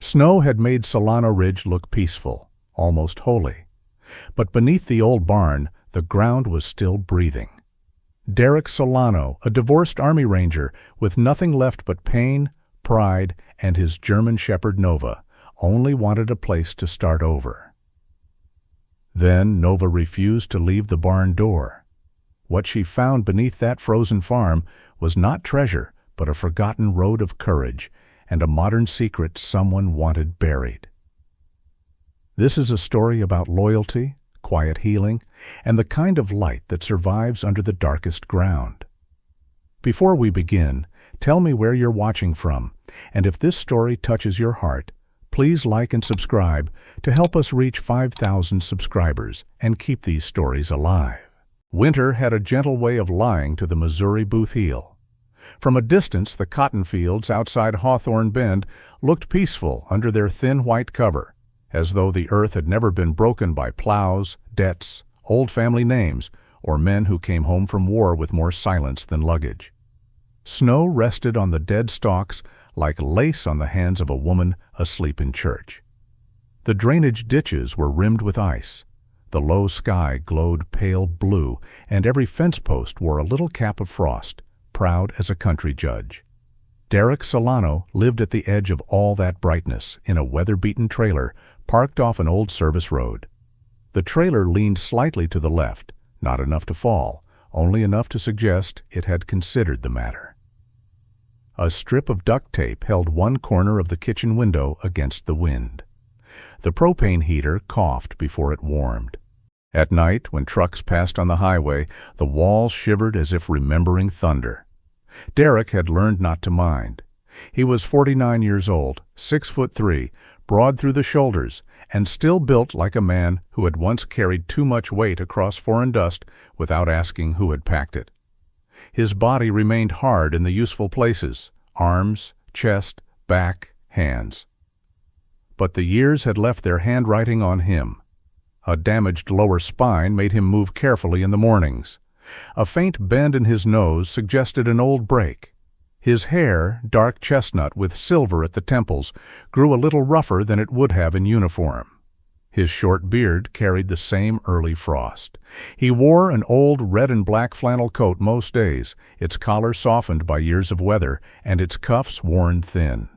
Snow had made Solano Ridge look peaceful, almost holy. But beneath the old barn, the ground was still breathing. Derek Solano, a divorced Army Ranger with nothing left but pain, pride, and his German Shepherd Nova, only wanted a place to start over. Then Nova refused to leave the barn door. What she found beneath that frozen farm was not treasure, but a forgotten road of courage and a modern secret someone wanted buried. This is a story about loyalty, quiet healing, and the kind of light that survives under the darkest ground. Before we begin, tell me where you're watching from, and if this story touches your heart, please like and subscribe to help us reach 5,000 subscribers and keep these stories alive. Winter had a gentle way of lying to the Missouri Booth Heel. From a distance, the cotton fields outside Hawthorne Bend looked peaceful under their thin white cover, as though the earth had never been broken by plows, debts, old family names, or men who came home from war with more silence than luggage. Snow rested on the dead stalks like lace on the hands of a woman asleep in church. The drainage ditches were rimmed with ice. The low sky glowed pale blue, and every fence post wore a little cap of frost, proud as a country judge. Derek Solano lived at the edge of all that brightness in a weather-beaten trailer parked off an old service road. The trailer leaned slightly to the left, not enough to fall, only enough to suggest it had considered the matter. A strip of duct tape held one corner of the kitchen window against the wind. The propane heater coughed before it warmed. At night, when trucks passed on the highway, the walls shivered as if remembering thunder. Derek had learned not to mind. He was 49 years old, 6'3", broad through the shoulders, and still built like a man who had once carried too much weight across foreign dust without asking who had packed it. His body remained hard in the useful places: arms, chest, back, hands. But the years had left their handwriting on him. A damaged lower spine made him move carefully in the mornings. A faint bend in his nose suggested an old break. His hair, dark chestnut with silver at the temples, grew a little rougher than it would have in uniform. His short beard carried the same early frost. He wore an old red and black flannel coat most days, its collar softened by years of weather and its cuffs worn thin.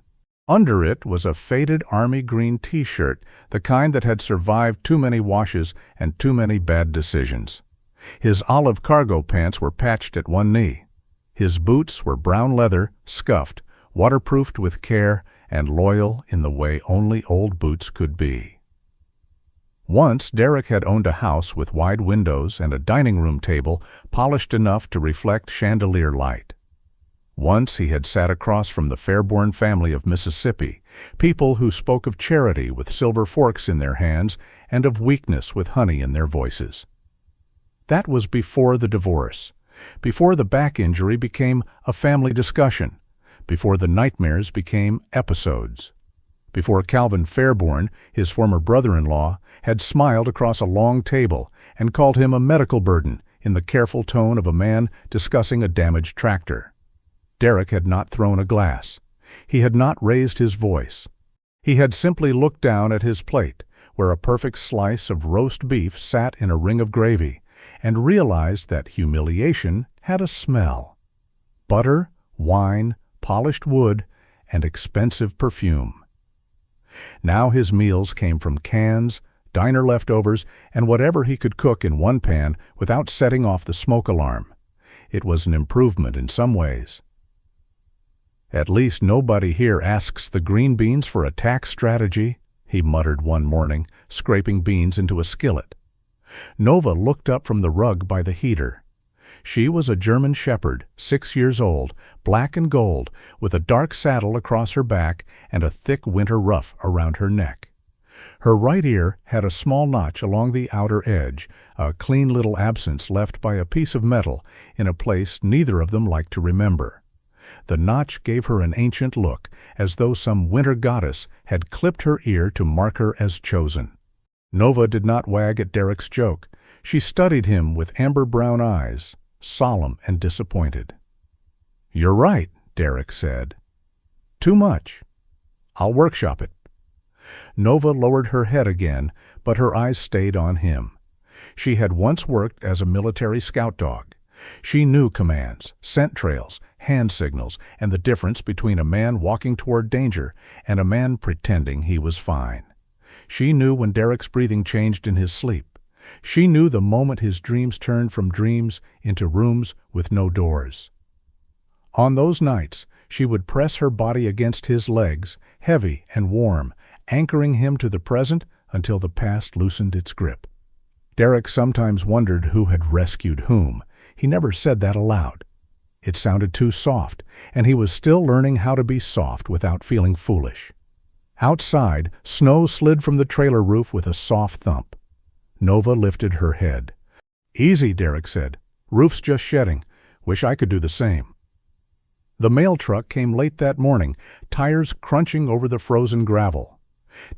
Under it was a faded army green t-shirt, the kind that had survived too many washes and too many bad decisions. His olive cargo pants were patched at one knee. His boots were brown leather, scuffed, waterproofed with care, and loyal in the way only old boots could be. Once Derek had owned a house with wide windows and a dining room table polished enough to reflect chandelier light. Once he had sat across from the Fairborn family of Mississippi, people who spoke of charity with silver forks in their hands and of weakness with honey in their voices. That was before the divorce, before the back injury became a family discussion, before the nightmares became episodes, before Calvin Fairborn, his former brother-in-law, had smiled across a long table and called him a medical burden in the careful tone of a man discussing a damaged tractor. Derek had not thrown a glass. He had not raised his voice. He had simply looked down at his plate, where a perfect slice of roast beef sat in a ring of gravy, and realized that humiliation had a smell: butter, wine, polished wood, and expensive perfume. Now his meals came from cans, diner leftovers, and whatever he could cook in one pan without setting off the smoke alarm. It was an improvement in some ways. "At least nobody here asks the green beans for a tax strategy," he muttered one morning, scraping beans into a skillet. Nova looked up from the rug by the heater. She was a German Shepherd, 6 years old, black and gold, with a dark saddle across her back and a thick winter ruff around her neck. Her right ear had a small notch along the outer edge, a clean little absence left by a piece of metal in a place neither of them liked to remember. The notch gave her an ancient look, as though some winter goddess had clipped her ear to mark her as chosen. Nova did not wag at Derek's joke. She studied him with amber-brown eyes, solemn and disappointed. "You're right," Derek said. "Too much. I'll workshop it." Nova lowered her head again, but her eyes stayed on him. She had once worked as a military scout dog. She knew commands, scent trails, hand signals, and the difference between a man walking toward danger and a man pretending he was fine. She knew when Derek's breathing changed in his sleep. She knew the moment his dreams turned from dreams into rooms with no doors. On those nights, she would press her body against his legs, heavy and warm, anchoring him to the present until the past loosened its grip. Derek sometimes wondered who had rescued whom. He never said that aloud. It sounded too soft, and he was still learning how to be soft without feeling foolish. Outside, snow slid from the trailer roof with a soft thump. Nova lifted her head. "Easy," Derek said. "Roof's just shedding. Wish I could do the same." The mail truck came late that morning, tires crunching over the frozen gravel.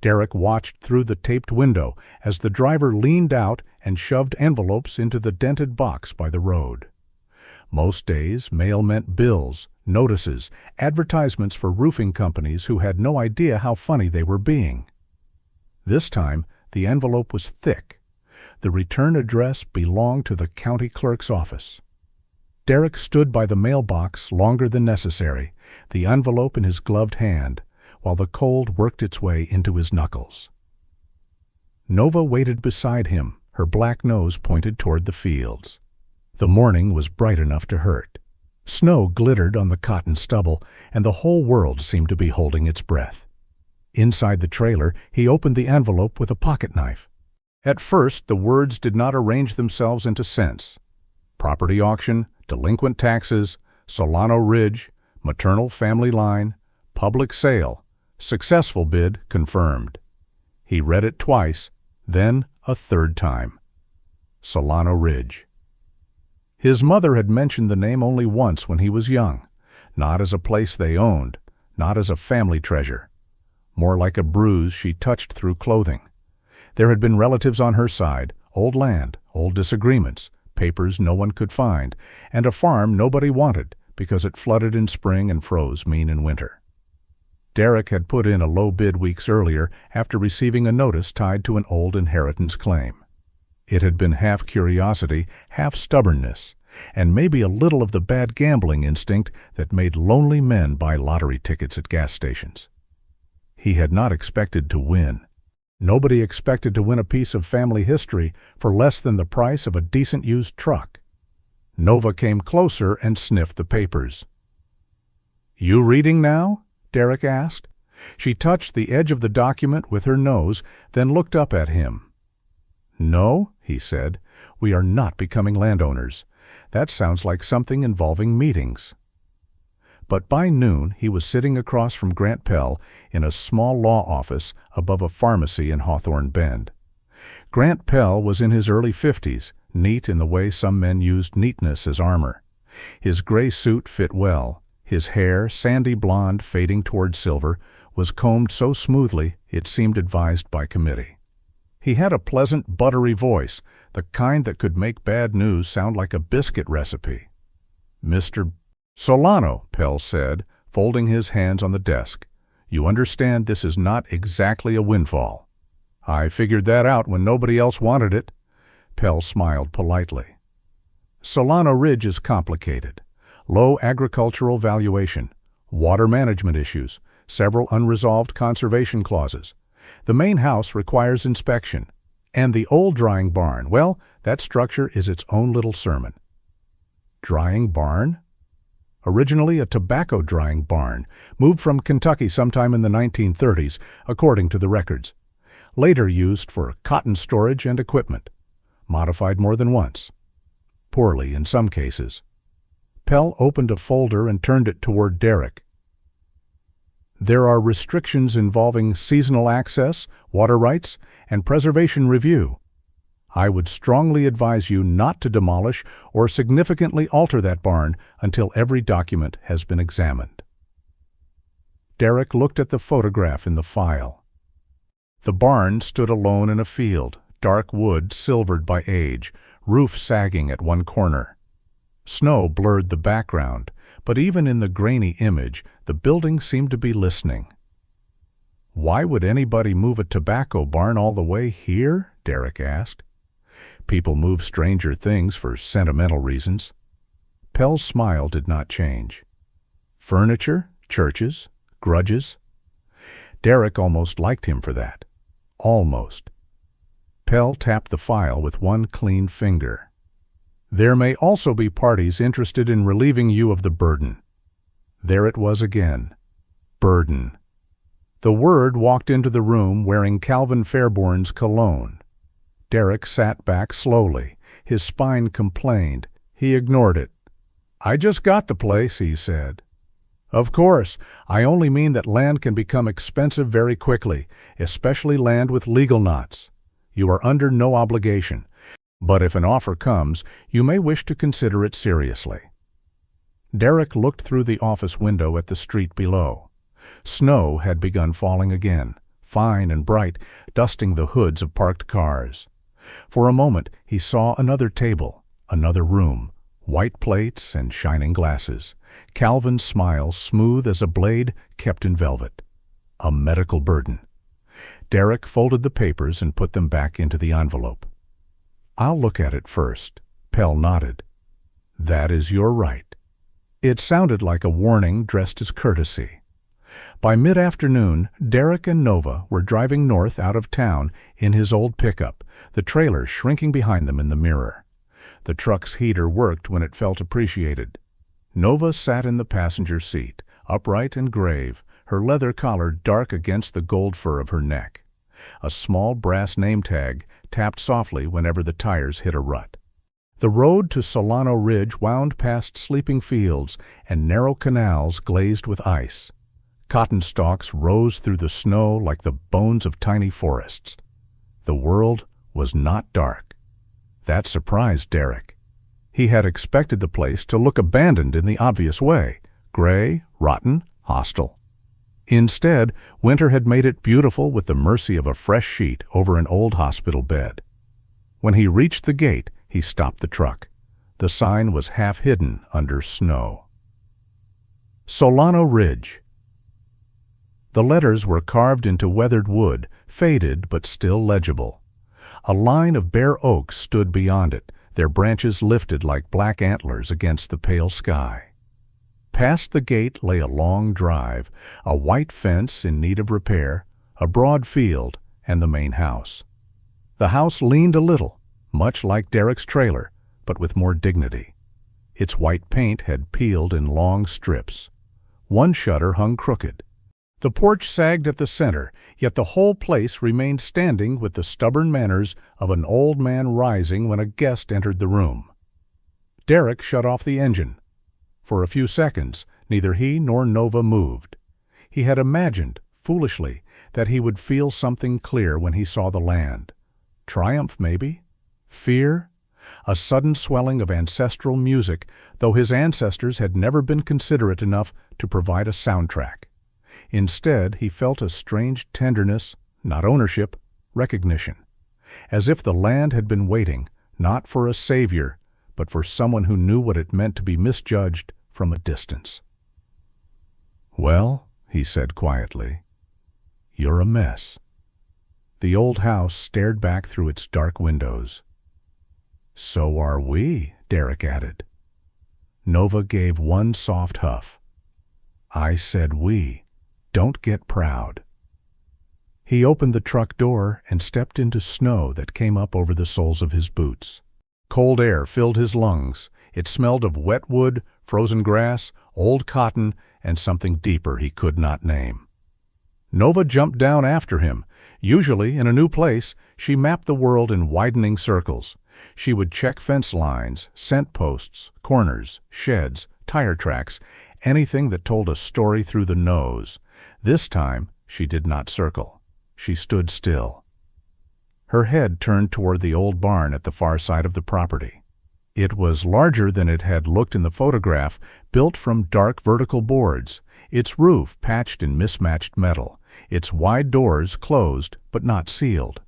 Derek watched through the taped window as the driver leaned out and shoved envelopes into the dented box by the road. Most days, mail meant bills, notices, advertisements for roofing companies who had no idea how funny they were being. This time, the envelope was thick. The return address belonged to the county clerk's office. Derek stood by the mailbox longer than necessary, the envelope in his gloved hand, while the cold worked its way into his knuckles. Nova waited beside him, her black nose pointed toward the fields. The morning was bright enough to hurt. Snow glittered on the cotton stubble, and the whole world seemed to be holding its breath. Inside the trailer, he opened the envelope with a pocket knife. At first, the words did not arrange themselves into sense. Property auction, delinquent taxes, Solano Ridge, maternal family line, public sale, successful bid confirmed. He read it twice, then a third time. Solano Ridge. His mother had mentioned the name only once when he was young, not as a place they owned, not as a family treasure. More like a bruise she touched through clothing. There had been relatives on her side, old land, old disagreements, papers no one could find, and a farm nobody wanted because it flooded in spring and froze mean in winter. Derek had put in a low bid weeks earlier after receiving a notice tied to an old inheritance claim. It had been half curiosity, half stubbornness, and maybe a little of the bad gambling instinct that made lonely men buy lottery tickets at gas stations. He had not expected to win. Nobody expected to win a piece of family history for less than the price of a decent used truck. Nova came closer and sniffed the papers. "You reading now?" Derek asked. She touched the edge of the document with her nose, then looked up at him. "No," he said, "we are not becoming landowners. That sounds like something involving meetings." But by noon he was sitting across from Grant Pell in a small law office above a pharmacy in Hawthorne Bend. Grant Pell was in his early 50s, neat in the way some men used neatness as armor. His gray suit fit well. His hair, sandy blonde fading toward silver, was combed so smoothly it seemed advised by committee. He had a pleasant, buttery voice, the kind that could make bad news sound like a biscuit recipe. "Mr. Solano," Pell said, folding his hands on the desk, "you understand this is not exactly a windfall." "I figured that out when nobody else wanted it." Pell smiled politely. Solano Ridge is complicated. Low agricultural valuation, water management issues, several unresolved conservation clauses. The main house requires inspection. And the old drying barn, well, that structure is its own little sermon. Drying barn? Originally a tobacco drying barn, moved from Kentucky sometime in the 1930s, according to the records. Later used for cotton storage and equipment. Modified more than once. Poorly in some cases. Pell opened a folder and turned it toward Derek. "There are restrictions involving seasonal access, water rights, and preservation review. I would strongly advise you not to demolish or significantly alter that barn until every document has been examined." Derek looked at the photograph in the file. The barn stood alone in a field, dark wood silvered by age, roof sagging at one corner. Snow blurred the background, but even in the grainy image, the building seemed to be listening. "Why would anybody move a tobacco barn all the way here?" Derek asked. "People move stranger things for sentimental reasons." Pell's smile did not change. Furniture, churches, grudges. Derek almost liked him for that. Almost. Pell tapped the file with one clean finger. "There may also be parties interested in relieving you of the burden." There it was again. Burden. The word walked into the room wearing Calvin Fairborn's cologne. Derek sat back slowly. His spine complained. He ignored it. "I just got the place," he said. "Of course, I only mean that land can become expensive very quickly, especially land with legal knots. You are under no obligation, but if an offer comes, you may wish to consider it seriously." Derek looked through the office window at the street below. Snow had begun falling again, fine and bright, dusting the hoods of parked cars. For a moment he saw another table, another room, white plates and shining glasses, Calvin's smile smooth as a blade kept in velvet. A medical burden. Derek folded the papers and put them back into the envelope. "I'll look at it first." Pell nodded. "That is your right." It sounded like a warning dressed as courtesy. By mid-afternoon, Derek and Nova were driving north out of town in his old pickup, the trailer shrinking behind them in the mirror. The truck's heater worked when it felt appreciated. Nova sat in the passenger seat, upright and grave, her leather collar dark against the gold fur of her neck. A small brass name tag tapped softly whenever the tires hit a rut. The road to Solano Ridge wound past sleeping fields and narrow canals glazed with ice. Cotton stalks rose through the snow like the bones of tiny forests. The world was not dark. That surprised Derek. He had expected the place to look abandoned in the obvious way, gray, rotten, hostile. Instead, winter had made it beautiful with the mercy of a fresh sheet over an old hospital bed. When he reached the gate, he stopped the truck. The sign was half hidden under snow. Solano Ridge. The letters were carved into weathered wood, faded but still legible. A line of bare oaks stood beyond it, their branches lifted like black antlers against the pale sky. Past the gate lay a long drive, a white fence in need of repair, a broad field, and the main house. The house leaned a little, much like Derek's trailer, but with more dignity. Its white paint had peeled in long strips. One shutter hung crooked. The porch sagged at the center, yet the whole place remained standing with the stubborn manners of an old man rising when a guest entered the room. Derek shut off the engine. For a few seconds, neither he nor Nova moved. He had imagined, foolishly, that he would feel something clear when he saw the land. Triumph, maybe? Fear? A sudden swelling of ancestral music, though his ancestors had never been considerate enough to provide a soundtrack. Instead, he felt a strange tenderness, not ownership, recognition. As if the land had been waiting, not for a savior, but for someone who knew what it meant to be misjudged from a distance. "Well," he said quietly, "you're a mess." The old house stared back through its dark windows. "So are we," Derek added. Nova gave one soft huff. "I said we. Don't get proud." He opened the truck door and stepped into snow that came up over the soles of his boots. Cold air filled his lungs. It smelled of wet wood, frozen grass, old cotton, and something deeper he could not name. Nova jumped down after him. Usually, in a new place, she mapped the world in widening circles. She would check fence lines, scent posts, corners, sheds, tire tracks, anything that told a story through the nose. This time, she did not circle. She stood still. Her head turned toward the old barn at the far side of the property. It was larger than it had looked in the photograph, built from dark vertical boards, its roof patched in mismatched metal, its wide doors closed but not sealed.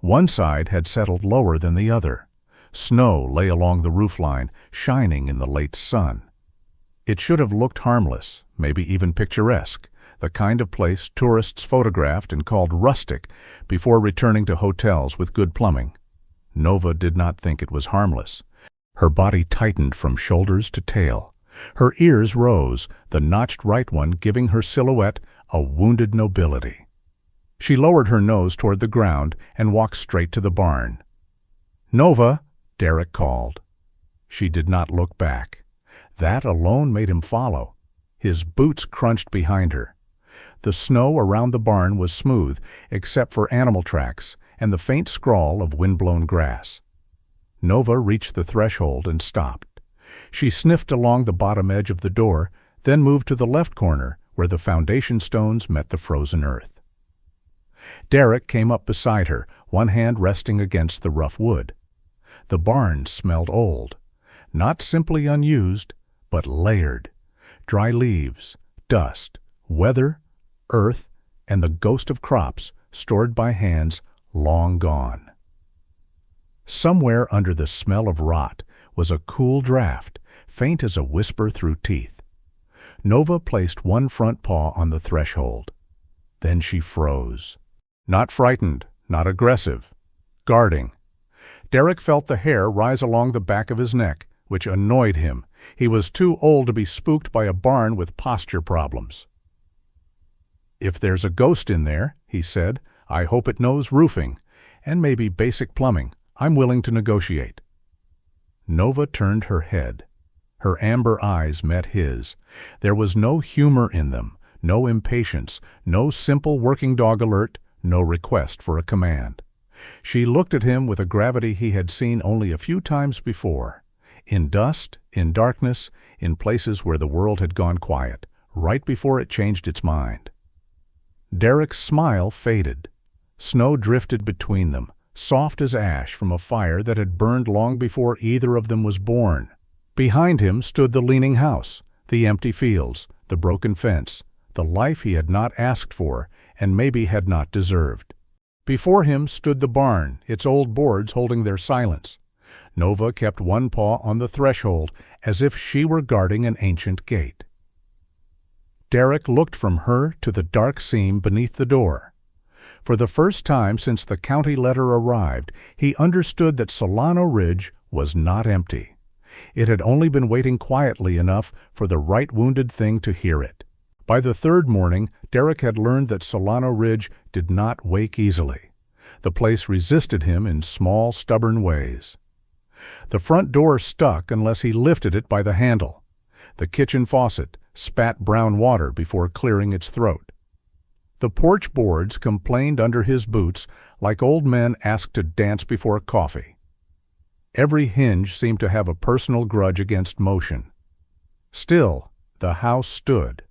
One side had settled lower than the other. Snow lay along the roofline, shining in the late sun. It should have looked harmless, maybe even picturesque, the kind of place tourists photographed and called rustic before returning to hotels with good plumbing. Nova did not think it was harmless. Her body tightened from shoulders to tail. Her ears rose, the notched right one giving her silhouette a wounded nobility. She lowered her nose toward the ground and walked straight to the barn. "Nova," Derek called. She did not look back. That alone made him follow. His boots crunched behind her. The snow around the barn was smooth, except for animal tracks and the faint scrawl of wind-blown grass. Nova reached the threshold and stopped. She sniffed along the bottom edge of the door, then moved to the left corner where the foundation stones met the frozen earth. Derek came up beside her, one hand resting against the rough wood. The barn smelled old, not simply unused, but layered. Dry leaves, dust, weather, earth, and the ghost of crops stored by hands long gone. Somewhere under the smell of rot was a cool draft, faint as a whisper through teeth. Nova placed one front paw on the threshold. Then she froze. Not frightened, not aggressive, guarding. Derek felt the hair rise along the back of his neck, which annoyed him. He was too old to be spooked by a barn with posture problems. "If there's a ghost in there," he said, "I hope it knows roofing, and maybe basic plumbing. I'm willing to negotiate." Nova turned her head. Her amber eyes met his. There was no humor in them, no impatience, no simple working dog alert, no request for a command. She looked at him with a gravity he had seen only a few times before. In dust, in darkness, in places where the world had gone quiet, right before it changed its mind. Derek's smile faded. Snow drifted between them, soft as ash from a fire that had burned long before either of them was born. Behind him stood the leaning house, the empty fields, the broken fence, the life he had not asked for and maybe had not deserved. Before him stood the barn, its old boards holding their silence. Nova kept one paw on the threshold, as if she were guarding an ancient gate. Derek looked from her to the dark seam beneath the door. For the first time since the county letter arrived, he understood that Solano Ridge was not empty. It had only been waiting quietly enough for the right wounded thing to hear it. By the third morning, Derek had learned that Solano Ridge did not wake easily. The place resisted him in small, stubborn ways. The front door stuck unless he lifted it by the handle. The kitchen faucet spat brown water before clearing its throat. The porch boards complained under his boots like old men asked to dance before coffee. Every hinge seemed to have a personal grudge against motion. Still, the house stood.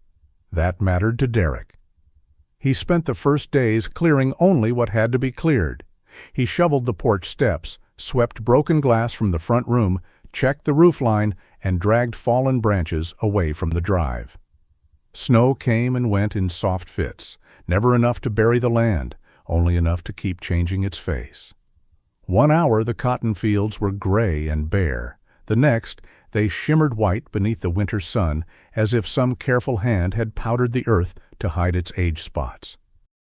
That mattered to Derek. He spent the first days clearing only what had to be cleared. He shoveled the porch steps, swept broken glass from the front room, checked the roof line, and dragged fallen branches away from the drive. Snow came and went in soft fits, never enough to bury the land, only enough to keep changing its face. 1 hour the cotton fields were gray and bare. The next, they shimmered white beneath the winter sun, as if some careful hand had powdered the earth to hide its age spots.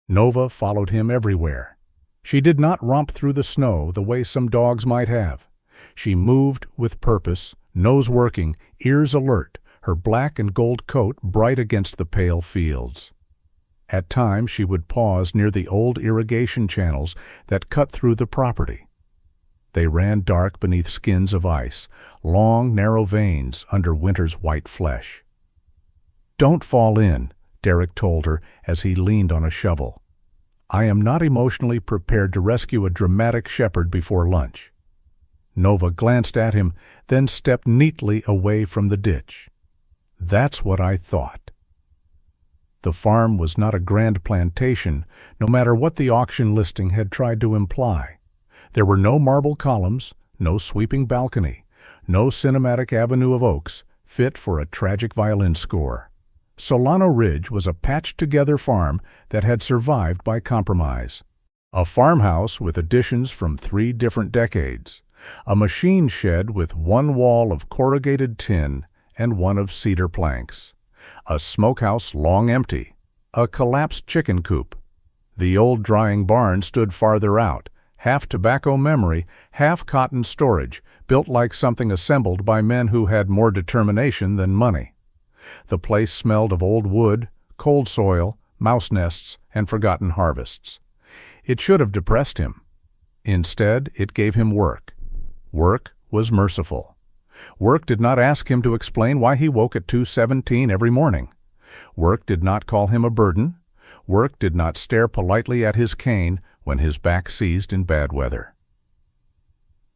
Nova followed him everywhere. She did not romp through the snow the way some dogs might have. She moved with purpose, nose working, ears alert, her black and gold coat bright against the pale fields. At times she would pause near the old irrigation channels that cut through the property. They ran dark beneath skins of ice, long, narrow veins under winter's white flesh. "Don't fall in," Derek told her as he leaned on a shovel. "I am not emotionally prepared to rescue a dramatic shepherd before lunch." Nova glanced at him, then stepped neatly away from the ditch. "That's what I thought." The farm was not a grand plantation, no matter what the auction listing had tried to imply. There were no marble columns, no sweeping balcony, no cinematic avenue of oaks fit for a tragic violin score. Solano Ridge was a patched-together farm that had survived by compromise. A farmhouse with additions from 3 different decades. A machine shed with one wall of corrugated tin and one of cedar planks. A smokehouse long empty. A collapsed chicken coop. The old drying barn stood farther out, half tobacco memory, half cotton storage, built like something assembled by men who had more determination than money. The place smelled of old wood, cold soil, mouse nests, and forgotten harvests. It should have depressed him. Instead, it gave him work. Work was merciful. Work did not ask him to explain why he woke at 2:17 every morning. Work did not call him a burden. Work did not stare politely at his cane when his back seized in bad weather.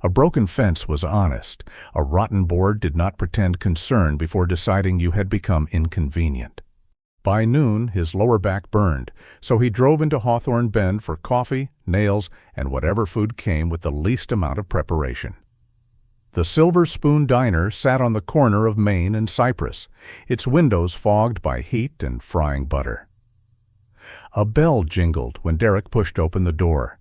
A broken fence was honest. A rotten board did not pretend concern before deciding you had become inconvenient. By noon, his lower back burned, so he drove into Hawthorne Bend for coffee, nails, and whatever food came with the least amount of preparation. The Silver Spoon Diner sat on the corner of Main and Cypress, its windows fogged by heat and frying butter. A bell jingled when Derek pushed open the door.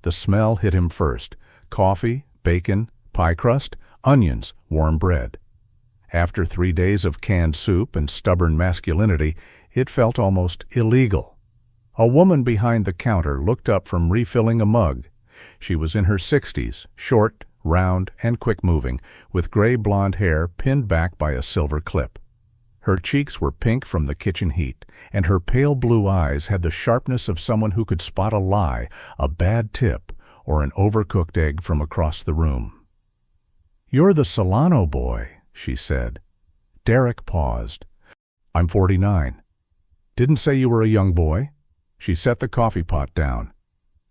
The smell hit him first: coffee, bacon, pie crust, onions, warm bread. After 3 days of canned soup and stubborn masculinity, it felt almost illegal. A woman behind the counter looked up from refilling a mug. She was in her 60s, short, round, and quick-moving, with gray blonde hair pinned back by a silver clip. Her cheeks were pink from the kitchen heat, and her pale blue eyes had the sharpness of someone who could spot a lie, a bad tip, or an overcooked egg from across the room. "You're the Solano boy," she said. Derek paused. "I'm 49. Didn't say you were a young boy." She set the coffee pot down.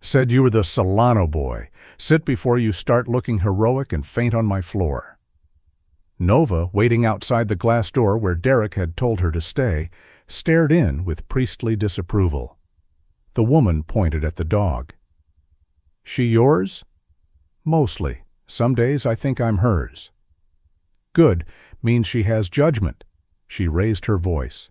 "Said you were the Solano boy. Sit before you start looking heroic and faint on my floor." Nova, waiting outside the glass door where Derek had told her to stay, stared in with priestly disapproval. The woman pointed at the dog. "She yours?" "Mostly. Some days I think I'm hers." "Good. Means she has judgment." She raised her voice.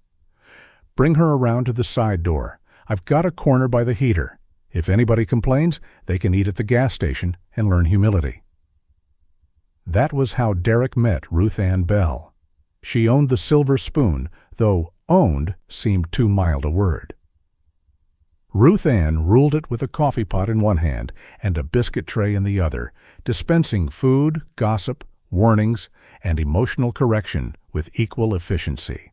"Bring her around to the side door. I've got a corner by the heater. If anybody complains, they can eat at the gas station and learn humility." That was how Derek met Ruth Ann Bell. She owned the Silver Spoon, though "owned" seemed too mild a word. Ruth Ann ruled it with a coffee pot in one hand and a biscuit tray in the other, dispensing food, gossip, warnings, and emotional correction with equal efficiency.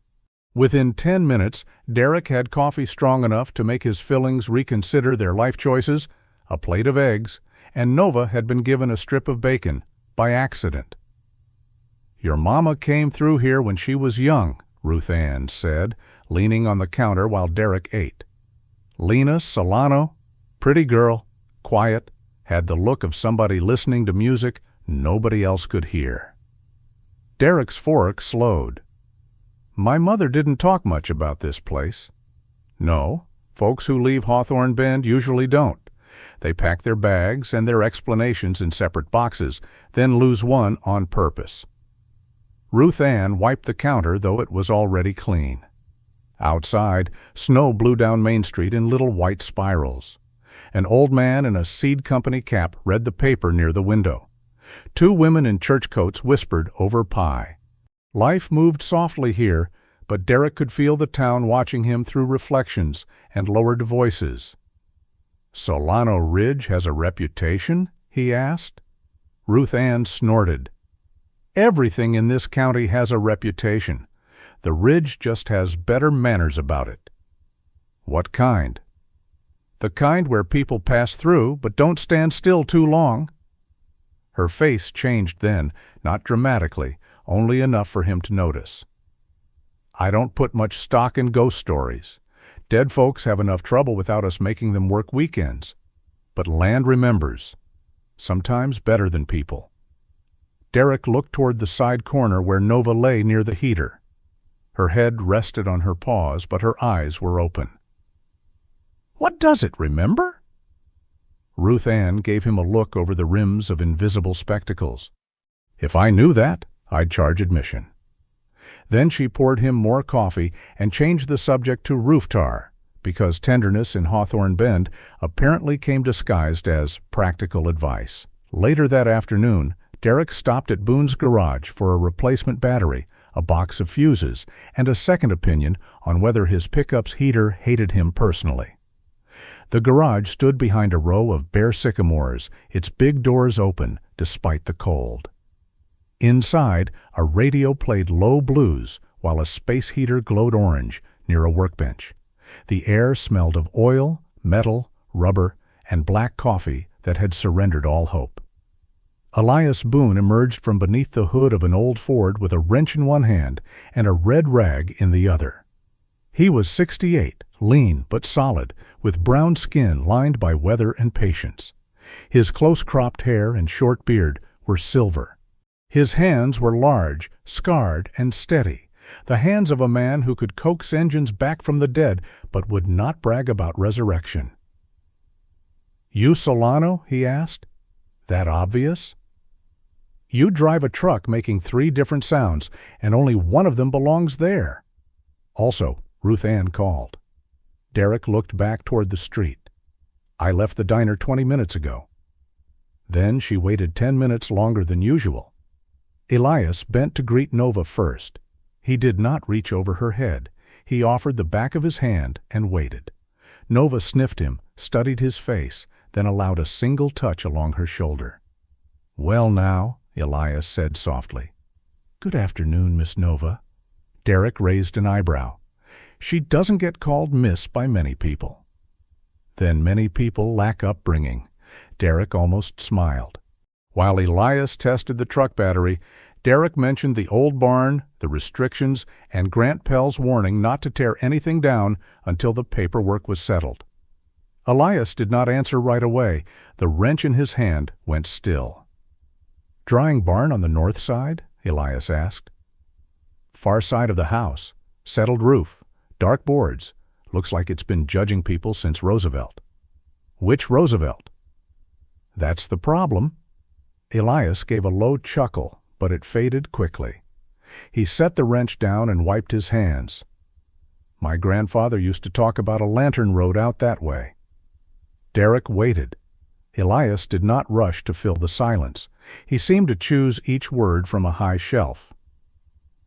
Within 10 minutes, Derek had coffee strong enough to make his fillings reconsider their life choices, a plate of eggs, and Nova had been given a strip of bacon, by accident. "Your mama came through here when she was young," Ruth Ann said, leaning on the counter while Derek ate. "Lena Solano, pretty girl, quiet, had the look of somebody listening to music nobody else could hear." Derek's fork slowed. "My mother didn't talk much about this place." "No, folks who leave Hawthorne Bend usually don't. They pack their bags and their explanations in separate boxes, then lose one on purpose." Ruth Ann wiped the counter, though it was already clean. Outside, snow blew down Main Street in little white spirals. An old man in a seed company cap read the paper near the window. 2 women in church coats whispered over pie. Life moved softly here, but Derek could feel the town watching him through reflections and lowered voices. "Solano Ridge has a reputation?" he asked. Ruth Ann snorted. "Everything in this county has a reputation. The Ridge just has better manners about it." "What kind?" "The kind where people pass through but don't stand still too long." Her face changed then, not dramatically, only enough for him to notice. "I don't put much stock in ghost stories. Dead folks have enough trouble without us making them work weekends. But land remembers. Sometimes better than people." Derek looked toward the side corner where Nova lay near the heater. Her head rested on her paws, but her eyes were open. "What does it remember?" Ruth Ann gave him a look over the rims of invisible spectacles. "If I knew that, I'd charge admission." Then she poured him more coffee and changed the subject to roof tar, because tenderness in Hawthorne Bend apparently came disguised as practical advice. Later that afternoon, Derek stopped at Boone's garage for a replacement battery, a box of fuses, and a second opinion on whether his pickup's heater hated him personally. The garage stood behind a row of bare sycamores, its big doors open despite the cold. Inside, a radio played low blues while a space heater glowed orange near a workbench. The air smelled of oil, metal, rubber, and black coffee that had surrendered all hope. Elias Boone emerged from beneath the hood of an old Ford with a wrench in one hand and a red rag in the other. He was 68, lean but solid, with brown skin lined by weather and patience. His close-cropped hair and short beard were silver. His hands were large, scarred, and steady, the hands of a man who could coax engines back from the dead but would not brag about resurrection. "You Solano?" he asked. "That obvious?" "You drive a truck making 3 different sounds, and only one of them belongs there." Also, Ruth Ann called. Derek looked back toward the street. "I left the diner 20 minutes ago." Then she waited 10 minutes longer than usual. Elias bent to greet Nova first. He did not reach over her head. He offered the back of his hand and waited. Nova sniffed him, studied his face, then allowed a single touch along her shoulder. "Well now," Elias said softly. "Good afternoon, Miss Nova." Derek raised an eyebrow. "She doesn't get called Miss by many people." "Then many people lack upbringing." Derek almost smiled. While Elias tested the truck battery, Derek mentioned the old barn, the restrictions, and Grant Pell's warning not to tear anything down until the paperwork was settled. Elias did not answer right away. The wrench in his hand went still. "Drying barn on the north side?" Elias asked. "Far side of the house. Settled roof. Dark boards. Looks like it's been judging people since Roosevelt." "Which Roosevelt?" "That's the problem." Elias gave a low chuckle, but it faded quickly. He set the wrench down and wiped his hands. "My grandfather used to talk about a lantern road out that way." Derek waited. Elias did not rush to fill the silence. He seemed to choose each word from a high shelf.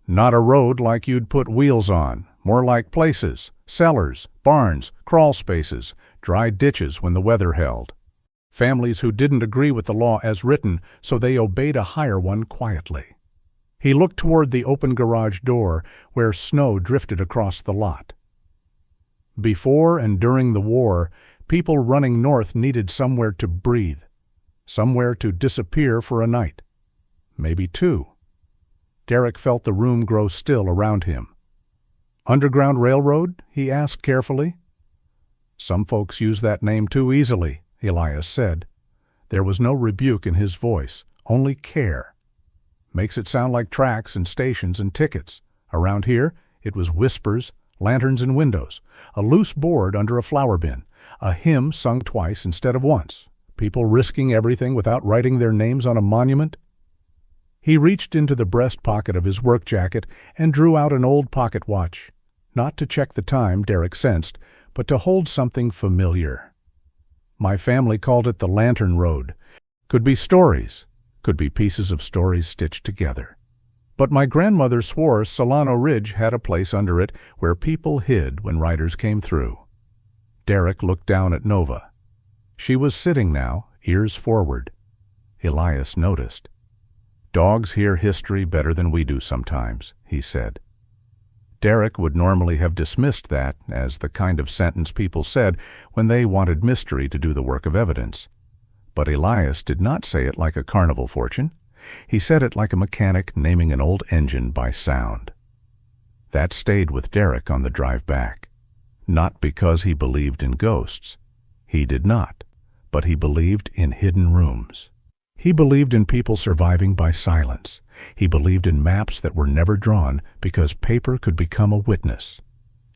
"Not a road like you'd put wheels on, more like places, cellars, barns, crawl spaces, dry ditches when the weather held. Families who didn't agree with the law as written, so they obeyed a higher one quietly." He looked toward the open garage door where snow drifted across the lot. "Before and during the war, people running north needed somewhere to breathe, somewhere to disappear for a night, maybe 2. Derek felt the room grow still around him. "Underground Railroad?" he asked carefully. "Some folks use that name too easily," Elias said. There was no rebuke in his voice, only care. "Makes it sound like tracks and stations and tickets. Around here, it was whispers, lanterns in windows, a loose board under a flower bin, a hymn sung twice instead of once, people risking everything without writing their names on a monument." He reached into the breast pocket of his work jacket and drew out an old pocket watch, not to check the time, Derek sensed, but to hold something familiar. "My family called it the Lantern Road. Could be stories, could be pieces of stories stitched together. But my grandmother swore Solano Ridge had a place under it where people hid when riders came through." Derek looked down at Nova. She was sitting now, ears forward. Elias noticed. "Dogs hear history better than we do sometimes," he said. Derek would normally have dismissed that as the kind of sentence people said when they wanted mystery to do the work of evidence. But Elias did not say it like a carnival fortune. He said it like a mechanic naming an old engine by sound. That stayed with Derek on the drive back. Not because he believed in ghosts. He did not. But he believed in hidden rooms. He believed in people surviving by silence. He believed in maps that were never drawn because paper could become a witness.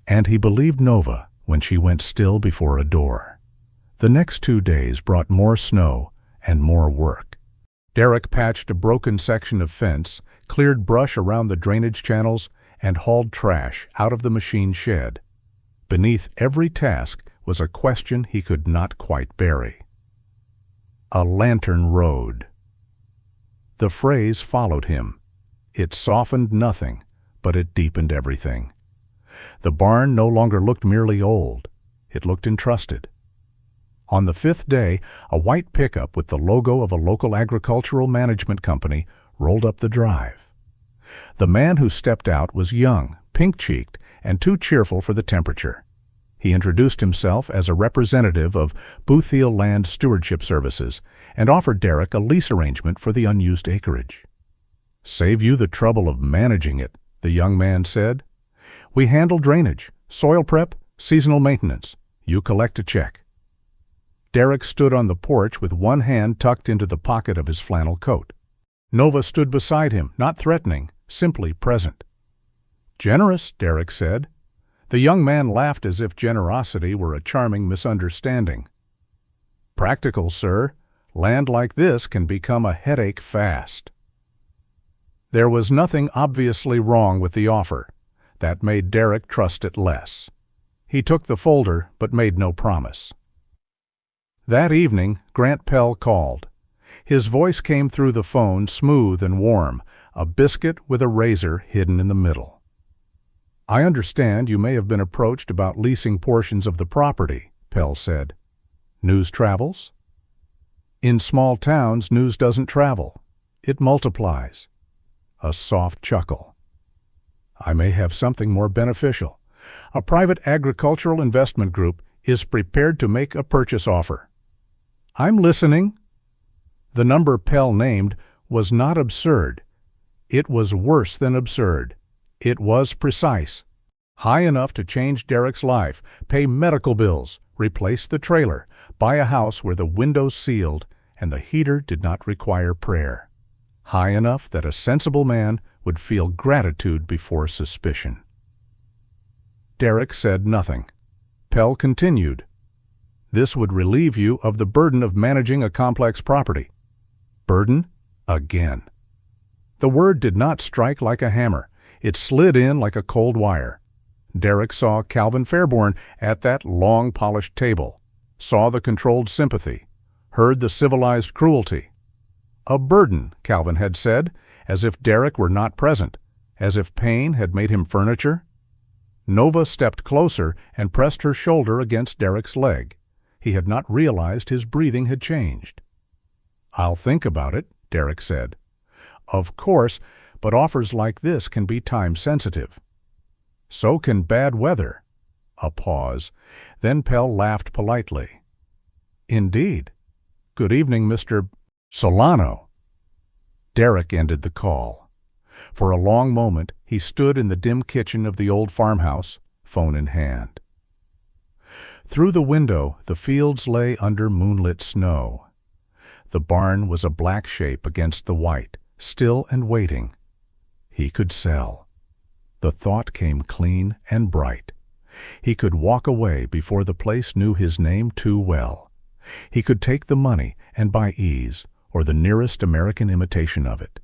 And he believed Nova when she went still before a door. The next 2 days brought more snow and more work. Derek patched a broken section of fence, cleared brush around the drainage channels, and hauled trash out of the machine shed. Beneath every task was a question he could not quite bury. A lantern road. The phrase followed him. It softened nothing, but it deepened everything. The barn no longer looked merely old. It looked entrusted. On the 5th day, a white pickup with the logo of a local agricultural management company rolled up the drive. The man who stepped out was young, pink-cheeked, and too cheerful for the temperature. He introduced himself as a representative of Boothiel Land Stewardship Services and offered Derek a lease arrangement for the unused acreage. "Save you the trouble of managing it," the young man said. "We handle drainage, soil prep, seasonal maintenance. You collect a check." Derek stood on the porch with one hand tucked into the pocket of his flannel coat. Nova stood beside him, not threatening, simply present. "Generous," Derek said. The young man laughed as if generosity were a charming misunderstanding. "Practical, sir. Land like this can become a headache fast." There was nothing obviously wrong with the offer. That made Derek trust it less. He took the folder, but made no promise. That evening, Grant Pell called. His voice came through the phone smooth and warm, a biscuit with a razor hidden in the middle. "I understand you may have been approached about leasing portions of the property," Pell said. "News travels?" "In small towns, news doesn't travel. It multiplies." A soft chuckle. "I may have something more beneficial. A private agricultural investment group is prepared to make a purchase offer." "I'm listening." The number Pell named was not absurd. It was worse than absurd. It was precise. High enough to change Derek's life, pay medical bills, replace the trailer, buy a house where the windows sealed and the heater did not require prayer. High enough that a sensible man would feel gratitude before suspicion. Derek said nothing. Pell continued. "This would relieve you of the burden of managing a complex property." Burden? Again. The word did not strike like a hammer. It slid in like a cold wire. Derek saw Calvin Fairborn at that long polished table, saw the controlled sympathy, heard the civilized cruelty. A burden, Calvin had said, as if Derek were not present, as if pain had made him furniture. Nova stepped closer and pressed her shoulder against Derek's leg. He had not realized his breathing had changed. "I'll think about it," Derek said. "Of course, but offers like this can be time-sensitive." "So can bad weather." A pause. Then Pell laughed politely. "Indeed. Good evening, Mr. Solano." Derek ended the call. For a long moment he stood in the dim kitchen of the old farmhouse, phone in hand. Through the window the fields lay under moonlit snow. The barn was a black shape against the white, still and waiting. He could sell. The thought came clean and bright. He could walk away before the place knew his name too well. He could take the money and buy ease, or the nearest American imitation of it.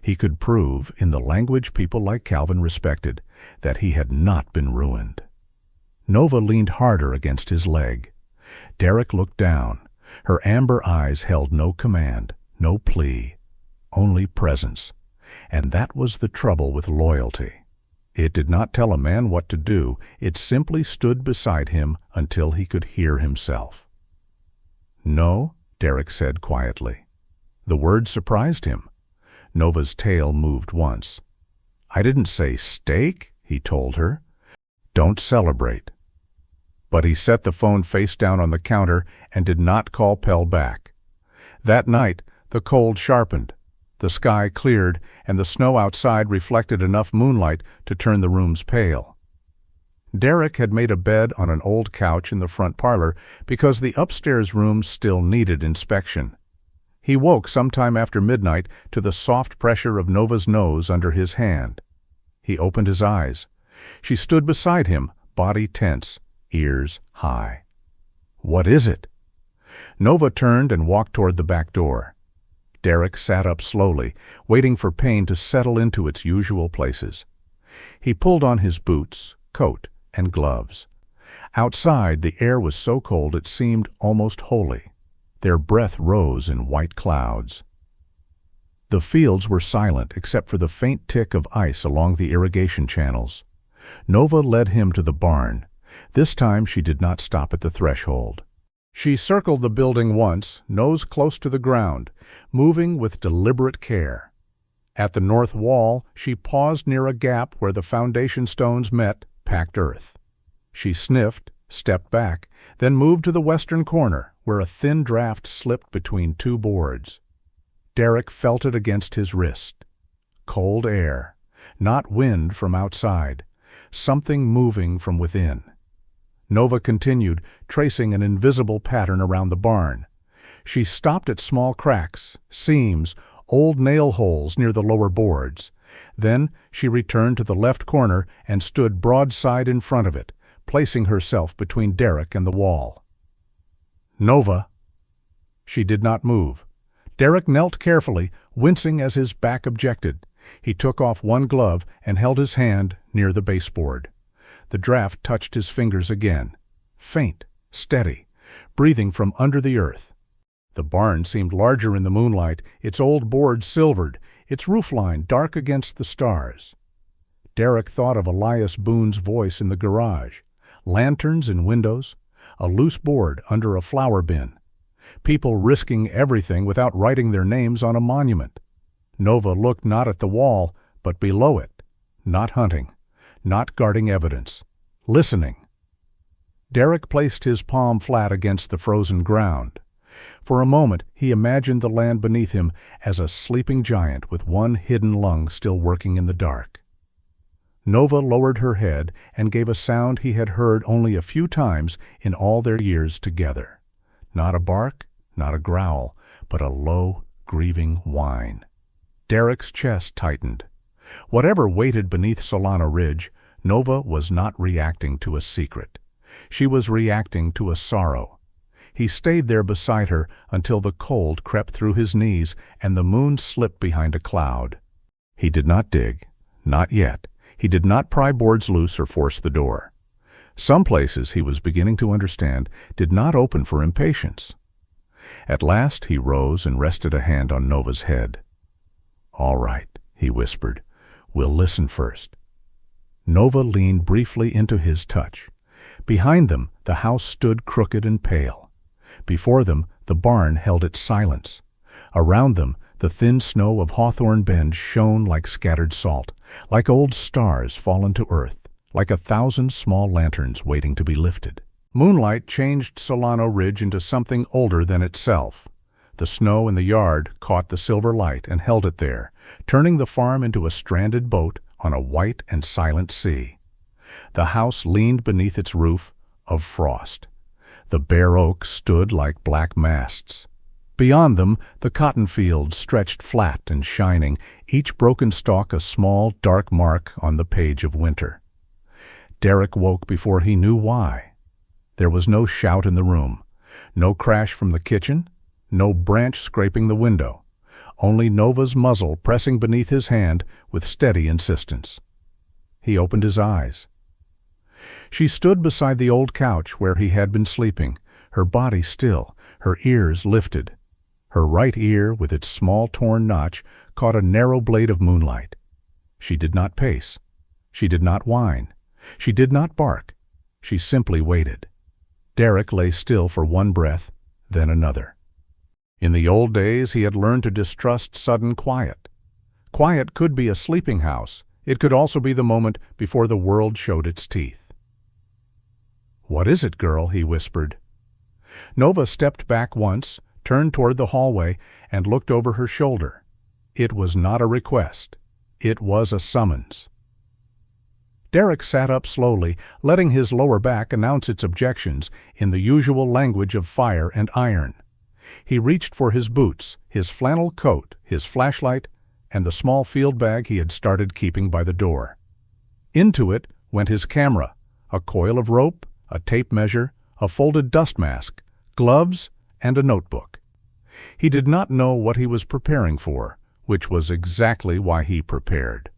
He could prove, in the language people like Calvin respected, that he had not been ruined. Nova leaned harder against his leg. Derek looked down. Her amber eyes held no command, no plea, only presence. And that was the trouble with loyalty. It did not tell a man what to do. It simply stood beside him until he could hear himself. "No," Derek said quietly. The word surprised him. Nova's tail moved once. "I didn't say steak," he told her. "Don't celebrate." But he set the phone face down on the counter and did not call Pell back. That night, the cold sharpened. The sky cleared, and the snow outside reflected enough moonlight to turn the rooms pale. Derek had made a bed on an old couch in the front parlor because the upstairs rooms still needed inspection. He woke sometime after midnight to the soft pressure of Nova's nose under his hand. He opened his eyes. She stood beside him, body tense, ears high. "What is it?" Nova turned and walked toward the back door. Derek sat up slowly, waiting for pain to settle into its usual places. He pulled on his boots, coat, and gloves. Outside, the air was so cold it seemed almost holy. Their breath rose in white clouds. The fields were silent except for the faint tick of ice along the irrigation channels. Nova led him to the barn. This time she did not stop at the threshold. She circled the building once, nose close to the ground, moving with deliberate care. At the north wall, she paused near a gap where the foundation stones met packed earth. She sniffed, stepped back, then moved to the western corner, where a thin draft slipped between two boards. Derek felt it against his wrist. Cold air, not wind from outside, something moving from within. Nova continued, tracing an invisible pattern around the barn. She stopped at small cracks, seams, old nail holes near the lower boards. Then she returned to the left corner and stood broadside in front of it, placing herself between Derek and the wall. "Nova." She did not move. Derek knelt carefully, wincing as his back objected. He took off one glove and held his hand near the baseboard. The draft touched his fingers again. Faint, steady, breathing from under the earth. The barn seemed larger in the moonlight, its old boards silvered, its roofline dark against the stars. Derek thought of Elias Boone's voice in the garage. Lanterns in windows, a loose board under a flower bin. People risking everything without writing their names on a monument. Nova looked not at the wall, but below it, not hunting, not guarding evidence, listening. Derek placed his palm flat against the frozen ground. For a moment he imagined the land beneath him as a sleeping giant with one hidden lung still working in the dark. Nova lowered her head and gave a sound he had heard only a few times in all their years together. Not a bark, not a growl, but a low, grieving whine. Derek's chest tightened. Whatever waited beneath Solano Ridge, Nova was not reacting to a secret. She was reacting to a sorrow. He stayed there beside her until the cold crept through his knees and the moon slipped behind a cloud. He did not dig, not yet. He did not pry boards loose or force the door. Some places, he was beginning to understand, did not open for impatience. At last he rose and rested a hand on Nova's head. "All right," he whispered. "We'll listen first." Nova leaned briefly into his touch. Behind them, the house stood crooked and pale. Before them, the barn held its silence. Around them, the thin snow of Hawthorne Bend shone like scattered salt, like old stars fallen to earth, like 1,000 small lanterns waiting to be lifted. Moonlight changed Solano Ridge into something older than itself. The snow in the yard caught the silver light and held it there, turning the farm into a stranded boat on a white and silent sea. The house leaned beneath its roof of frost. The bare oaks stood like black masts. Beyond them, the cotton fields stretched flat and shining, each broken stalk a small, dark mark on the page of winter. Derek woke before he knew why. There was no shout in the room, no crash from the kitchen, no branch scraping the window, only Nova's muzzle pressing beneath his hand with steady insistence. He opened his eyes. She stood beside the old couch where he had been sleeping, her body still, her ears lifted. Her right ear, with its small torn notch, caught a narrow blade of moonlight. She did not pace. She did not whine. She did not bark. She simply waited. Derek lay still for one breath, then another. In the old days, he had learned to distrust sudden quiet. Quiet could be a sleeping house. It could also be the moment before the world showed its teeth. "What is it, girl?" he whispered. Nova stepped back once, turned toward the hallway, and looked over her shoulder. It was not a request. It was a summons. Derek sat up slowly, letting his lower back announce its objections in the usual language of fire and iron. He reached for his boots, his flannel coat, his flashlight, and the small field bag he had started keeping by the door. Into it went his camera, a coil of rope, a tape measure, a folded dust mask, gloves, and a notebook. He did not know what he was preparing for, which was exactly why he prepared.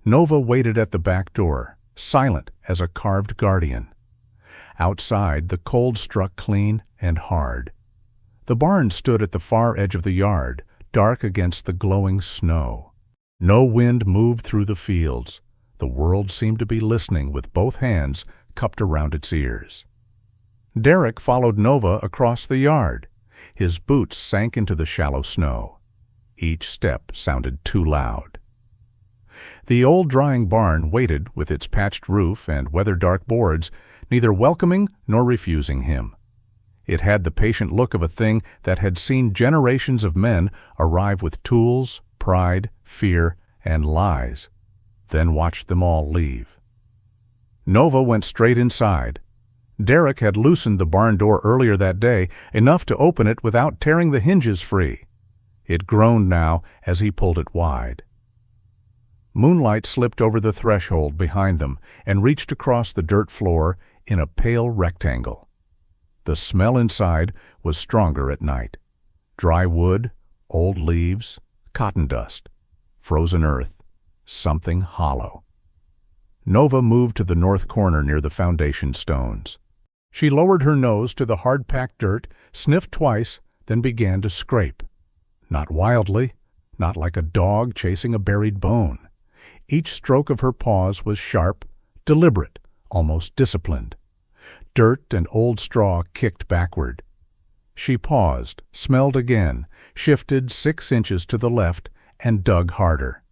Nova waited at the back door, silent as a carved guardian. Outside, the cold struck clean and hard. The barn stood at the far edge of the yard, dark against the glowing snow. No wind moved through the fields. The world seemed to be listening with both hands cupped around its ears. Derek followed Nova across the yard. His boots sank into the shallow snow. Each step sounded too loud. The old drying barn waited with its patched roof and weather-dark boards, neither welcoming nor refusing him. It had the patient look of a thing that had seen generations of men arrive with tools, pride, fear, and lies, then watched them all leave. Nova went straight inside. Derek had loosened the barn door earlier that day, enough to open it without tearing the hinges free. It groaned now as he pulled it wide. Moonlight slipped over the threshold behind them and reached across the dirt floor in a pale rectangle. The smell inside was stronger at night. Dry wood, old leaves, cotton dust, frozen earth, something hollow. Nova moved to the north corner near the foundation stones. She lowered her nose to the hard-packed dirt, sniffed twice, then began to scrape. Not wildly, not like a dog chasing a buried bone. Each stroke of her paws was sharp, deliberate, almost disciplined. Dirt and old straw kicked backward. She paused, smelled again, shifted 6 inches to the left, and dug harder.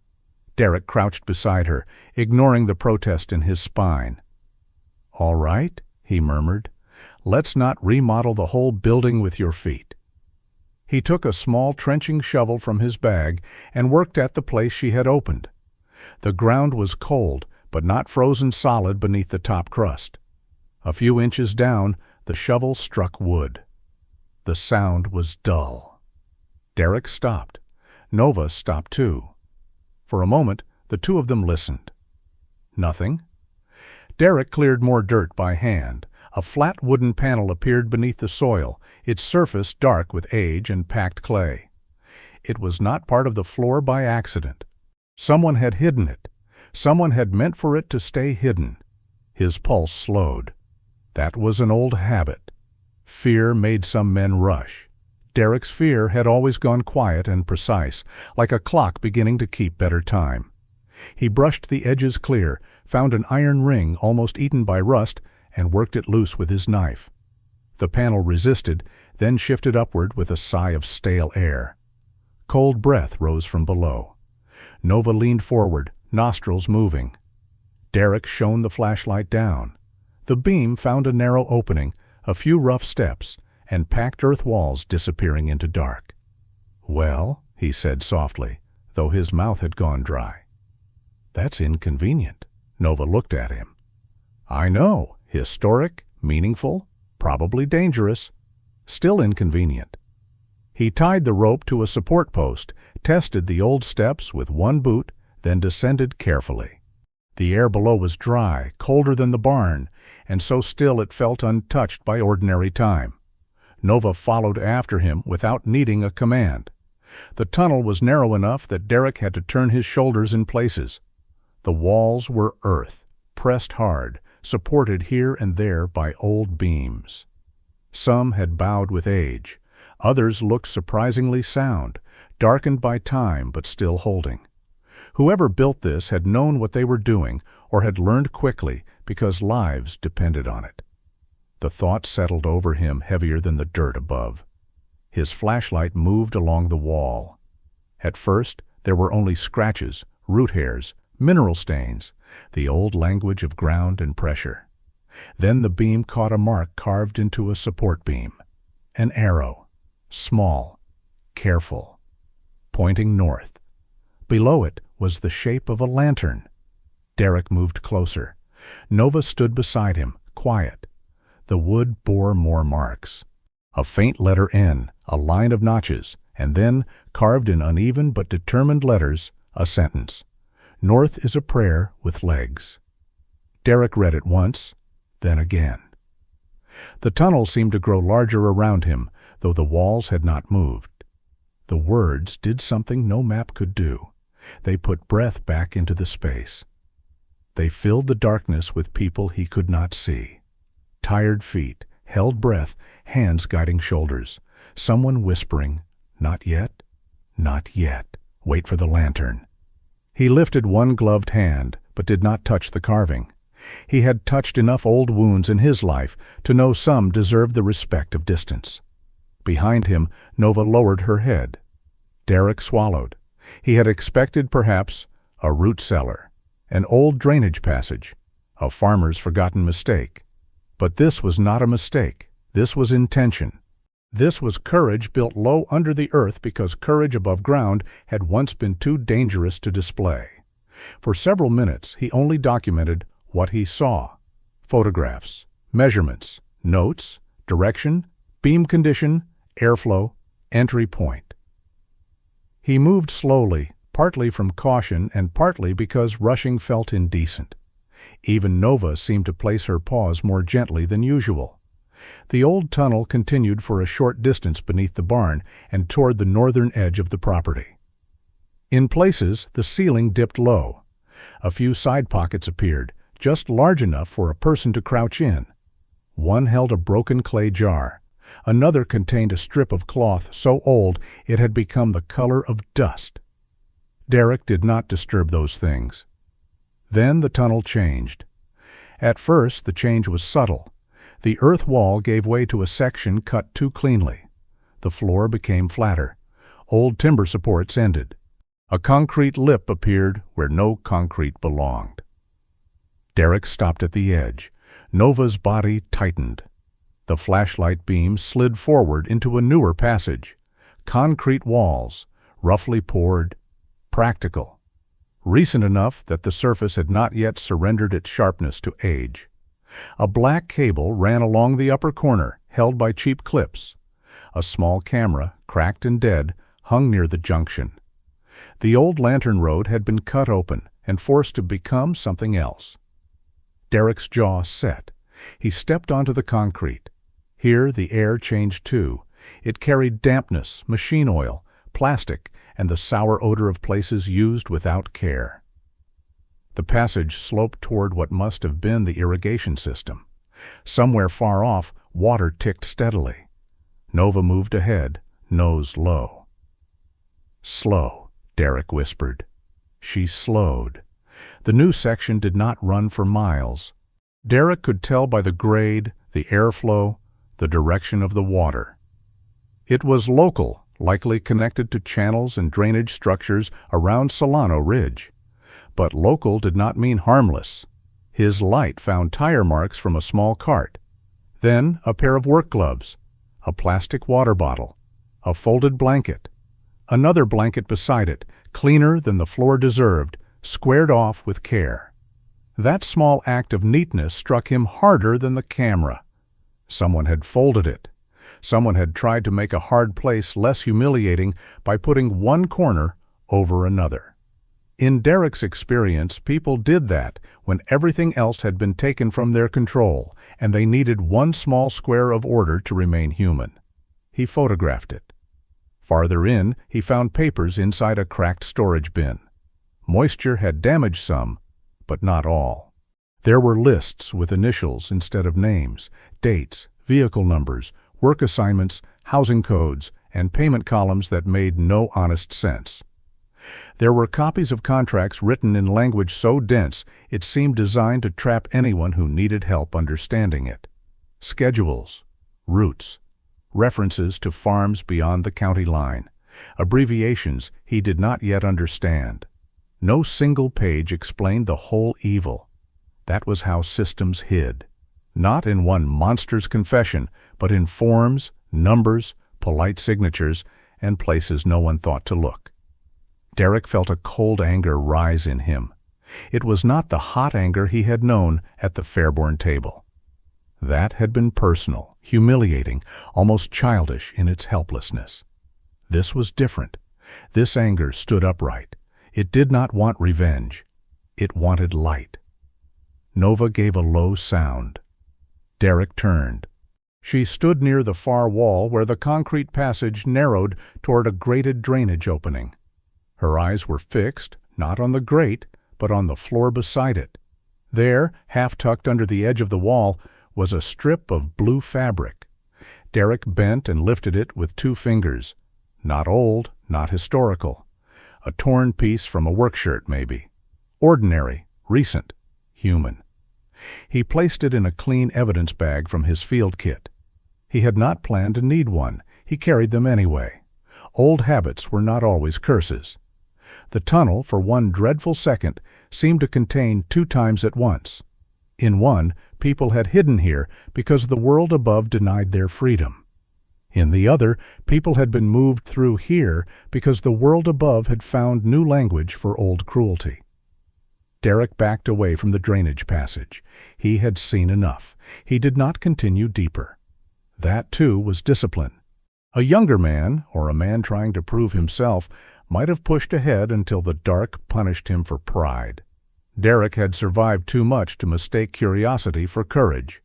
Derek crouched beside her, ignoring the protest in his spine. "All right," he murmured. "Let's not remodel the whole building with your feet." He took a small trenching shovel from his bag and worked at the place she had opened. The ground was cold, but not frozen solid beneath the top crust. A few inches down, the shovel struck wood. The sound was dull. Derek stopped. Nova stopped too. For a moment, the two of them listened. Nothing. Derek cleared more dirt by hand. A flat wooden panel appeared beneath the soil, its surface dark with age and packed clay. It was not part of the floor by accident. Someone had hidden it. Someone had meant for it to stay hidden. His pulse slowed. That was an old habit. Fear made some men rush. Derek's fear had always gone quiet and precise, like a clock beginning to keep better time. He brushed the edges clear, found an iron ring almost eaten by rust, and worked it loose with his knife. The panel resisted, then shifted upward with a sigh of stale air. Cold breath rose from below. Nova leaned forward, nostrils moving. Derek shone the flashlight down. The beam found a narrow opening, a few rough steps, and packed earth walls disappearing into dark. "Well," he said softly, though his mouth had gone dry. "That's inconvenient." Nova looked at him. "I know. Historic, meaningful, probably dangerous. Still inconvenient." He tied the rope to a support post, tested the old steps with one boot, then descended carefully. The air below was dry, colder than the barn, and so still it felt untouched by ordinary time. Nova followed after him without needing a command. The tunnel was narrow enough that Derek had to turn his shoulders in places. The walls were earth, pressed hard, supported here and there by old beams. Some had bowed with age. Others looked surprisingly sound, darkened by time but still holding. Whoever built this had known what they were doing or had learned quickly because lives depended on it. The thought settled over him heavier than the dirt above. His flashlight moved along the wall. At first, there were only scratches, root hairs, mineral stains, the old language of ground and pressure. Then the beam caught a mark carved into a support beam. An arrow, small, careful, pointing north. Below it was the shape of a lantern. Derek moved closer. Nova stood beside him, quiet. The wood bore more marks. A faint letter N, a line of notches, and then, carved in uneven but determined letters, a sentence. "North is a prayer with legs." Derek read it once, then again. The tunnel seemed to grow larger around him, though the walls had not moved. The words did something no map could do. They put breath back into the space. They filled the darkness with people he could not see. Tired feet, held breath, hands guiding shoulders. Someone whispering, "Not yet, Not yet. Wait for the lantern. He lifted one gloved hand, but did not touch the carving. He had touched enough old wounds in his life to know some deserved the respect of distance. Behind him, Nova lowered her head. Derek swallowed. He had expected, perhaps, a root cellar, an old drainage passage, a farmer's forgotten mistake. But this was not a mistake. This was intention. This was courage built low under the earth because courage above ground had once been too dangerous to display. For several minutes, he only documented what he saw: photographs, measurements, notes, direction, beam condition, airflow, entry point. He moved slowly, partly from caution and partly because rushing felt indecent. Even Nova seemed to place her paws more gently than usual. The old tunnel continued for a short distance beneath the barn and toward the northern edge of the property. In places, the ceiling dipped low. A few side pockets appeared, just large enough for a person to crouch in. One held a broken clay jar. Another contained a strip of cloth so old it had become the color of dust. Derek did not disturb those things. Then the tunnel changed. At first, the change was subtle. The earth wall gave way to a section cut too cleanly. The floor became flatter. Old timber supports ended. A concrete lip appeared where no concrete belonged. Derek stopped at the edge. Nova's body tightened. The flashlight beam slid forward into a newer passage. Concrete walls, roughly poured, practical. Recent enough that the surface had not yet surrendered its sharpness to age. A black cable ran along the upper corner, held by cheap clips. A small camera, cracked and dead, hung near the junction. The old lantern road had been cut open and forced to become something else. Derek's jaw set. He stepped onto the concrete. Here the air changed too. It carried dampness, machine oil, plastic, and the sour odor of places used without care. The passage sloped toward what must have been the irrigation system. Somewhere far off, water ticked steadily. Nova moved ahead, nose low. "Slow," Derek whispered. She slowed. The new section did not run for miles. Derek could tell by the grade, the airflow, the direction of the water. It was local, likely connected to channels and drainage structures around Solano Ridge. But local did not mean harmless. His light found tire marks from a small cart. Then a pair of work gloves, a plastic water bottle, a folded blanket, another blanket beside it, cleaner than the floor deserved, squared off with care. That small act of neatness struck him harder than the camera. Someone had folded it. Someone had tried to make a hard place less humiliating by putting one corner over another. In Derek's experience, people did that when everything else had been taken from their control, and they needed one small square of order to remain human. He photographed it. Farther in, he found papers inside a cracked storage bin. Moisture had damaged some, but not all. There were lists with initials instead of names, dates, vehicle numbers, work assignments, housing codes, and payment columns that made no honest sense. There were copies of contracts written in language so dense it seemed designed to trap anyone who needed help understanding it. Schedules, routes, references to farms beyond the county line, abbreviations he did not yet understand. No single page explained the whole evil. That was how systems hid. Not in one monster's confession, but in forms, numbers, polite signatures, and places no one thought to look. Derek felt a cold anger rise in him. It was not the hot anger he had known at the Fairborn table. That had been personal, humiliating, almost childish in its helplessness. This was different. This anger stood upright. It did not want revenge. It wanted light. Nova gave a low sound. Derek turned. She stood near the far wall where the concrete passage narrowed toward a grated drainage opening. Her eyes were fixed, not on the grate, but on the floor beside it. There, half tucked under the edge of the wall, was a strip of blue fabric. Derek bent and lifted it with 2 fingers. Not old, not historical. A torn piece from a work shirt, maybe. Ordinary, recent, human. He placed it in a clean evidence bag from his field kit. He had not planned to need one. He carried them anyway. Old habits were not always curses. The tunnel, for one dreadful second, seemed to contain 2 times at once. In one, people had hidden here because the world above denied their freedom. In the other, people had been moved through here because the world above had found new language for old cruelty. Derek backed away from the drainage passage. He had seen enough. He did not continue deeper. That, too, was discipline. A younger man, or a man trying to prove himself, might have pushed ahead until the dark punished him for pride. Derek had survived too much to mistake curiosity for courage.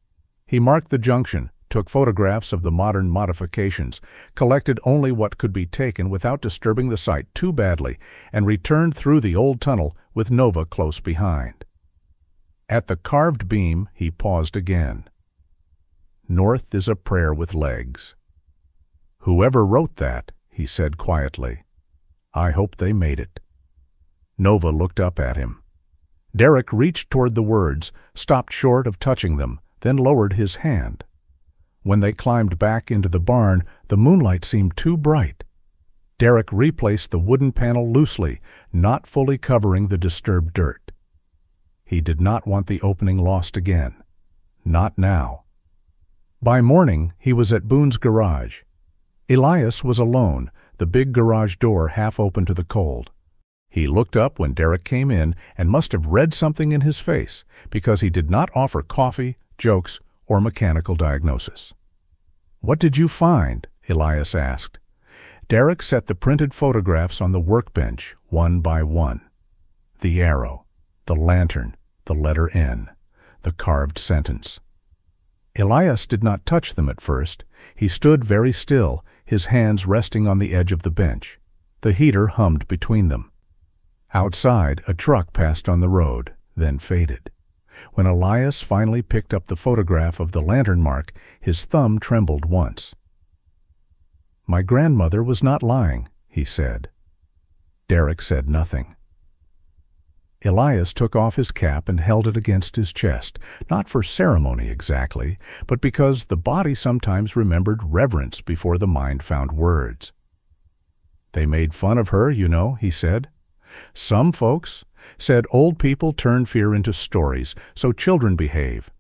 He marked the junction, took photographs of the modern modifications, collected only what could be taken without disturbing the site too badly, and returned through the old tunnel with Nova close behind. At the carved beam, he paused again. North is a prayer with legs. Whoever wrote that, he said quietly, I hope they made it. Nova looked up at him. Derek reached toward the words, stopped short of touching them, then lowered his hand. When they climbed back into the barn, the moonlight seemed too bright. Derek replaced the wooden panel loosely, not fully covering the disturbed dirt. He did not want the opening lost again. Not now. By morning, he was at Boone's garage. Elias was alone, the big garage door half open to the cold. He looked up when Derek came in and must have read something in his face, because he did not offer coffee, jokes, or mechanical diagnosis. What did you find? Elias asked. Derek set the printed photographs on the workbench, one by one. The arrow, the lantern, the letter N, the carved sentence. Elias did not touch them at first. He stood very still, his hands resting on the edge of the bench. The heater hummed between them. Outside, a truck passed on the road, then faded. When Elias finally picked up the photograph of the lantern mark, his thumb trembled once. My grandmother was not lying, he said. Derek said nothing. Elias took off his cap and held it against his chest, not for ceremony exactly, but because the body sometimes remembered reverence before the mind found words. They made fun of her, you know, he said. Some folks said old people turn fear into stories, so children behave.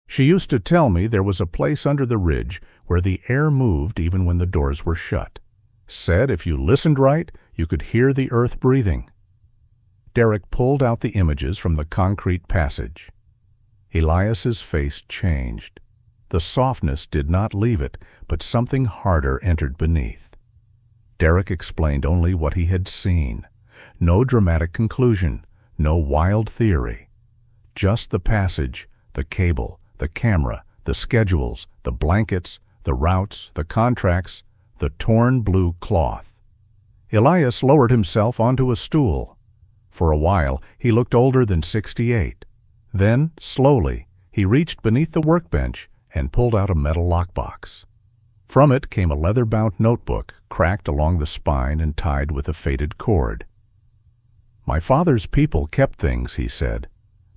She used to tell me there was a place under the ridge where the air moved even when the doors were shut. Said if you listened right, you could hear the earth breathing. Derek pulled out the images from the concrete passage. Elias's face changed. The softness did not leave it, but something harder entered beneath. Derek explained only what he had seen. No dramatic conclusion, no wild theory. Just the passage, the cable, the camera, the schedules, the blankets, the routes, the contracts, the torn blue cloth. Elias lowered himself onto a stool. For a while, he looked older than 68. Then, slowly, he reached beneath the workbench and pulled out a metal lockbox. From it came a leather-bound notebook, cracked along the spine and tied with a faded cord. My father's people kept things, he said.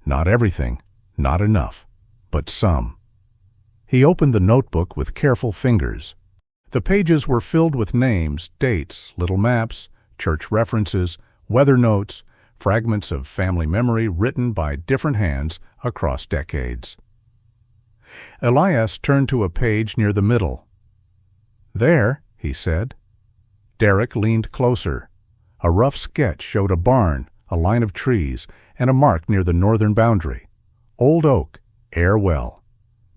Not everything, not enough, but some. He opened the notebook with careful fingers. The pages were filled with names, dates, little maps, church references, weather notes, fragments of family memory written by different hands across decades. Elias turned to a page near the middle. There, he said. Derek leaned closer. A rough sketch showed a barn, a line of trees, and a mark near the northern boundary. Old oak, air well.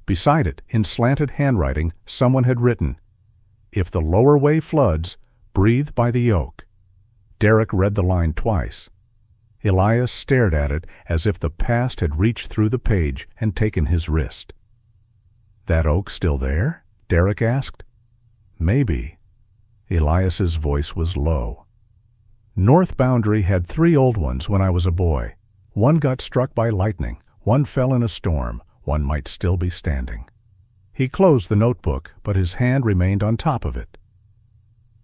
Beside it, in slanted handwriting, someone had written, If the lower way floods, breathe by the oak. Derek read the line twice. Elias stared at it as if the past had reached through the page and taken his wrist. That oak still there? Derek asked. Maybe. Elias's voice was low. North Boundary had 3 old ones when I was a boy. One got struck by lightning, one fell in a storm, one might still be standing. He closed the notebook, but his hand remained on top of it.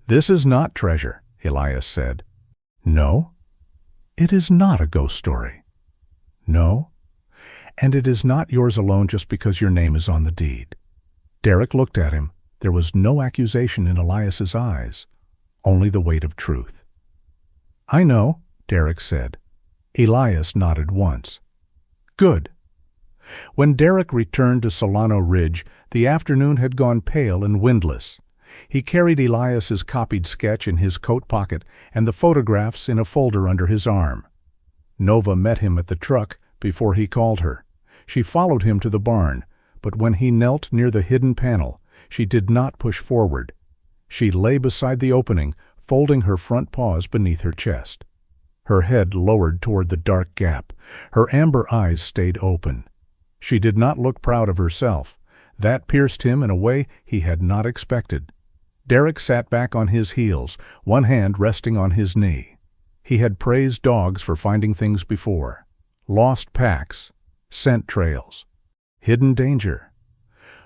"This is not treasure," Elias said. "No, it is not a ghost story." "No, and it is not yours alone just because your name is on the deed." Derek looked at him. There was no accusation in Elias's eyes, only the weight of truth. "I know," Derek said. Elias nodded once. "Good." When Derek returned to Solano Ridge, the afternoon had gone pale and windless. He carried Elias's copied sketch in his coat pocket and the photographs in a folder under his arm. Nova met him at the truck before he called her. She followed him to the barn, but when he knelt near the hidden panel, she did not push forward. She lay beside the opening, folding her front paws beneath her chest. Her head lowered toward the dark gap. Her amber eyes stayed open. She did not look proud of herself. That pierced him in a way he had not expected. Derek sat back on his heels, one hand resting on his knee. He had praised dogs for finding things before. Lost packs, scent trails, hidden danger.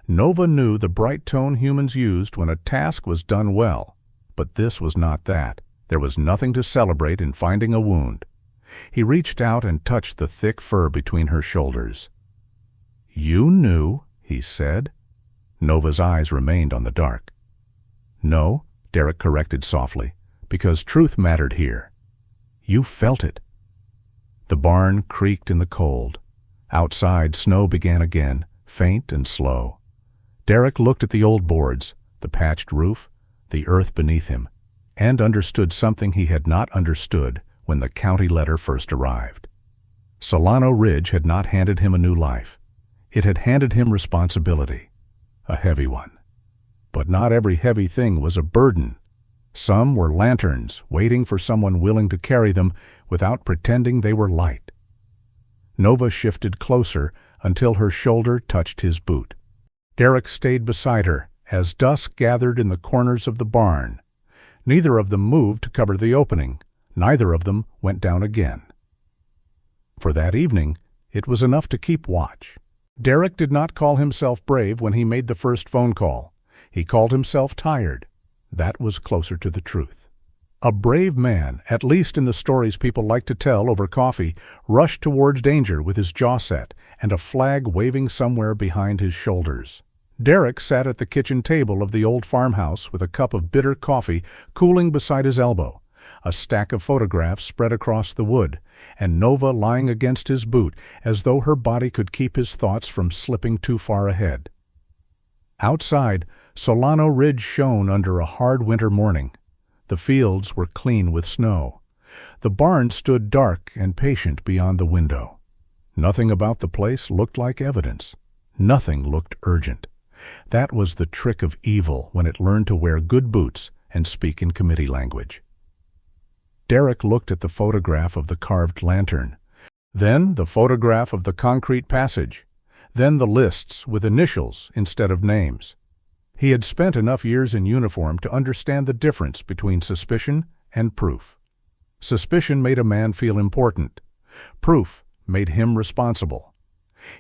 Nova knew the bright tone humans used when a task was done well, but this was not that. There was nothing to celebrate in finding a wound. He reached out and touched the thick fur between her shoulders. "You knew," he said. Nova's eyes remained on the dark. "No," Derek corrected softly, "because truth mattered here. You felt it." The barn creaked in the cold. Outside, snow began again, faint and slow. Derek looked at the old boards, the patched roof, the earth beneath him, and understood something he had not understood when the county letter first arrived. Solano Ridge had not handed him a new life. It had handed him responsibility, a heavy one. But not every heavy thing was a burden. Some were lanterns, waiting for someone willing to carry them without pretending they were light. Nova shifted closer until her shoulder touched his boot. Derek stayed beside her as dusk gathered in the corners of the barn. Neither of them moved to cover the opening. Neither of them went down again. For that evening, it was enough to keep watch. Derek did not call himself brave when he made the first phone call. He called himself tired. That was closer to the truth. A brave man, at least in the stories people like to tell over coffee, rushed towards danger with his jaw set and a flag waving somewhere behind his shoulders. Derek sat at the kitchen table of the old farmhouse with a cup of bitter coffee cooling beside his elbow, a stack of photographs spread across the wood, and Nova lying against his boot as though her body could keep his thoughts from slipping too far ahead. Outside, Solano Ridge shone under a hard winter morning. The fields were clean with snow. The barn stood dark and patient beyond the window. Nothing about the place looked like evidence. Nothing looked urgent. That was the trick of evil when it learned to wear good boots and speak in committee language. Derek looked at the photograph of the carved lantern, then the photograph of the concrete passage, then the lists with initials instead of names. He had spent enough years in uniform to understand the difference between suspicion and proof. Suspicion made a man feel important. Proof made him responsible.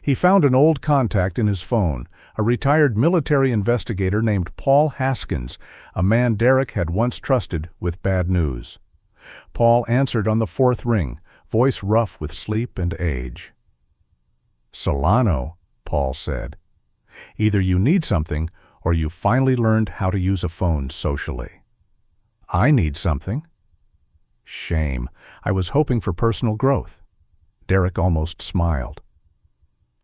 He found an old contact in his phone, a retired military investigator named Paul Haskins, a man Derek had once trusted with bad news. Paul answered on the fourth ring, voice rough with sleep and age. "Solano," Paul said. "Either you need something or you finally learned how to use a phone socially." "I need something." "Shame. I was hoping for personal growth." Derek almost smiled.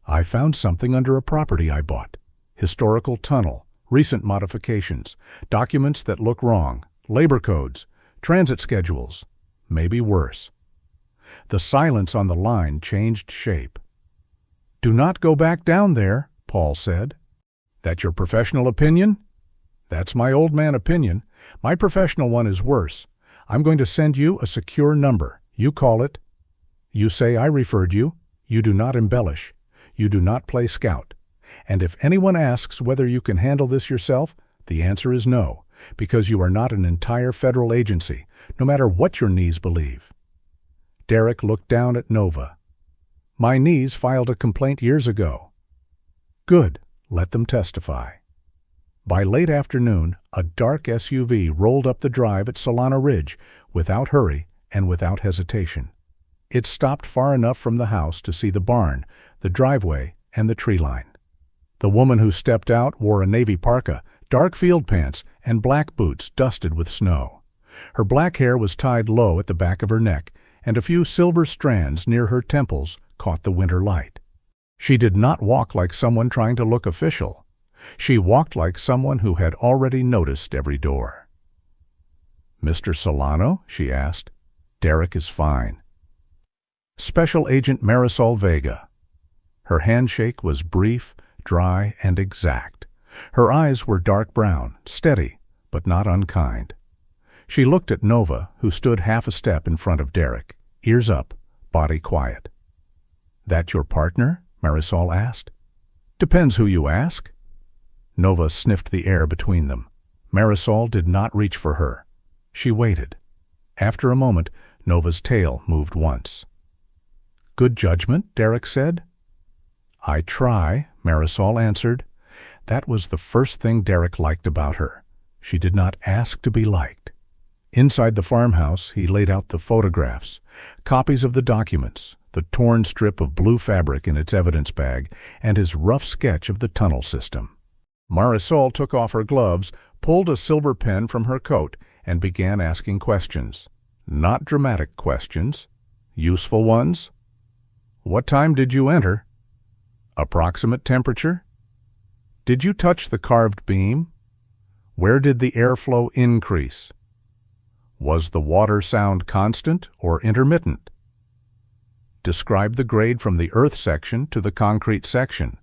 "I found something under a property I bought. Historical tunnel, recent modifications, documents that look wrong, labor codes, transit schedules, maybe worse." The silence on the line changed shape. "Do not go back down there," Paul said. "That your professional opinion?" "That's my old man opinion. My professional one is worse. I'm going to send you a secure number. You call it. You say I referred you. You do not embellish. You do not play scout. And if anyone asks whether you can handle this yourself, the answer is no, because you are not an entire federal agency, no matter what your knees believe." Derek looked down at Nova. "My knees filed a complaint years ago." "Good. Let them testify." By late afternoon, a dark SUV rolled up the drive at Solano Ridge without hurry and without hesitation. It stopped far enough from the house to see the barn, the driveway, and the tree line. The woman who stepped out wore a navy parka, dark field pants, and black boots dusted with snow. Her black hair was tied low at the back of her neck, and a few silver strands near her temples caught the winter light. She did not walk like someone trying to look official. She walked like someone who had already noticed every door. "Mr. Solano?" she asked. "Derek is fine." Special Agent Marisol Vega. Her handshake was brief, dry, and exact. Her eyes were dark brown, steady, but not unkind. She looked at Nova, who stood half a step in front of Derek, ears up, body quiet. "That your partner?" Marisol asked. "Depends who you ask." Nova sniffed the air between them. Marisol did not reach for her. She waited. After a moment, Nova's tail moved once. "Good judgment," Derek said. "I try," Marisol answered. That was the first thing Derek liked about her. She did not ask to be liked. Inside the farmhouse, he laid out the photographs, copies of the documents, the torn strip of blue fabric in its evidence bag, and his rough sketch of the tunnel system. Marisol took off her gloves, pulled a silver pen from her coat, and began asking questions. Not dramatic questions. Useful ones. "What time did you enter?" "Approximate temperature?" "Did you touch the carved beam?" "Where did the airflow increase?" "Was the water sound constant or intermittent?" "Describe the grade from the earth section to the concrete section."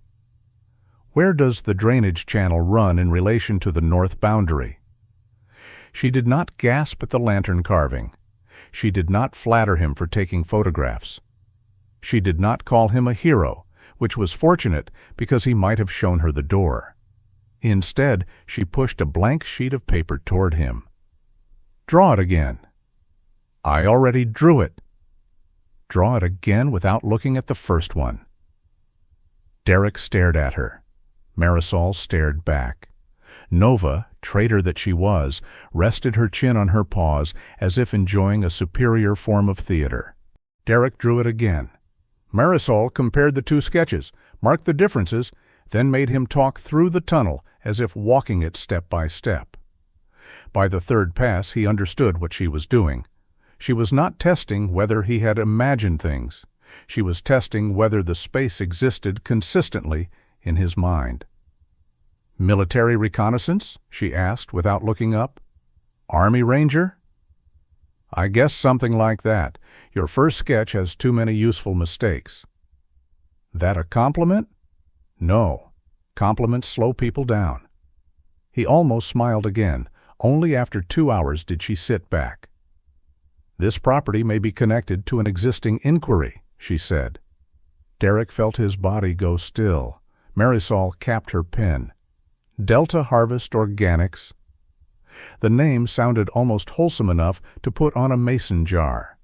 "Where does the drainage channel run in relation to the north boundary?" She did not gasp at the lantern carving. She did not flatter him for taking photographs. She did not call him a hero, which was fortunate because he might have shown her the door. Instead, she pushed a blank sheet of paper toward him. "Draw it again." "I already drew it." "Draw it again without looking at the first one." Derek stared at her. Marisol stared back. Nova, traitor that she was, rested her chin on her paws as if enjoying a superior form of theater. Derek drew it again. Marisol compared the two sketches, marked the differences, then made him talk through the tunnel as if walking it step by step. By the third pass, he understood what she was doing. She was not testing whether he had imagined things. She was testing whether the space existed consistently in his mind. "Military reconnaissance?" she asked without looking up. "Army Ranger?" "I guess something like that. Your first sketch has too many useful mistakes." "That a compliment?" "No. Compliments slow people down." He almost smiled again. Only after 2 hours did she sit back. "This property may be connected to an existing inquiry," she said. Derek felt his body go still. Marisol capped her pen. "Delta Harvest Organics." The name sounded almost wholesome enough to put on a mason jar.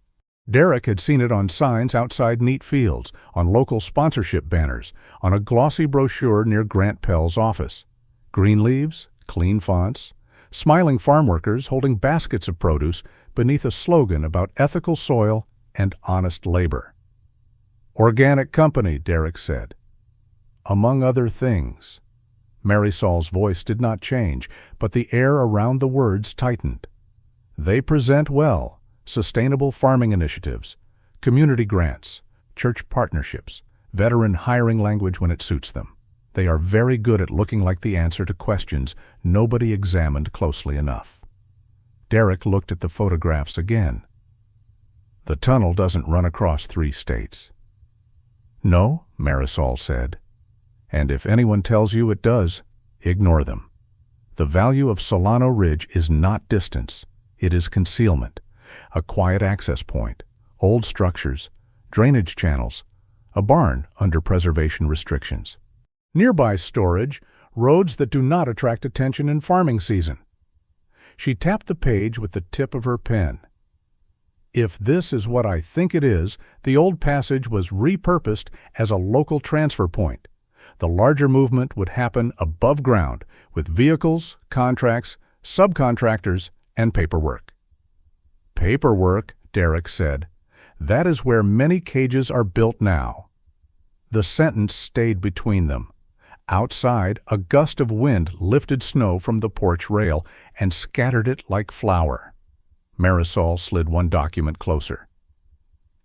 Derek had seen it on signs outside Neat Fields, on local sponsorship banners, on a glossy brochure near Grant Pell's office. Green leaves, clean fonts, smiling farm workers holding baskets of produce beneath a slogan about ethical soil and honest labor. "Organic company," Derek said. "Among other things." Marisol's voice did not change, but the air around the words tightened. "They present well sustainable farming initiatives, community grants, church partnerships, veteran hiring language when it suits them. They are very good at looking like the answer to questions nobody examined closely enough." Derek looked at the photographs again. "The tunnel doesn't run across 3 states." "No," Marisol said. "And if anyone tells you it does, ignore them. The value of Solano Ridge is not distance. It is concealment, a quiet access point, old structures, drainage channels, a barn under preservation restrictions. Nearby storage, roads that do not attract attention in farming season." She tapped the page with the tip of her pen. "If this is what I think it is, the old passage was repurposed as a local transfer point. The larger movement would happen above ground, with vehicles, contracts, subcontractors, and paperwork. Paperwork, Derek said. That is where many cages are built now. The sentence stayed between them. Outside, a gust of wind lifted snow from the porch rail and scattered it like flour. Marisol slid one document closer.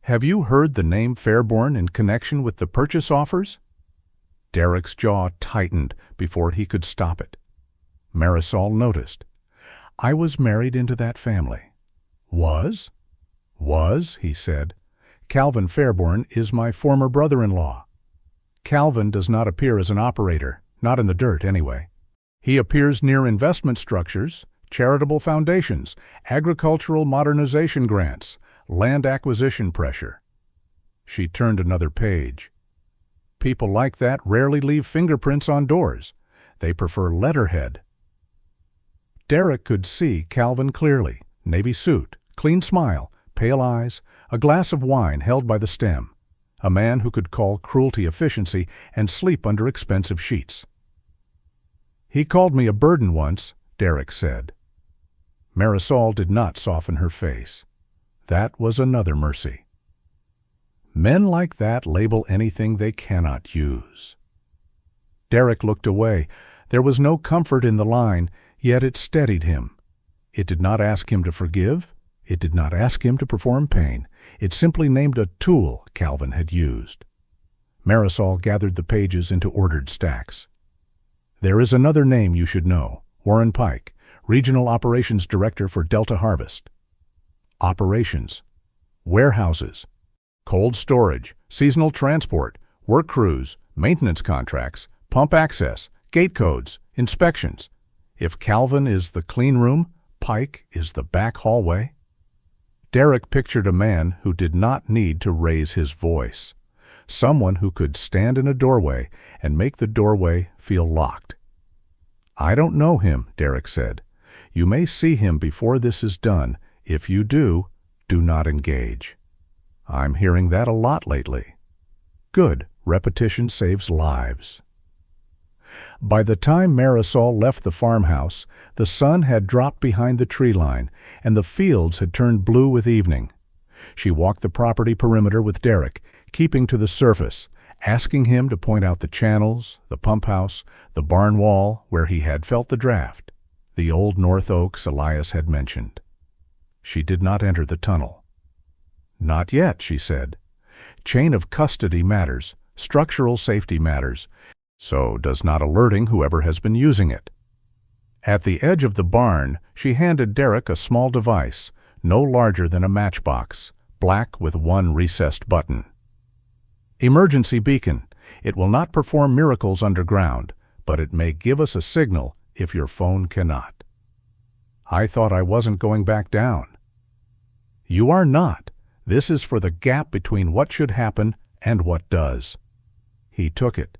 Have you heard the name Fairborn in connection with the purchase offers? Derek's jaw tightened before he could stop it. Marisol noticed. I was married into that family. Was? Was, he said. Calvin Fairborn is my former brother-in-law. Calvin does not appear as an operator, not in the dirt anyway. He appears near investment structures, charitable foundations, agricultural modernization grants, land acquisition pressure. She turned another page. People like that rarely leave fingerprints on doors. They prefer letterhead. Derek could see Calvin clearly. Navy suit, clean smile, pale eyes, a glass of wine held by the stem. A man who could call cruelty efficiency and sleep under expensive sheets. He called me a burden once, Derek said. Marisol did not soften her face. That was another mercy. Men like that label anything they cannot use. Derek looked away. There was no comfort in the line, yet it steadied him. It did not ask him to forgive. It did not ask him to perform pain. It simply named a tool Calvin had used. Marisol gathered the pages into ordered stacks. There is another name you should know. Warren Pike, Regional Operations Director for Delta Harvest. Operations. Warehouses. Cold storage. Seasonal transport. Work crews. Maintenance contracts. Pump access. Gate codes. Inspections. If Calvin is the clean room, Pike is the back hallway. Derek pictured a man who did not need to raise his voice. Someone who could stand in a doorway and make the doorway feel locked. I don't know him, Derek said. You may see him before this is done. If you do, do not engage. I'm hearing that a lot lately. Good. Repetition saves lives. By the time Marisol left the farmhouse, the sun had dropped behind the tree line, and the fields had turned blue with evening. She walked the property perimeter with Derek, keeping to the surface, asking him to point out the channels, the pump house, the barn wall where he had felt the draft, the old north oaks Elias had mentioned. She did not enter the tunnel. Not yet, she said. Chain of custody matters, structural safety matters, so does not alerting whoever has been using it. At the edge of the barn, she handed Derek a small device, no larger than a matchbox, black with one recessed button. Emergency beacon. It will not perform miracles underground, but it may give us a signal if your phone cannot. I thought I wasn't going back down. You are not. This is for the gap between what should happen and what does. He took it.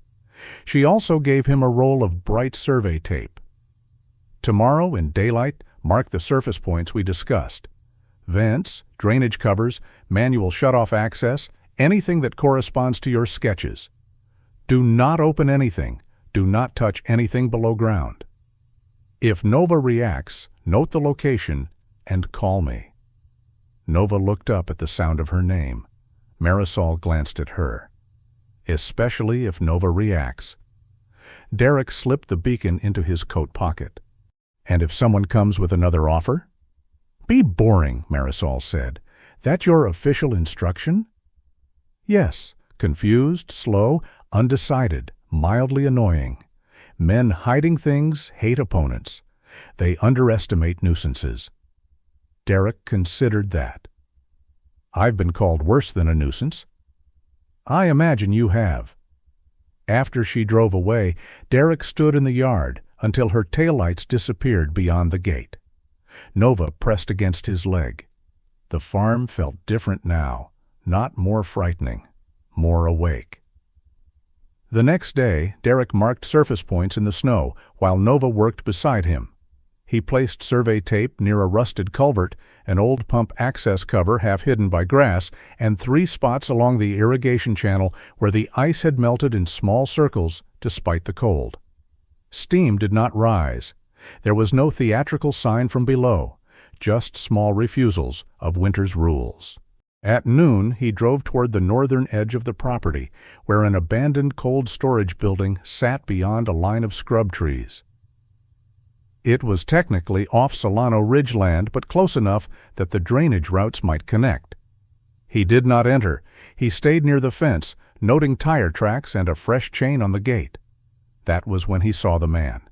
She also gave him a roll of bright survey tape. Tomorrow, in daylight, mark the surface points we discussed. Vents, drainage covers, manual shutoff access, anything that corresponds to your sketches. Do not open anything. Do not touch anything below ground. If Nova reacts, note the location and call me. Nova looked up at the sound of her name. Marisol glanced at her. Especially if Nova reacts. Derek slipped the beacon into his coat pocket. And if someone comes with another offer? Be boring, Marisol said. That your official instruction? Yes, confused, slow, undecided, mildly annoying. Men hiding things hate opponents. They underestimate nuisances. Derek considered that. I've been called worse than a nuisance. I imagine you have. After she drove away, Derek stood in the yard until her taillights disappeared beyond the gate. Nova pressed against his leg. The farm felt different now, not more frightening, more awake. The next day, Derek marked surface points in the snow while Nova worked beside him. He placed survey tape near a rusted culvert, an old pump access cover half hidden by grass, and 3 spots along the irrigation channel where the ice had melted in small circles despite the cold. Steam did not rise. There was no theatrical sign from below, just small refusals of winter's rules. At noon, he drove toward the northern edge of the property, where an abandoned cold storage building sat beyond a line of scrub trees. It was technically off Solano Ridge land, but close enough that the drainage routes might connect. He did not enter. He stayed near the fence, noting tire tracks and a fresh chain on the gate. That was when he saw the man.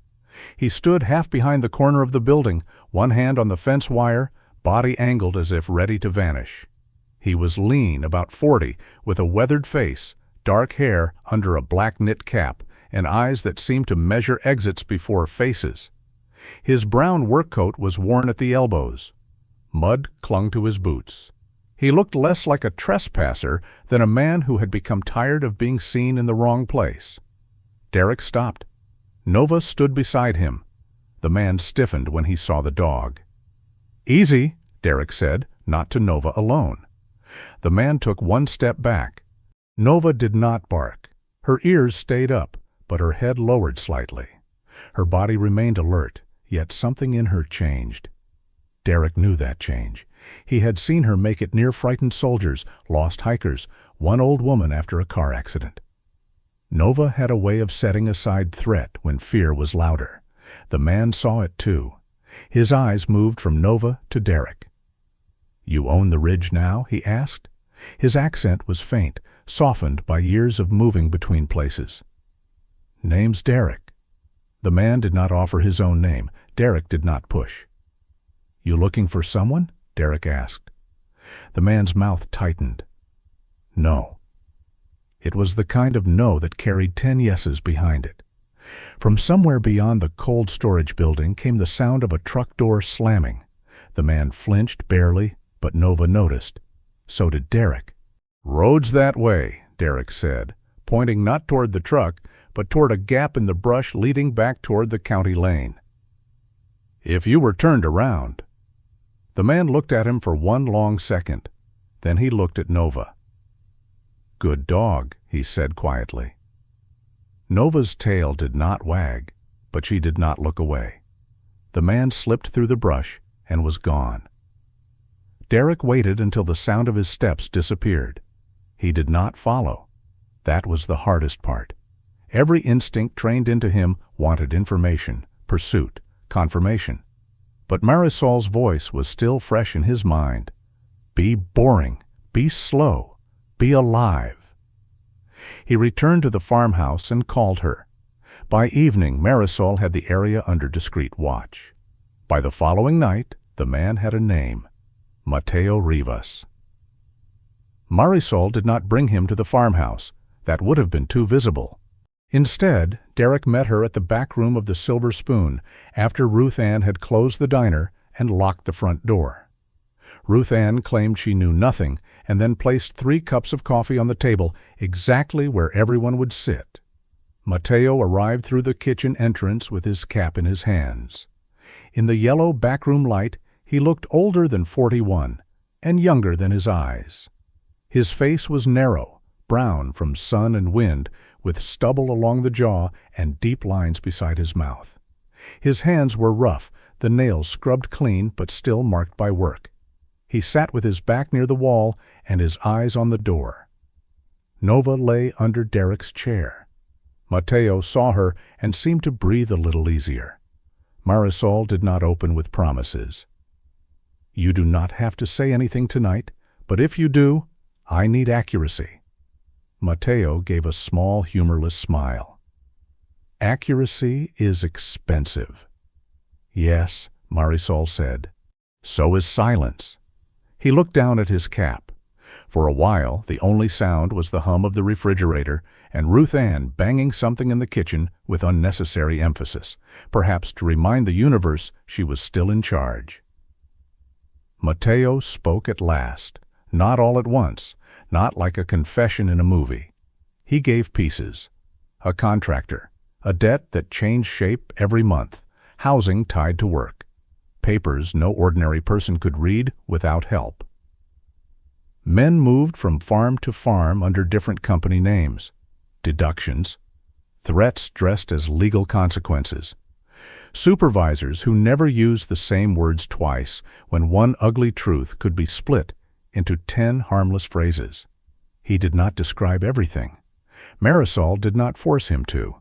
He stood half behind the corner of the building, one hand on the fence wire, body angled as if ready to vanish. He was lean, about 40, with a weathered face, dark hair under a black knit cap, and eyes that seemed to measure exits before faces. His brown work coat was worn at the elbows. Mud clung to his boots. He looked less like a trespasser than a man who had become tired of being seen in the wrong place. Derek stopped. Nova stood beside him. The man stiffened when he saw the dog. "Easy," Derek said, not to Nova alone. The man took one step back. Nova did not bark. Her ears stayed up, but her head lowered slightly. Her body remained alert, yet something in her changed. Derek knew that change. He had seen her make it near frightened soldiers, lost hikers, one old woman after a car accident. Nova had a way of setting aside threat when fear was louder. The man saw it too. His eyes moved from Nova to Derek. "You own the ridge now?" he asked. His accent was faint, softened by years of moving between places. "Name's Derek." The man did not offer his own name. Derek did not push. "You looking for someone?" Derek asked. The man's mouth tightened. "No." It was the kind of no that carried 10 yeses behind it. From somewhere beyond the cold storage building came the sound of a truck door slamming. The man flinched barely, but Nova noticed. So did Derek. "Road's that way," Derek said, pointing not toward the truck, but toward a gap in the brush leading back toward the county lane. "If you were turned around." The man looked at him for one long second. Then he looked at Nova. "Good dog," he said quietly. Nova's tail did not wag, but she did not look away. The man slipped through the brush and was gone. Derek waited until the sound of his steps disappeared. He did not follow. That was the hardest part. Every instinct trained into him wanted information, pursuit, confirmation. But Marisol's voice was still fresh in his mind. Be boring, be slow, be alive. He returned to the farmhouse and called her. By evening, Marisol had the area under discreet watch. By the following night, the man had a name: Mateo Rivas. Marisol did not bring him to the farmhouse. That would have been too visible. Instead, Derek met her at the back room of the Silver Spoon after Ruth Ann had closed the diner and locked the front door. Ruth Ann claimed she knew nothing and then placed 3 cups of coffee on the table exactly where everyone would sit. Mateo arrived through the kitchen entrance with his cap in his hands. In the yellow backroom light, he looked older than 41 and younger than his eyes. His face was narrow, brown from sun and wind, with stubble along the jaw and deep lines beside his mouth. His hands were rough, the nails scrubbed clean but still marked by work. He sat with his back near the wall and his eyes on the door. Nova lay under Derek's chair. Mateo saw her and seemed to breathe a little easier. Marisol did not open with promises. "You do not have to say anything tonight, but if you do, I need accuracy." Mateo gave a small, humorless smile. "Accuracy is expensive." "Yes," Marisol said. "So is silence." He looked down at his cap. For a while, the only sound was the hum of the refrigerator and Ruth Ann banging something in the kitchen with unnecessary emphasis, perhaps to remind the universe she was still in charge. Mateo spoke at last, not all at once, not like a confession in a movie. He gave pieces. A contractor, a debt that changed shape every month, housing tied to work, papers no ordinary person could read without help. Men moved from farm to farm under different company names, deductions, threats dressed as legal consequences. Supervisors who never used the same words twice when one ugly truth could be split into 10 harmless phrases. He did not describe everything. Marisol did not force him to.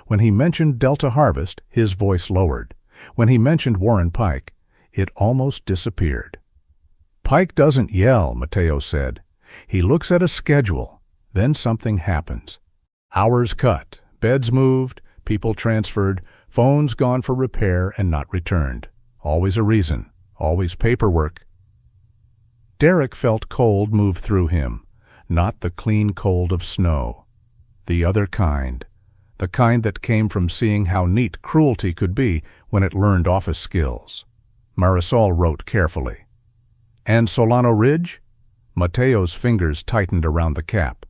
When he mentioned Delta Harvest, his voice lowered. When he mentioned Warren Pike, it almost disappeared. "Pike doesn't yell," Mateo said. "He looks at a schedule. Then something happens. Hours cut, beds moved, people transferred, phones gone for repair and not returned. Always a reason, always paperwork." Derek felt cold move through him, not the clean cold of snow. The other kind. The kind that came from seeing how neat cruelty could be when it learned office skills. Marisol wrote carefully. "And Solano Ridge?" Mateo's fingers tightened around the cap.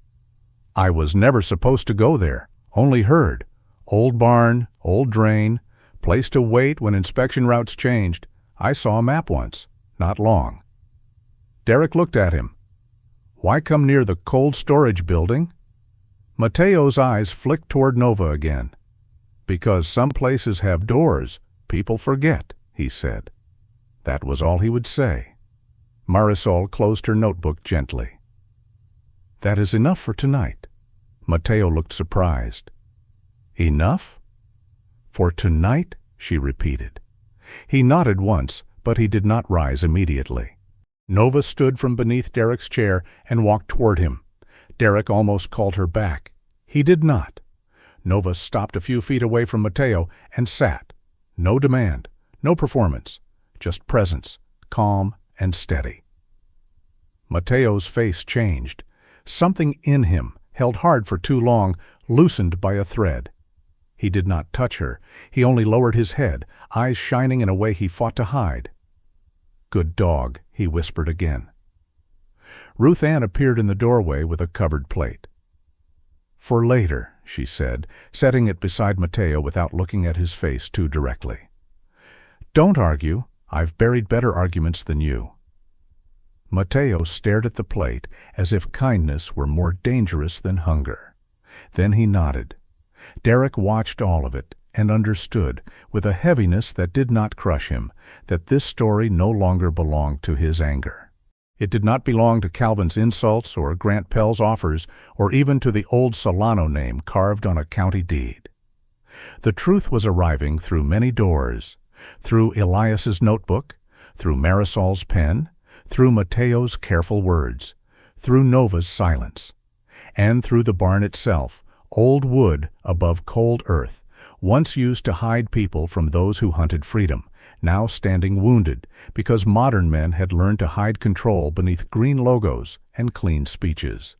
"I was never supposed to go there, only heard. Old barn, old drain, place to wait when inspection routes changed. I saw a map once, not long." Derek looked at him. "Why come near the cold storage building?" Mateo's eyes flicked toward Nova again. "Because some places have doors. People forget," he said. That was all he would say. Marisol closed her notebook gently. "That is enough for tonight." Mateo looked surprised. "Enough?" "For tonight?" she repeated. He nodded once, but he did not rise immediately. Nova stood from beneath Derek's chair and walked toward him. Derek almost called her back. He did not. Nova stopped a few feet away from Mateo and sat. No demand, no performance, just presence, calm and steady. Mateo's face changed. Something in him, held hard for too long, loosened by a thread. He did not touch her. He only lowered his head, eyes shining in a way he fought to hide. "Good dog," he whispered again. Ruth Ann appeared in the doorway with a covered plate. "For later," she said, setting it beside Mateo without looking at his face too directly. "Don't argue. I've buried better arguments than you." Mateo stared at the plate as if kindness were more dangerous than hunger. Then he nodded. Derek watched all of it and understood, with a heaviness that did not crush him, that this story no longer belonged to his anger. It did not belong to Calvin's insults or Grant Pell's offers or even to the old Solano name carved on a county deed. The truth was arriving through many doors, through Elias's notebook, through Marisol's pen, through Mateo's careful words, through Nova's silence, and through the barn itself, old wood above cold earth, once used to hide people from those who hunted freedom, now standing wounded because modern men had learned to hide control beneath green logos and clean speeches.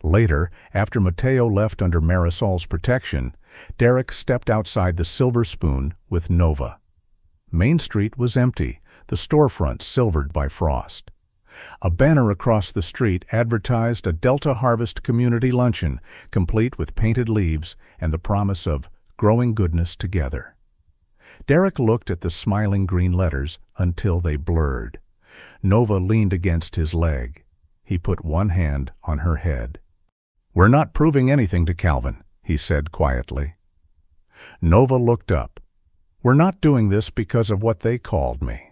Later, after Mateo left under Marisol's protection, Derek stepped outside the Silver Spoon with Nova. Main Street was empty, the storefronts silvered by frost. A banner across the street advertised a Delta Harvest community luncheon, complete with painted leaves and the promise of growing goodness together. Derek looked at the smiling green letters until they blurred. Nova leaned against his leg. He put one hand on her head. "We're not proving anything to Calvin," he said quietly. Nova looked up. "We're not doing this because of what they called me."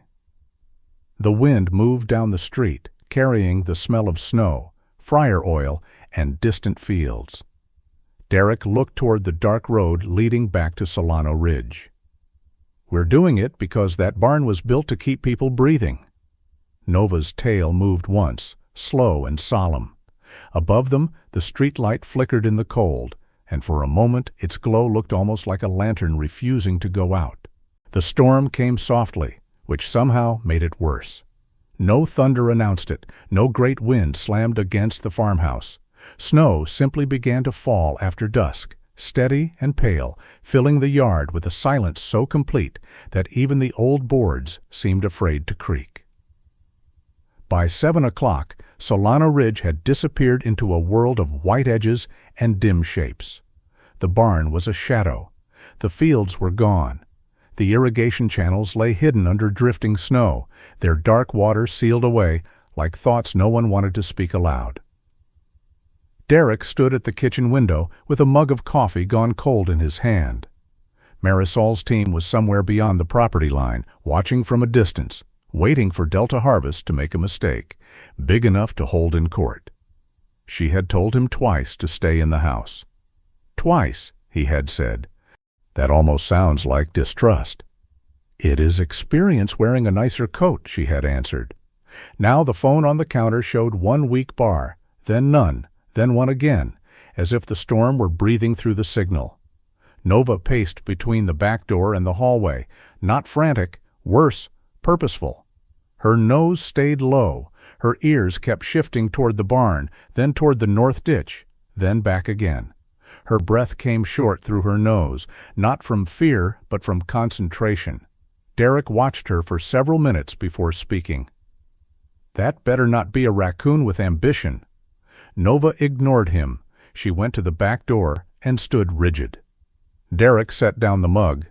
The wind moved down the street, carrying the smell of snow, fryer oil, and distant fields. Derek looked toward the dark road leading back to Solano Ridge. "We're doing it because that barn was built to keep people breathing." Nova's tail moved once, slow and solemn. Above them, the street light flickered in the cold, and for a moment its glow looked almost like a lantern refusing to go out. The storm came softly, which somehow made it worse. No thunder announced it, no great wind slammed against the farmhouse. Snow simply began to fall after dusk, steady and pale, filling the yard with a silence so complete that even the old boards seemed afraid to creak. By 7 o'clock, Solano Ridge had disappeared into a world of white edges and dim shapes. The barn was a shadow. The fields were gone. The irrigation channels lay hidden under drifting snow, their dark water sealed away like thoughts no one wanted to speak aloud. Derek stood at the kitchen window with a mug of coffee gone cold in his hand. Marisol's team was somewhere beyond the property line, watching from a distance, waiting for Delta Harvest to make a mistake, big enough to hold in court. She had told him twice to stay in the house. Twice, he had said. That almost sounds like distrust. It is experience wearing a nicer coat, she had answered. Now the phone on the counter showed 1 weak bar, then none, then one again, as if the storm were breathing through the signal. Nova paced between the back door and the hallway, not frantic, worse, purposeful. Her nose stayed low, her ears kept shifting toward the barn, then toward the north ditch, then back again. Her breath came short through her nose, not from fear but from concentration. Derek watched her for several minutes before speaking. That better not be a raccoon with ambition. Nova ignored him. She went to the back door and stood rigid. Derek set down the mug.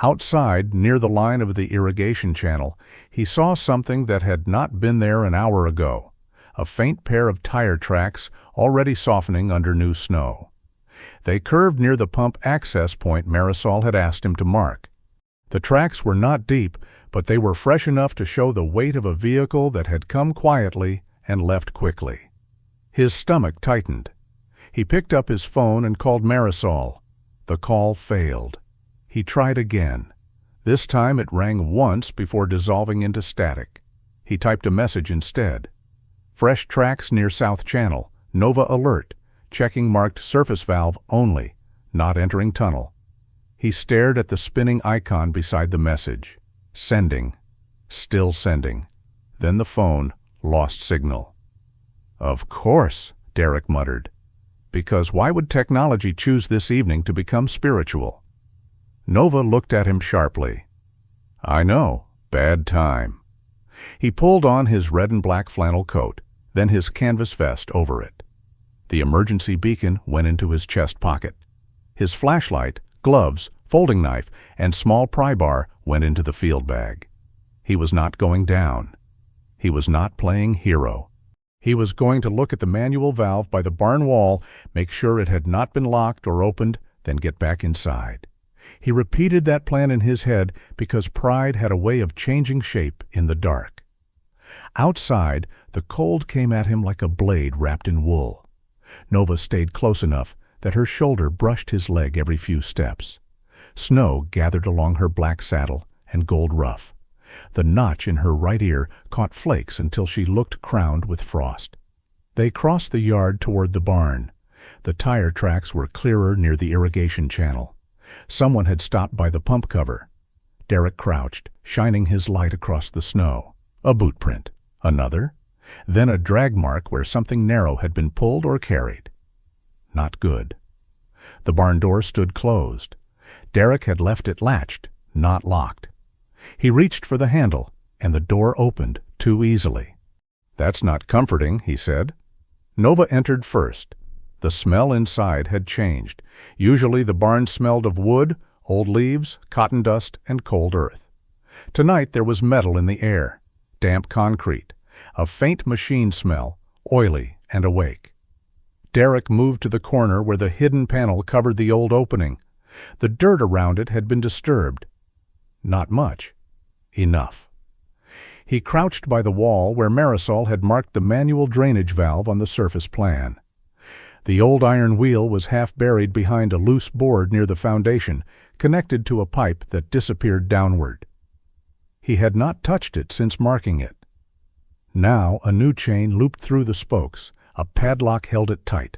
Outside, near the line of the irrigation channel, he saw something that had not been there an hour ago, a faint pair of tire tracks already softening under new snow. They curved near the pump access point Marisol had asked him to mark. The tracks were not deep, but they were fresh enough to show the weight of a vehicle that had come quietly and left quickly. His stomach tightened. He picked up his phone and called Marisol. The call failed. He tried again. This time it rang once before dissolving into static. He typed a message instead. Fresh tracks near South Channel. Nova alert. Checking marked surface valve only. Not entering tunnel. He stared at the spinning icon beside the message. Sending. Still sending. Then the phone lost signal. Of course, Derek muttered. Because why would technology choose this evening to become spiritual? Nova looked at him sharply. I know, bad time. He pulled on his red and black flannel coat, then his canvas vest over it. The emergency beacon went into his chest pocket. His flashlight, gloves, folding knife, and small pry bar went into the field bag. He was not going down. He was not playing hero. He was going to look at the manual valve by the barn wall, make sure it had not been locked or opened, then get back inside. He repeated that plan in his head because pride had a way of changing shape in the dark. Outside, the cold came at him like a blade wrapped in wool. Nova stayed close enough that her shoulder brushed his leg every few steps. Snow gathered along her black saddle and gold ruff. The notch in her right ear caught flakes until she looked crowned with frost. They crossed the yard toward the barn. The tire tracks were clearer near the irrigation channel. Someone had stopped by the pump cover. Derek crouched, shining his light across the snow. A boot print. Another. Then a drag mark where something narrow had been pulled or carried. Not good. The barn door stood closed. Derek had left it latched, not locked. He reached for the handle, and the door opened too easily. That's not comforting, he said. Nova entered first. The smell inside had changed. Usually the barn smelled of wood, old leaves, cotton dust, and cold earth. Tonight there was metal in the air, damp concrete, a faint machine smell, oily and awake. Derek moved to the corner where the hidden panel covered the old opening. The dirt around it had been disturbed. Not much. Enough. He crouched by the wall where Marisol had marked the manual drainage valve on the surface plan. The old iron wheel was half buried behind a loose board near the foundation, connected to a pipe that disappeared downward. He had not touched it since marking it. Now a new chain looped through the spokes. A padlock held it tight.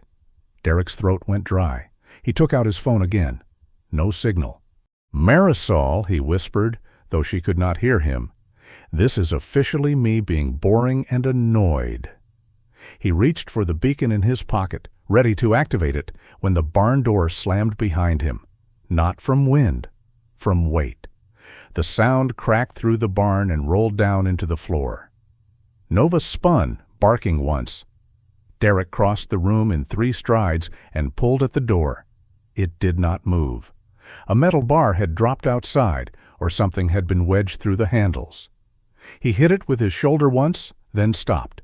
Derek's throat went dry. He took out his phone again. No signal. Marisol, he whispered, though she could not hear him. This is officially me being boring and annoyed. He reached for the beacon in his pocket, ready to activate it, when the barn door slammed behind him. Not from wind, from weight. The sound cracked through the barn and rolled down into the floor. Nova spun, barking once. Derek crossed the room in 3 strides and pulled at the door. It did not move. A metal bar had dropped outside, or something had been wedged through the handles. He hit it with his shoulder once, then stopped.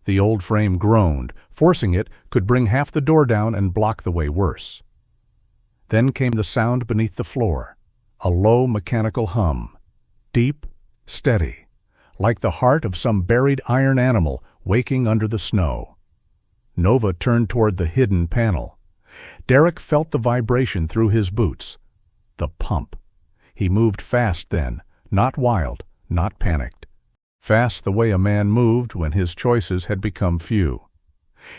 The old frame groaned. Forcing it could bring half the door down and block the way worse. Then came the sound beneath the floor, a low mechanical hum, deep, steady, like the heart of some buried iron animal waking under the snow. Nova turned toward the hidden panel. Derek felt the vibration through his boots. The pump. He moved fast then, not wild, not panicked. Fast the way a man moved when his choices had become few.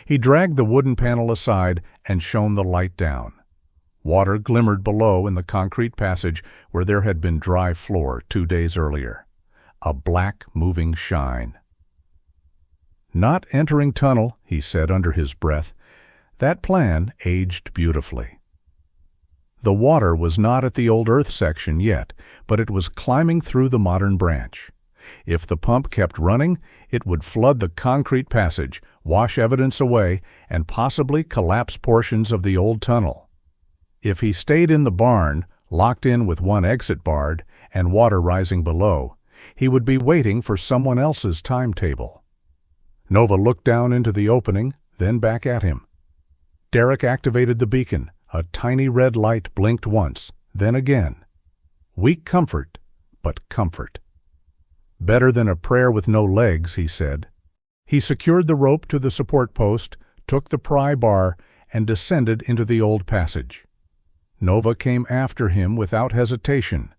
He dragged the wooden panel aside and shone the light down. Water glimmered below in the concrete passage where there had been dry floor 2 days earlier. A black, moving shine. "Not entering tunnel," he said under his breath. That plan aged beautifully. The water was not at the old earth section yet, but it was climbing through the modern branch. If the pump kept running, it would flood the concrete passage, wash evidence away, and possibly collapse portions of the old tunnel. If he stayed in the barn, locked in with one exit barred, and water rising below, he would be waiting for someone else's timetable. Nova looked down into the opening, then back at him. Derek activated the beacon. A tiny red light blinked once, then again. Weak comfort, but comfort. "Better than a prayer with no legs," he said. He secured the rope to the support post, took the pry bar, and descended into the old passage. Nova came after him without hesitation.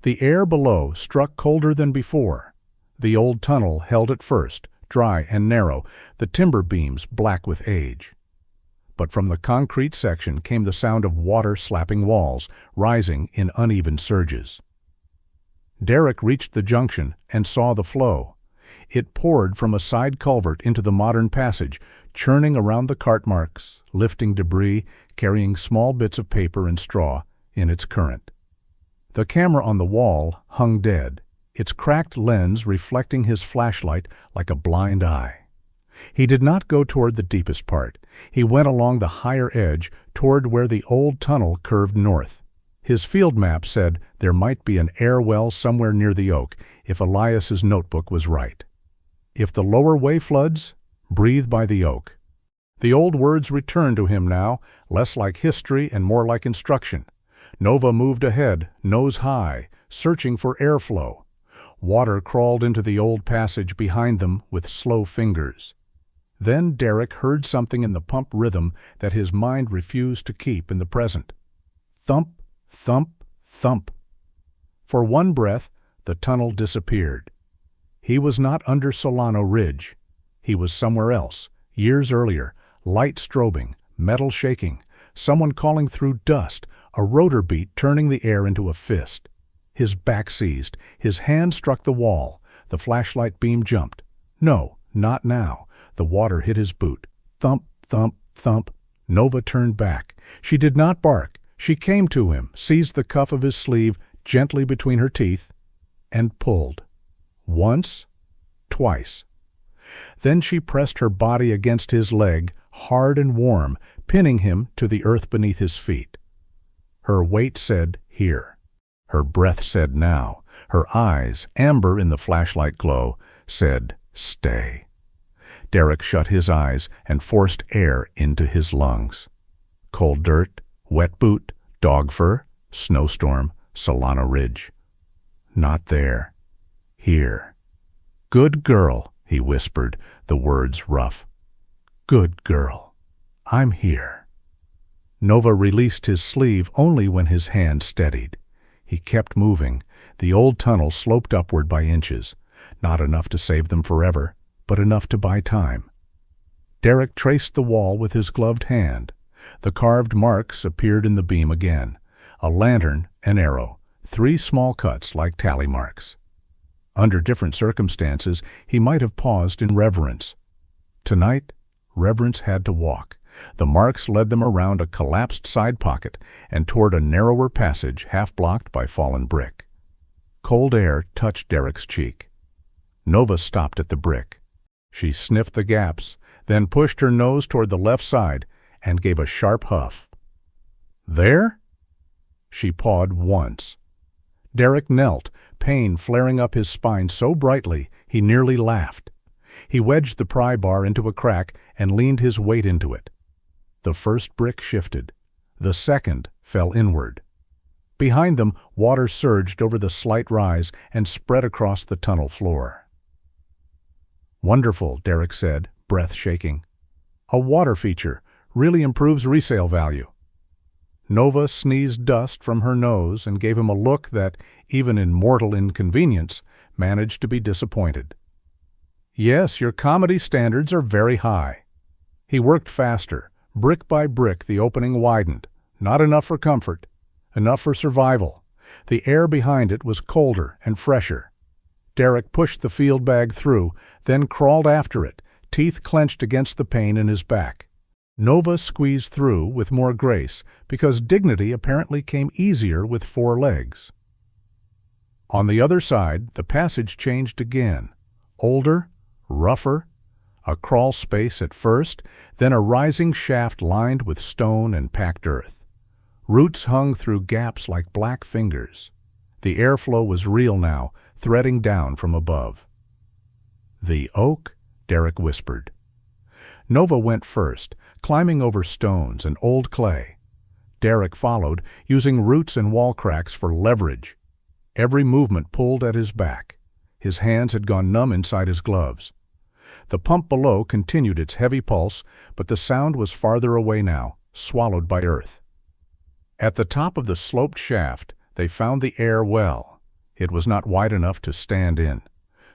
The air below struck colder than before. The old tunnel held at first, dry and narrow, the timber beams black with age. But from the concrete section came the sound of water slapping walls, rising in uneven surges. Derek reached the junction and saw the flow. It poured from a side culvert into the modern passage, churning around the cart marks, lifting debris, carrying small bits of paper and straw in its current. The camera on the wall hung dead, its cracked lens reflecting his flashlight like a blind eye. He did not go toward the deepest part. He went along the higher edge toward where the old tunnel curved north. His field map said there might be an air well somewhere near the oak if Elias's notebook was right. If the lower way floods, breathe by the oak. The old words returned to him now, less like history and more like instruction. Nova moved ahead, nose high, searching for airflow. Water crawled into the old passage behind them with slow fingers. Then Derek heard something in the pump rhythm that his mind refused to keep in the present. Thump, thump, thump. For one breath, the tunnel disappeared. He was not under Solano Ridge. He was somewhere else, years earlier, light strobing, metal shaking, someone calling through dust, a rotor beat turning the air into a fist. His back seized, his hand struck the wall, the flashlight beam jumped. No, not now. The water hit his boot. Thump, thump, thump. Nova turned back. She did not bark. She came to him, seized the cuff of his sleeve gently between her teeth, and pulled. Once, twice. Then she pressed her body against his leg, hard and warm, pinning him to the earth beneath his feet. Her weight said, "Here." Her breath said, "Now." Her eyes, amber in the flashlight glow, said, "Stay." Derek shut his eyes and forced air into his lungs. Cold dirt, wet boot, dog fur, snowstorm, Solano Ridge. Not there. Here. "Good girl," he whispered, the words rough. "Good girl. I'm here." Nova released his sleeve only when his hand steadied. He kept moving. The old tunnel sloped upward by inches, not enough to save them forever, but enough to buy time. Derek traced the wall with his gloved hand. The carved marks appeared in the beam again. A lantern, an arrow, 3 small cuts like tally marks. Under different circumstances, he might have paused in reverence. Tonight, reverence had to walk. The marks led them around a collapsed side pocket and toward a narrower passage half blocked by fallen brick. Cold air touched Derek's cheek. Nova stopped at the brick. She sniffed the gaps, then pushed her nose toward the left side and gave a sharp huff. "There?" She pawed once. Derek knelt, pain flaring up his spine so brightly he nearly laughed. He wedged the pry bar into a crack and leaned his weight into it. The first brick shifted. The second fell inward. Behind them, water surged over the slight rise and spread across the tunnel floor. "Wonderful," Derek said, breath shaking. "A water feature. Really improves resale value." Nova sneezed dust from her nose and gave him a look that, even in mortal inconvenience, managed to be disappointed. "Yes, your comedy standards are very high." He worked faster. Brick by brick the opening widened. Not enough for comfort. Enough for survival. The air behind it was colder and fresher. Derek pushed the field bag through, then crawled after it, teeth clenched against the pain in his back. Nova squeezed through with more grace, because dignity apparently came easier with 4 legs. On the other side, the passage changed again. Older, rougher, a crawl space at first, then a rising shaft lined with stone and packed earth. Roots hung through gaps like black fingers. The airflow was real now, threading down from above. "The oak?" Derek whispered. Nova went first, climbing over stones and old clay. Derek followed, using roots and wall cracks for leverage. Every movement pulled at his back. His hands had gone numb inside his gloves. The pump below continued its heavy pulse, but the sound was farther away now, swallowed by earth. At the top of the sloped shaft, they found the air well. It was not wide enough to stand in.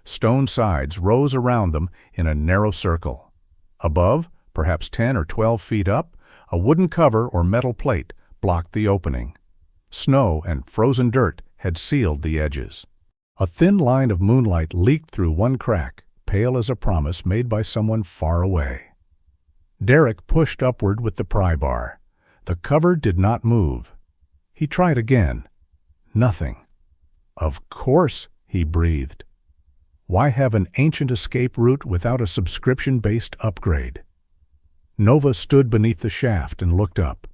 Stone sides rose around them in a narrow circle. Above, perhaps 10 or 12 feet up, a wooden cover or metal plate blocked the opening. Snow and frozen dirt had sealed the edges. A thin line of moonlight leaked through one crack, pale as a promise made by someone far away. Derek pushed upward with the pry bar. The cover did not move. He tried again. Nothing. "Of course," he breathed. Why have an ancient escape route without a subscription-based upgrade? Nova stood beneath the shaft and looked up.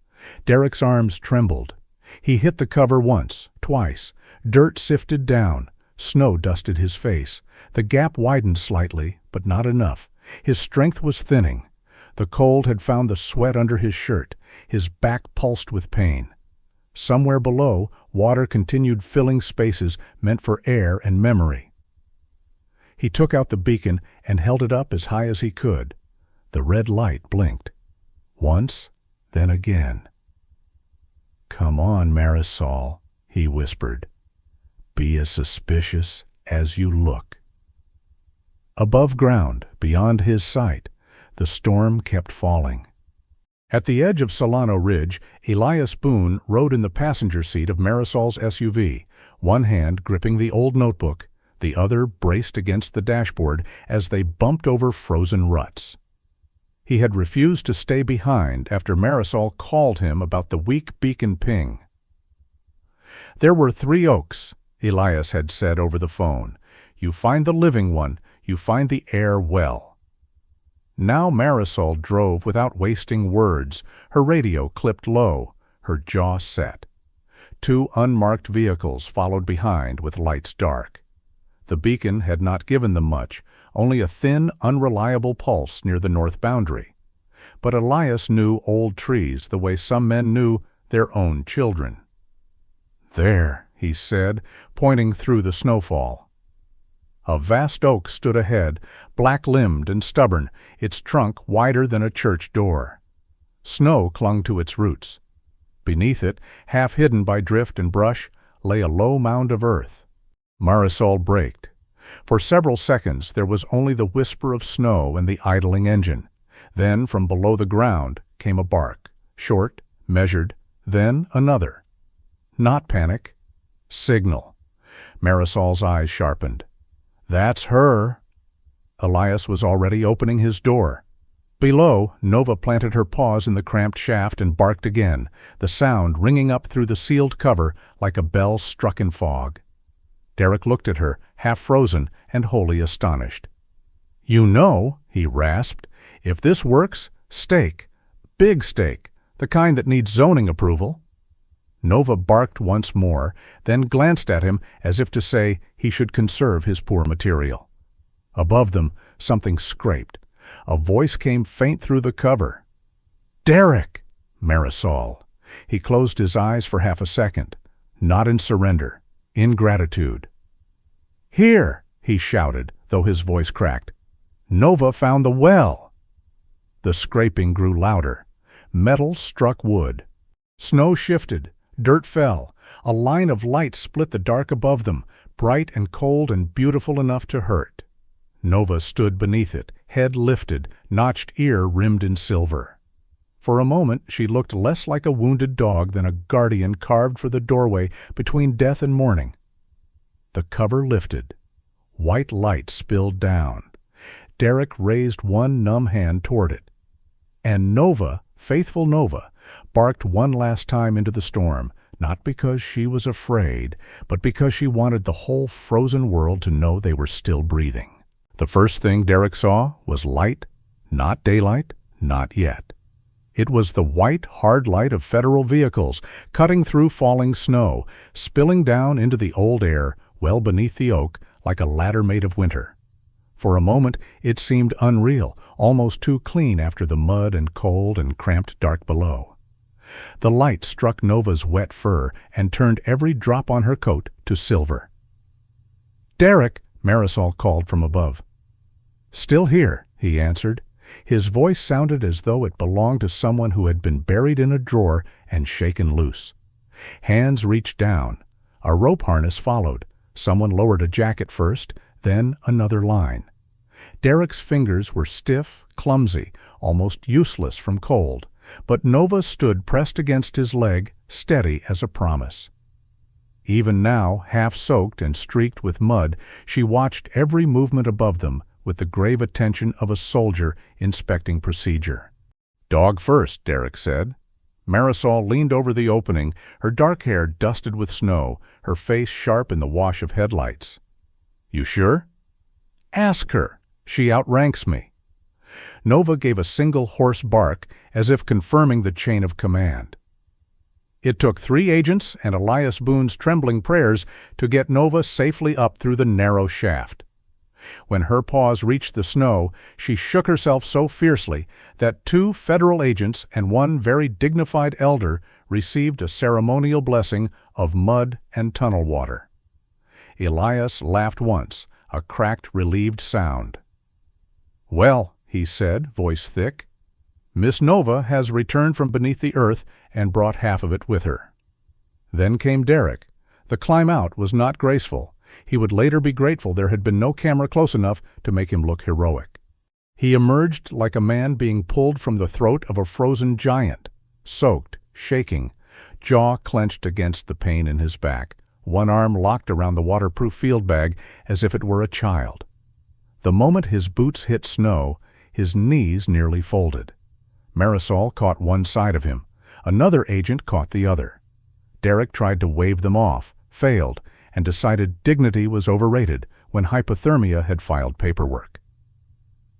Derek's arms trembled. He hit the cover once, twice. Dirt sifted down. Snow dusted his face. The gap widened slightly, but not enough. His strength was thinning. The cold had found the sweat under his shirt. His back pulsed with pain. Somewhere below, water continued filling spaces meant for air and memory. He took out the beacon and held it up as high as he could. The red light blinked. Once, then again. "Come on, Marisol," he whispered. "Be as suspicious as you look." Above ground, beyond his sight, the storm kept falling. At the edge of Solano Ridge, Elias Boone rode in the passenger seat of Marisol's SUV, one hand gripping the old notebook, the other braced against the dashboard as they bumped over frozen ruts. He had refused to stay behind after Marisol called him about the weak beacon ping. "There were 3 oaks," Elias had said over the phone. "You find the living one, you find the air well." Now Marisol drove without wasting words, her radio clipped low, her jaw set. 2 unmarked vehicles followed behind with lights dark. The beacon had not given them much, only a thin, unreliable pulse near the north boundary. But Elias knew old trees the way some men knew their own children. "There," he said, pointing through the snowfall. A vast oak stood ahead, black-limbed and stubborn, its trunk wider than a church door. Snow clung to its roots. Beneath it, half hidden by drift and brush, lay a low mound of earth. Marisol braked. For several seconds there was only the whisper of snow and the idling engine. Then, from below the ground, came a bark, short, measured, then another. Not panic. Signal. Marisol's eyes sharpened. "That's her." Elias was already opening his door. Below, Nova planted her paws in the cramped shaft and barked again, the sound ringing up through the sealed cover like a bell struck in fog. Derek looked at her, half frozen and wholly astonished. "You know," he rasped, "if this works, steak. Big steak. The kind that needs zoning approval." Nova barked once more, then glanced at him as if to say he should conserve his poor material. Above them, something scraped. A voice came faint through the cover. "Derek!" Marisol. He closed his eyes for half a second, not in surrender, in gratitude. "Here!" he shouted, though his voice cracked. "Nova found the well!" The scraping grew louder. Metal struck wood. Snow shifted. Dirt fell. A line of light split the dark above them, bright and cold and beautiful enough to hurt. Nova stood beneath it, head lifted, notched ear rimmed in silver. For a moment she looked less like a wounded dog than a guardian carved for the doorway between death and morning. The cover lifted. White light spilled down. Derek raised one numb hand toward it. And Nova, faithful Nova, barked one last time into the storm, not because she was afraid, but because she wanted the whole frozen world to know they were still breathing. The first thing Derek saw was light, not daylight, not yet. It was the white, hard light of federal vehicles, cutting through falling snow, spilling down into the old air, well beneath the oak, like a ladder made of winter. For a moment it seemed unreal, almost too clean after the mud and cold and cramped dark below. The light struck Nova's wet fur and turned every drop on her coat to silver. "Derek!" Marisol called from above. "Still here," he answered. His voice sounded as though it belonged to someone who had been buried in a drawer and shaken loose. Hands reached down. A rope harness followed. Someone lowered a jacket first, then another line. Derek's fingers were stiff, clumsy, almost useless from cold, but Nova stood pressed against his leg, steady as a promise. Even now, half soaked and streaked with mud, she watched every movement above them with the grave attention of a soldier inspecting procedure. "Dog first," Derek said. Marisol leaned over the opening, her dark hair dusted with snow, her face sharp in the wash of headlights. "You sure?" "Ask her. She outranks me." Nova gave a single hoarse bark, as if confirming the chain of command. It took 3 agents and Elias Boone's trembling prayers to get Nova safely up through the narrow shaft. When her paws reached the snow, she shook herself so fiercely that 2 federal agents and 1 very dignified elder received a ceremonial blessing of mud and tunnel water. Elias laughed once, a cracked, relieved sound. "Well," he said, voice thick, "Miss Nova has returned from beneath the earth and brought half of it with her." Then came Derek. The climb out was not graceful. He would later be grateful there had been no camera close enough to make him look heroic. He emerged like a man being pulled from the throat of a frozen giant, soaked, shaking, jaw clenched against the pain in his back, one arm locked around the waterproof field bag as if it were a child. The moment his boots hit snow, his knees nearly folded. Marisol caught one side of him. Another agent caught the other. Derek tried to wave them off, failed, and decided dignity was overrated when hypothermia had filed paperwork.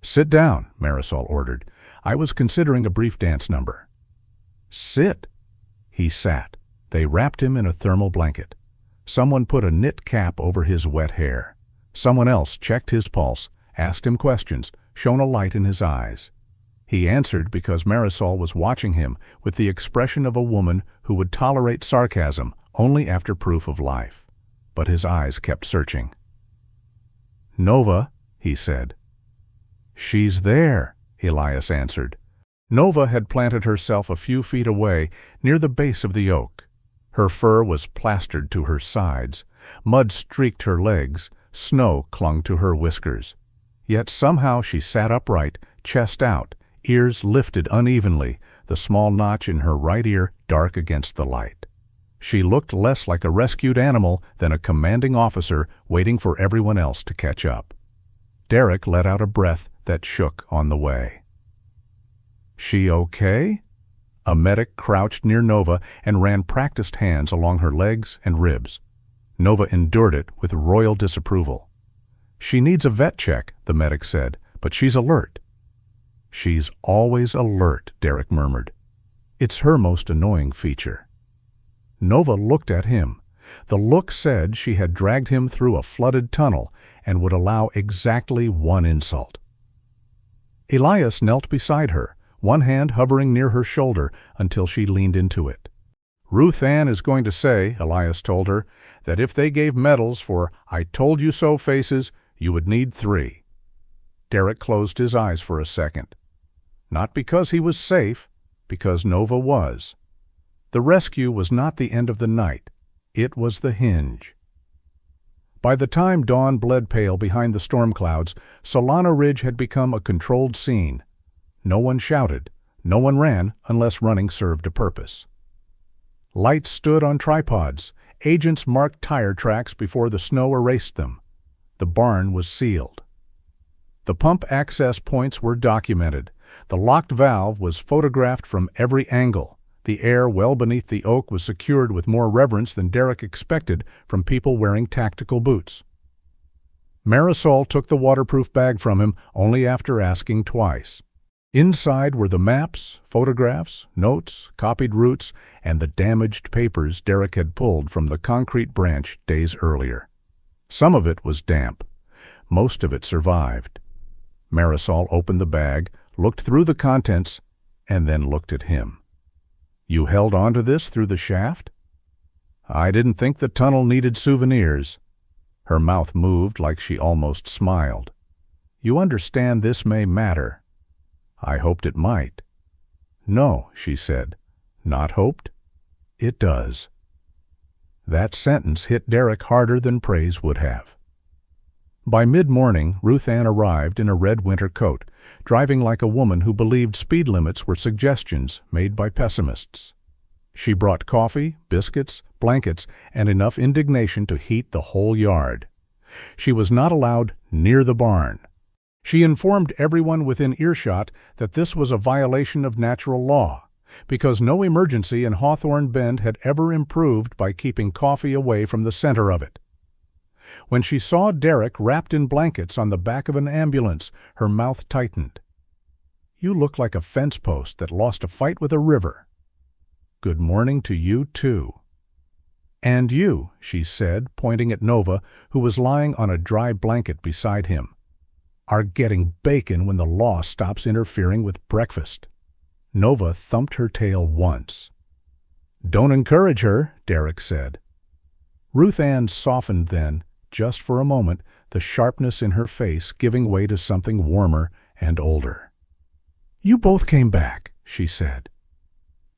"Sit down," Marisol ordered. "I was considering a brief dance number." "Sit." He sat. They wrapped him in a thermal blanket. Someone put a knit cap over his wet hair. Someone else checked his pulse, asked him questions, shone a light in his eyes. He answered because Marisol was watching him with the expression of a woman who would tolerate sarcasm only after proof of life. But his eyes kept searching. "Nova," he said. "She's there," Elias answered. Nova had planted herself a few feet away, near the base of the oak. Her fur was plastered to her sides. Mud streaked her legs. Snow clung to her whiskers. Yet somehow she sat upright, chest out, ears lifted unevenly, the small notch in her right ear dark against the light. She looked less like a rescued animal than a commanding officer waiting for everyone else to catch up. Derek let out a breath that shook on the way. "She okay?" A medic crouched near Nova and ran practiced hands along her legs and ribs. Nova endured it with royal disapproval. "She needs a vet check," the medic said, "but she's alert." "She's always alert," Derek murmured. "It's her most annoying feature." Nova looked at him. The look said she had dragged him through a flooded tunnel and would allow exactly one insult. Elias knelt beside her, one hand hovering near her shoulder until she leaned into it. "Ruth Ann is going to say," Elias told her, "that if they gave medals for 'I told you so' faces, you would need 3. Derek closed his eyes for a second. Not because he was safe, because Nova was. The rescue was not the end of the night. It was the hinge. By the time dawn bled pale behind the storm clouds, Solano Ridge had become a controlled scene. No one shouted. No one ran unless running served a purpose. Lights stood on tripods. Agents marked tire tracks before the snow erased them. The barn was sealed. The pump access points were documented. The locked valve was photographed from every angle. The air well beneath the oak was secured with more reverence than Derek expected from people wearing tactical boots. Marisol took the waterproof bag from him only after asking twice. Inside were the maps, photographs, notes, copied routes, and the damaged papers Derek had pulled from the concrete branch days earlier. Some of it was damp. Most of it survived. Marisol opened the bag, looked through the contents, and then looked at him. "You held on to this through the shaft?" "I didn't think the tunnel needed souvenirs." Her mouth moved like she almost smiled. "You understand this may matter." "I hoped it might." "No," she said. "Not hoped? It does." That sentence hit Derek harder than praise would have. By mid-morning, Ruth Ann arrived in a red winter coat, driving like a woman who believed speed limits were suggestions made by pessimists. She brought coffee, biscuits, blankets, and enough indignation to heat the whole yard. She was not allowed near the barn. She informed everyone within earshot that this was a violation of natural law, because no emergency in Hawthorne Bend had ever improved by keeping coffee away from the center of it. When she saw Derek wrapped in blankets on the back of an ambulance, her mouth tightened. "You look like a fence post that lost a fight with a river." "Good morning to you, too." "And you," she said, pointing at Nova, who was lying on a dry blanket beside him, "are getting bacon when the law stops interfering with breakfast." Nova thumped her tail once. "Don't encourage her," Derek said. Ruth Ann softened then, just for a moment, the sharpness in her face giving way to something warmer and older. "You both came back," she said.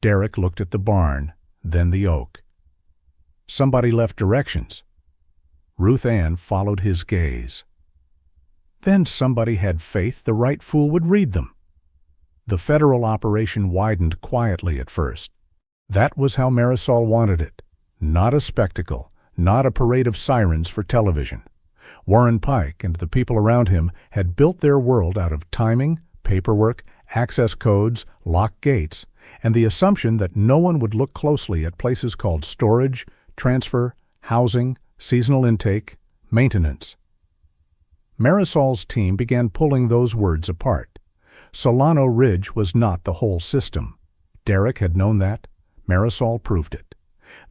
Derek looked at the barn, then the oak. "Somebody left directions." Ruth Ann followed his gaze. "Then somebody had faith the right fool would read them." The federal operation widened quietly at first. That was how Marisol wanted it. Not a spectacle. Not a parade of sirens for television. Warren Pike and the people around him had built their world out of timing, paperwork, access codes, locked gates, and the assumption that no one would look closely at places called storage, transfer, housing, seasonal intake, maintenance. Marisol's team began pulling those words apart. Solano Ridge was not the whole system. Derek had known that. Marisol proved it.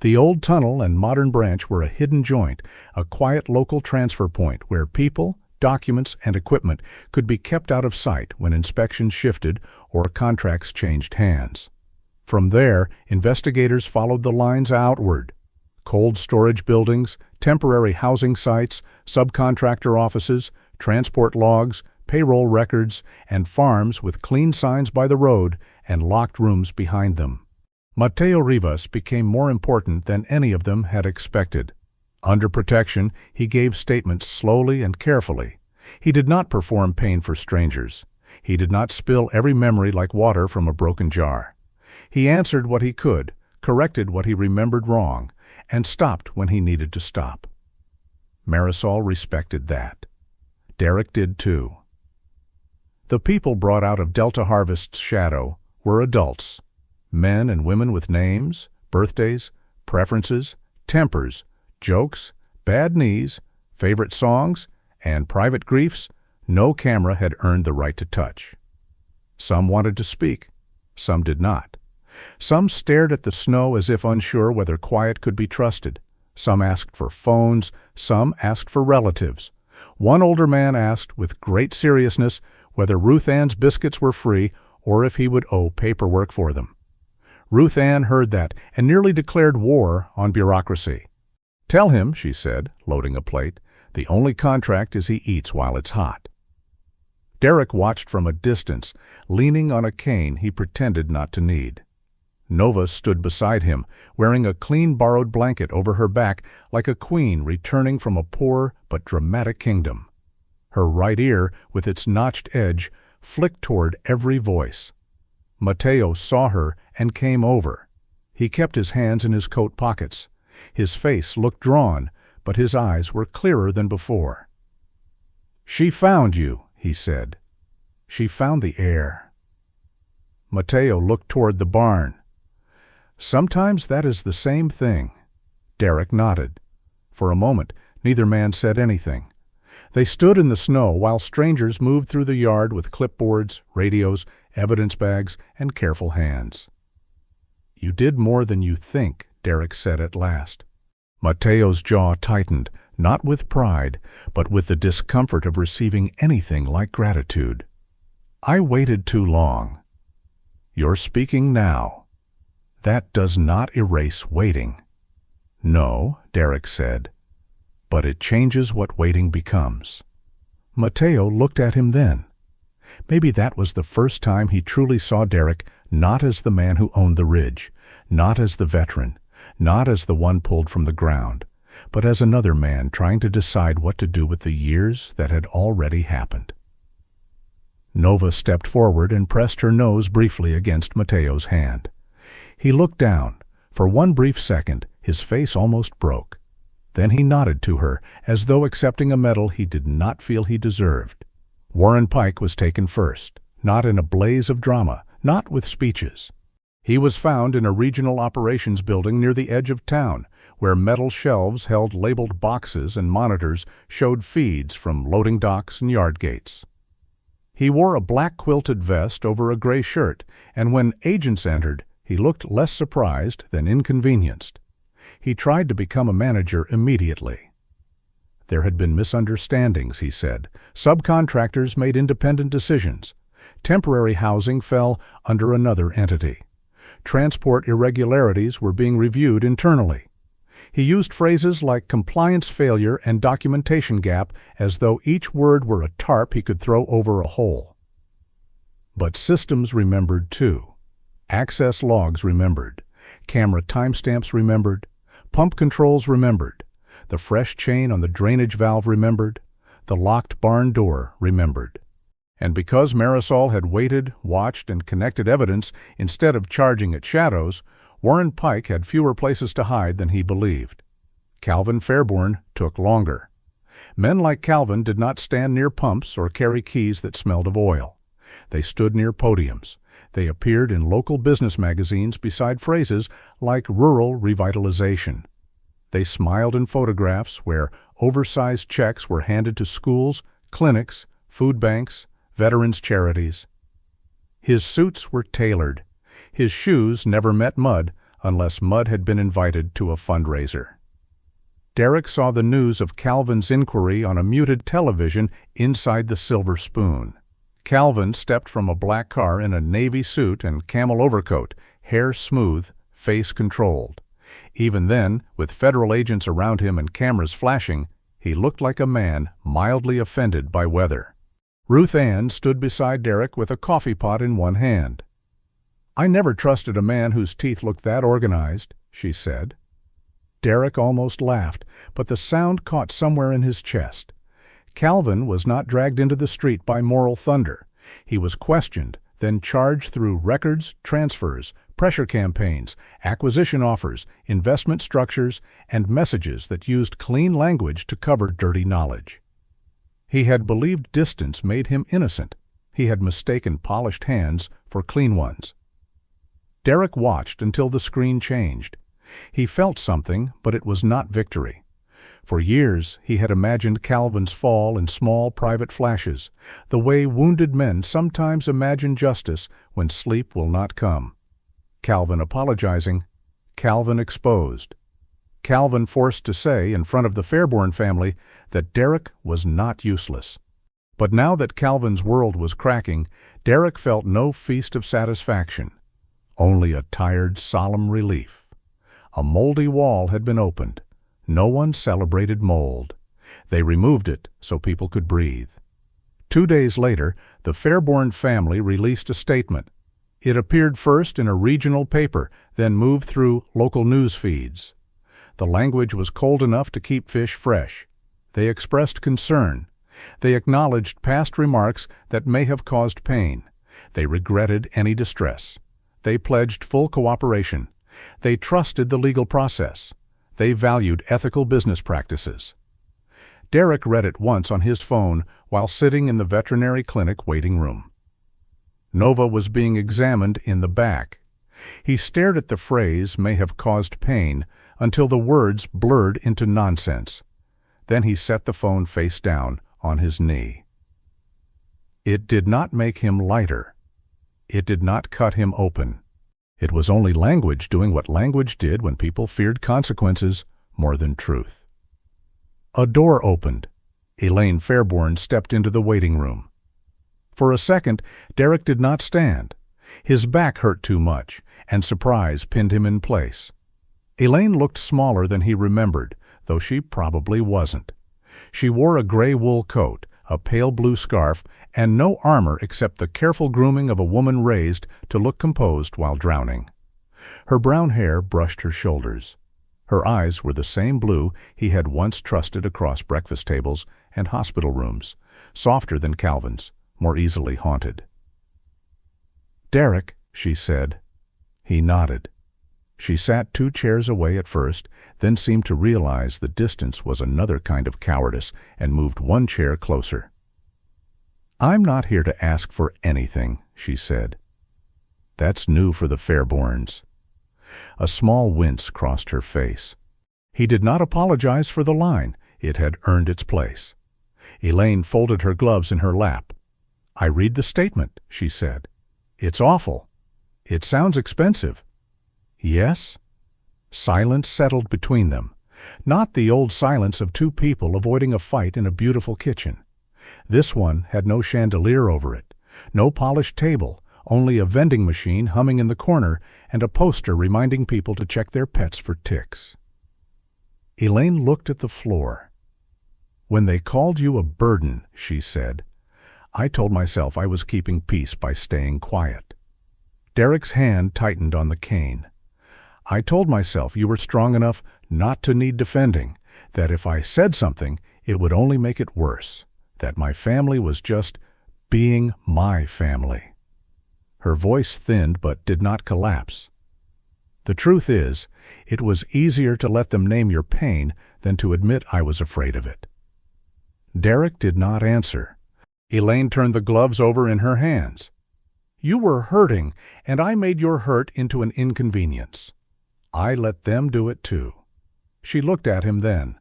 The old tunnel and modern branch were a hidden joint, a quiet local transfer point where people, documents, and equipment could be kept out of sight when inspections shifted or contracts changed hands. From there, investigators followed the lines outward. Cold storage buildings, temporary housing sites, subcontractor offices, transport logs, payroll records, and farms with clean signs by the road and locked rooms behind them. Mateo Rivas became more important than any of them had expected. Under protection, he gave statements slowly and carefully. He did not perform pain for strangers. He did not spill every memory like water from a broken jar. He answered what he could, corrected what he remembered wrong, and stopped when he needed to stop. Marisol respected that. Derek did too. The people brought out of Delta Harvest's shadow were adults. Men and women with names, birthdays, preferences, tempers, jokes, bad knees, favorite songs, and private griefs no camera had earned the right to touch. Some wanted to speak, some did not. Some stared at the snow as if unsure whether quiet could be trusted. Some asked for phones, some asked for relatives. One older man asked, with great seriousness, whether Ruth Ann's biscuits were free or if he would owe paperwork for them. Ruth Ann heard that and nearly declared war on bureaucracy. "Tell him," she said, loading a plate, "the only contract is he eats while it's hot." Derek watched from a distance, leaning on a cane he pretended not to need. Nova stood beside him, wearing a clean borrowed blanket over her back like a queen returning from a poor but dramatic kingdom. Her right ear, with its notched edge, flicked toward every voice. Mateo saw her and came over. He kept his hands in his coat pockets. His face looked drawn, but his eyes were clearer than before. "She found you," he said. "She found the air." Mateo looked toward the barn. "Sometimes that is the same thing." Derek nodded. For a moment, neither man said anything. They stood in the snow while strangers moved through the yard with clipboards, radios, evidence bags, and careful hands. "You did more than you think," Derek said at last. Mateo's jaw tightened, not with pride, but with the discomfort of receiving anything like gratitude. "I waited too long. You're speaking now. That does not erase waiting." "No," Derek said, "but it changes what waiting becomes." Mateo looked at him then. Maybe that was the first time he truly saw Derek not as the man who owned the ridge, not as the veteran, not as the one pulled from the ground, but as another man trying to decide what to do with the years that had already happened. Nova stepped forward and pressed her nose briefly against Mateo's hand. He looked down. For one brief second, his face almost broke. Then he nodded to her, as though accepting a medal he did not feel he deserved. Warren Pike was taken first, not in a blaze of drama, not with speeches. He was found in a regional operations building near the edge of town, where metal shelves held labeled boxes and monitors showed feeds from loading docks and yard gates. He wore a black quilted vest over a gray shirt, and when agents entered, he looked less surprised than inconvenienced. He tried to become a manager immediately. There had been misunderstandings, he said. Subcontractors made independent decisions. Temporary housing fell under another entity. Transport irregularities were being reviewed internally. He used phrases like compliance failure and documentation gap as though each word were a tarp he could throw over a hole. But systems remembered too. Access logs remembered. Camera timestamps remembered. Pump controls remembered. The fresh chain on the drainage valve remembered. The locked barn door remembered. And because Marisol had waited, watched, and connected evidence instead of charging at shadows, Warren Pike had fewer places to hide than he believed. Calvin Fairborn took longer. Men like Calvin did not stand near pumps or carry keys that smelled of oil. They stood near podiums. They appeared in local business magazines beside phrases like rural revitalization. They smiled in photographs where oversized checks were handed to schools, clinics, food banks, veterans' charities. His suits were tailored. His shoes never met mud unless mud had been invited to a fundraiser. Derek saw the news of Calvin's inquiry on a muted television inside the Silver Spoon. Calvin stepped from a black car in a navy suit and camel overcoat, hair smooth, face controlled. Even then, with federal agents around him and cameras flashing, he looked like a man mildly offended by weather. Ruth Ann stood beside Derek with a coffee pot in one hand. "I never trusted a man whose teeth looked that organized," she said. Derek almost laughed, but the sound caught somewhere in his chest. Calvin was not dragged into the street by moral thunder. He was questioned, then charged through records, transfers, pressure campaigns, acquisition offers, investment structures, and messages that used clean language to cover dirty knowledge. He had believed distance made him innocent. He had mistaken polished hands for clean ones. Derek watched until the screen changed. He felt something, but it was not victory. For years, he had imagined Calvin's fall in small private flashes, the way wounded men sometimes imagine justice when sleep will not come. Calvin apologizing, Calvin exposed. Calvin forced to say in front of the Fairborn family that Derek was not useless. But now that Calvin's world was cracking, Derek felt no feast of satisfaction, only a tired, solemn relief. A moldy wall had been opened. No one celebrated mold. They removed it so people could breathe. 2 days later, the Fairborn family released a statement. It appeared first in a regional paper, then moved through local news feeds. The language was cold enough to keep fish fresh. They expressed concern. They acknowledged past remarks that may have caused pain. They regretted any distress. They pledged full cooperation. They trusted the legal process. They valued ethical business practices. Derek read it once on his phone while sitting in the veterinary clinic waiting room. Nova was being examined in the back. He stared at the phrase "may have caused pain" until the words blurred into nonsense. Then he set the phone face down on his knee. It did not make him lighter. It did not cut him open. It was only language doing what language did when people feared consequences more than truth. A door opened. Elaine Fairborn stepped into the waiting room. For a second, Derek did not stand. His back hurt too much, and surprise pinned him in place. Elaine looked smaller than he remembered, though she probably wasn't. She wore a gray wool coat, a pale blue scarf, and no armor except the careful grooming of a woman raised to look composed while drowning. Her brown hair brushed her shoulders. Her eyes were the same blue he had once trusted across breakfast tables and hospital rooms, softer than Calvin's, more easily haunted. "Derek," she said. He nodded. She sat 2 chairs away at first, then seemed to realize the distance was another kind of cowardice and moved 1 chair closer. "I'm not here to ask for anything," she said. That's new for the Fairborns. A small wince crossed her face. He did not apologize for the line. It had earned its place. Elaine folded her gloves in her lap. "I read the statement," she said. "It's awful. It sounds expensive." "Yes?" Silence settled between them. Not the old silence of 2 people avoiding a fight in a beautiful kitchen. This one had no chandelier over it, no polished table, only a vending machine humming in the corner and a poster reminding people to check their pets for ticks. Elaine looked at the floor. "When they called you a burden," she said, "I told myself I was keeping peace by staying quiet." Derek's hand tightened on the cane. "I told myself you were strong enough not to need defending, that if I said something, it would only make it worse, that my family was just being my family." Her voice thinned but did not collapse. "The truth is, it was easier to let them name your pain than to admit I was afraid of it." Derek did not answer. Elaine turned the gloves over in her hands. "You were hurting, and I made your hurt into an inconvenience. I let them do it too." She looked at him then.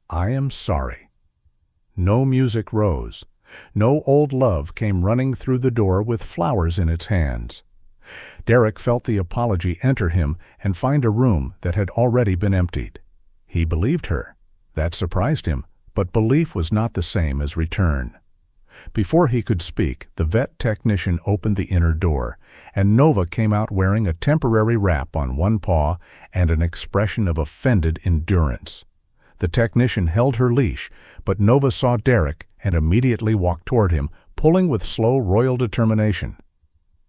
"I am sorry." No music rose. No old love came running through the door with flowers in its hands. Derek felt the apology enter him and find a room that had already been emptied. He believed her. That surprised him, but belief was not the same as return. Before he could speak, the vet technician opened the inner door, and Nova came out wearing a temporary wrap on one paw and an expression of offended endurance. The technician held her leash, but Nova saw Derek and immediately walked toward him, pulling with slow royal determination.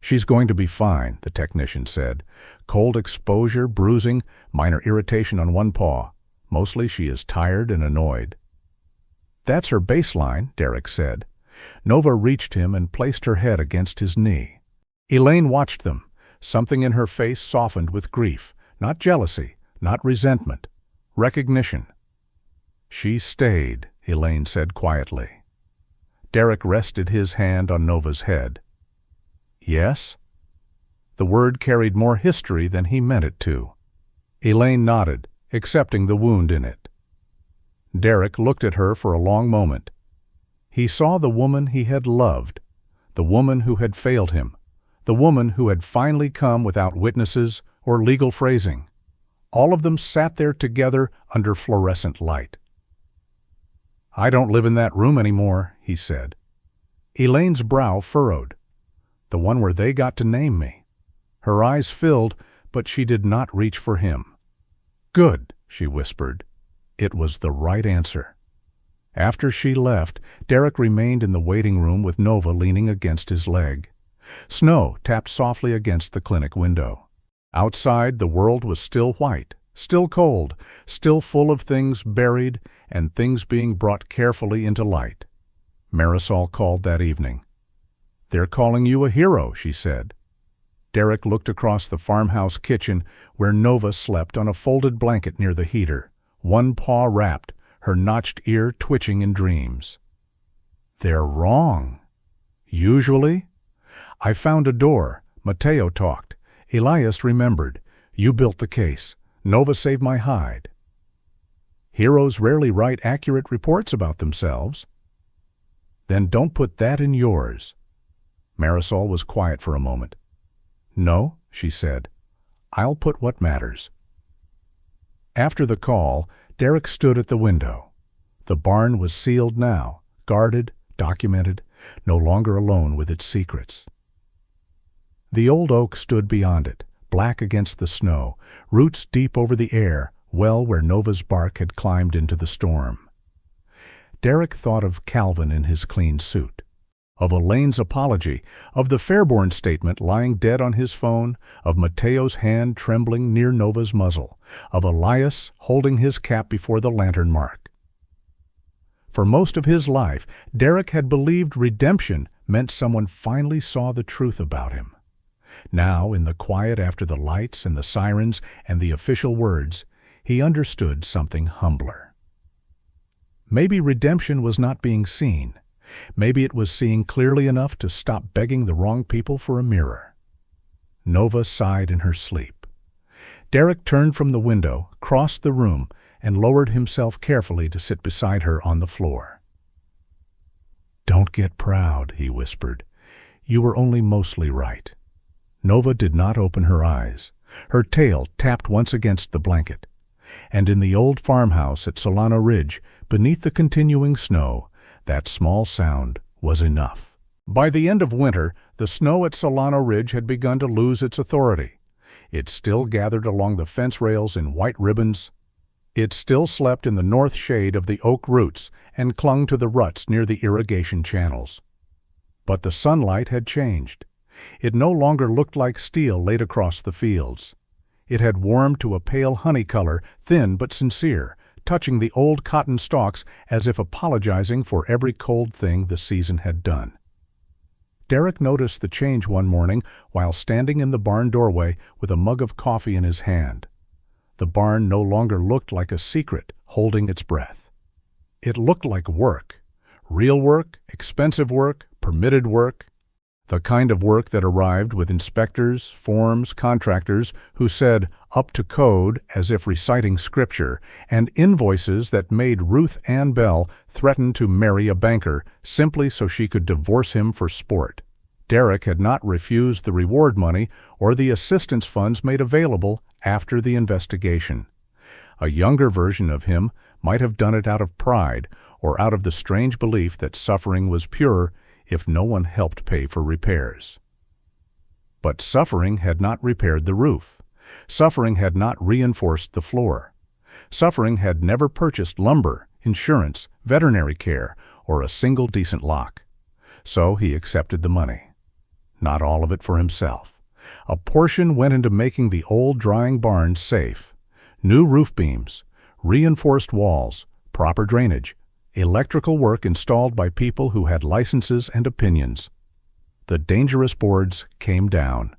"She's going to be fine," the technician said. "Cold exposure, bruising, minor irritation on one paw. Mostly she is tired and annoyed." "That's her baseline," Derek said. Nova reached him and placed her head against his knee. Elaine watched them. Something in her face softened with grief, not jealousy, not resentment, recognition. "She stayed," Elaine said quietly. Derek rested his hand on Nova's head. "Yes?" The word carried more history than he meant it to. Elaine nodded, accepting the wound in it. Derek looked at her for a long moment. He saw the woman he had loved, the woman who had failed him, the woman who had finally come without witnesses or legal phrasing. All of them sat there together under fluorescent light. "I don't live in that room anymore," he said. Elaine's brow furrowed. "The one where they got to name me." Her eyes filled, but she did not reach for him. "Good," she whispered. It was the right answer. After she left, Derek remained in the waiting room with Nova leaning against his leg. Snow tapped softly against the clinic window. Outside, the world was still white, still cold, still full of things buried and things being brought carefully into light. Marisol called that evening. "They're calling you a hero," she said. Derek looked across the farmhouse kitchen where Nova slept on a folded blanket near the heater, one paw wrapped, her notched ear twitching in dreams. "They're wrong." "Usually?" "I found a door. Mateo talked. Elias remembered. You built the case. Nova saved my hide." "Heroes rarely write accurate reports about themselves." "Then don't put that in yours." Marisol was quiet for a moment. "No," she said. "I'll put what matters." After the call, Derek stood at the window. The barn was sealed now, guarded, documented, no longer alone with its secrets. The old oak stood beyond it, black against the snow, roots deep over the air, well where Nova's bark had climbed into the storm. Derek thought of Calvin in his clean suit, of Elaine's apology, of the Fairborn statement lying dead on his phone, of Mateo's hand trembling near Nova's muzzle, of Elias holding his cap before the lantern mark. For most of his life, Derek had believed redemption meant someone finally saw the truth about him. Now, in the quiet after the lights and the sirens and the official words, he understood something humbler. Maybe redemption was not being seen. Maybe it was seeing clearly enough to stop begging the wrong people for a mirror. Nova sighed in her sleep. Derek turned from the window, crossed the room, and lowered himself carefully to sit beside her on the floor. "Don't get proud," he whispered. "You were only mostly right." Nova did not open her eyes. Her tail tapped once against the blanket. And in the old farmhouse at Solano Ridge, beneath the continuing snow, that small sound was enough. By the end of winter, the snow at Solano Ridge had begun to lose its authority. It still gathered along the fence rails in white ribbons. It still slept in the north shade of the oak roots and clung to the ruts near the irrigation channels. But the sunlight had changed. It no longer looked like steel laid across the fields. It had warmed to a pale honey color, thin but sincere, touching the old cotton stalks as if apologizing for every cold thing the season had done. Derek noticed the change one morning while standing in the barn doorway with a mug of coffee in his hand. The barn no longer looked like a secret holding its breath. It looked like work. Real work, expensive work, permitted work. The kind of work that arrived with inspectors, forms, contractors who said "up to code" as if reciting scripture, and invoices that made Ruth Ann Bell threaten to marry a banker simply so she could divorce him for sport. Derek had not refused the reward money or the assistance funds made available after the investigation. A younger version of him might have done it out of pride or out of the strange belief that suffering was pure if no one helped pay for repairs. But suffering had not repaired the roof. Suffering had not reinforced the floor. Suffering had never purchased lumber, insurance, veterinary care, or a single decent lock. So he accepted the money. Not all of it for himself. A portion went into making the old drying barn safe. New roof beams, reinforced walls, proper drainage, electrical work installed by people who had licenses and opinions. The dangerous boards came down.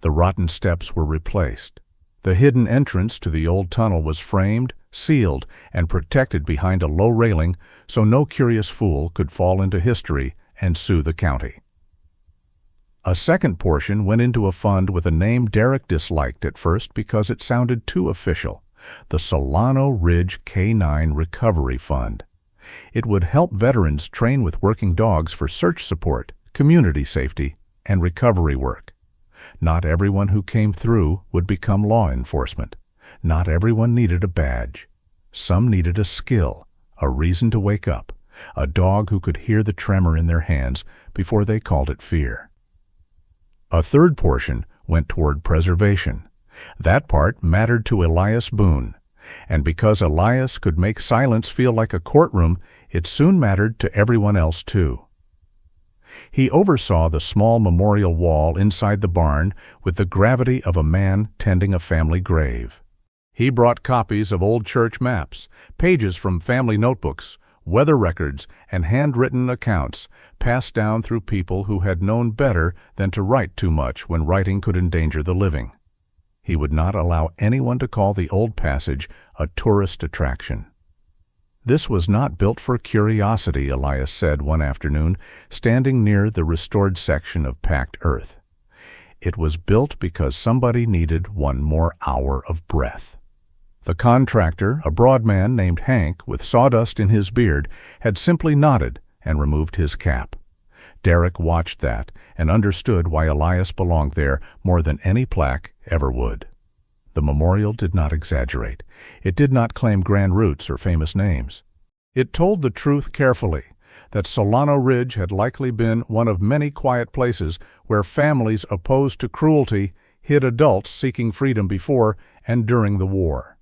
The rotten steps were replaced. The hidden entrance to the old tunnel was framed, sealed, and protected behind a low railing so no curious fool could fall into history and sue the county. A second portion went into a fund with a name Derek disliked at first because it sounded too official, the Solano Ridge K-9 Recovery Fund. It would help veterans train with working dogs for search support, community safety, and recovery work. Not everyone who came through would become law enforcement. Not everyone needed a badge. Some needed a skill, a reason to wake up, a dog who could hear the tremor in their hands before they called it fear. A third portion went toward preservation. That part mattered to Elias Boone, and because Elias could make silence feel like a courtroom, it soon mattered to everyone else too. He oversaw the small memorial wall inside the barn with the gravity of a man tending a family grave. He brought copies of old church maps, pages from family notebooks, weather records, and handwritten accounts passed down through people who had known better than to write too much when writing could endanger the living. He would not allow anyone to call the old passage a tourist attraction. This was not built for curiosity, Elias said one afternoon, standing near the restored section of packed earth. It was built because somebody needed one more hour of breath. The contractor, a broad man named Hank with sawdust in his beard, had simply nodded and removed his cap. Derek watched that and understood why Elias belonged there more than any plaque ever would. The memorial did not exaggerate. It did not claim grand roots or famous names. It told the truth carefully, that Solano Ridge had likely been one of many quiet places where families opposed to cruelty hid adults seeking freedom before and during the war.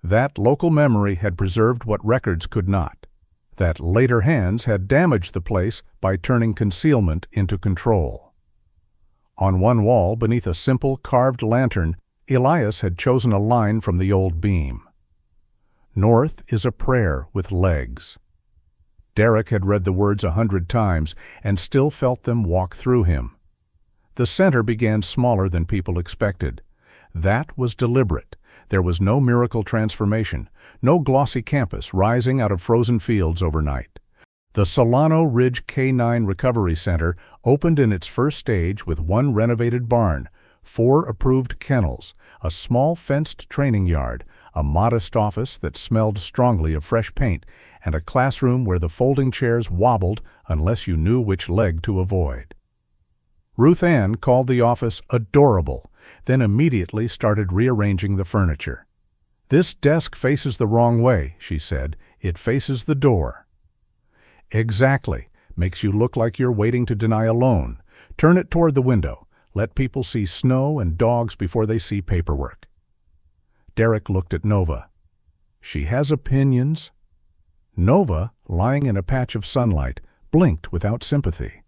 That local memory had preserved what records could not. That later hands had damaged the place by turning concealment into control. On one wall, beneath a simple carved lantern, Elias had chosen a line from the old beam. North is a prayer with legs. Derek had read the words 100 times and still felt them walk through him. The center began smaller than people expected. That was deliberate. There was no miracle transformation, no glossy campus rising out of frozen fields overnight. The Solano Ridge K-9 Recovery Center opened in its first stage with one renovated barn, 4 approved kennels, a small fenced training yard, a modest office that smelled strongly of fresh paint, and a classroom where the folding chairs wobbled unless you knew which leg to avoid. Ruth Ann called the office adorable, then immediately started rearranging the furniture. "This desk faces the wrong way," she said. "It faces the door." "Exactly. Makes you look like you're waiting to deny a loan. Turn it toward the window. Let people see snow and dogs before they see paperwork." Derek looked at Nova. "She has opinions." Nova, lying in a patch of sunlight, blinked without sympathy.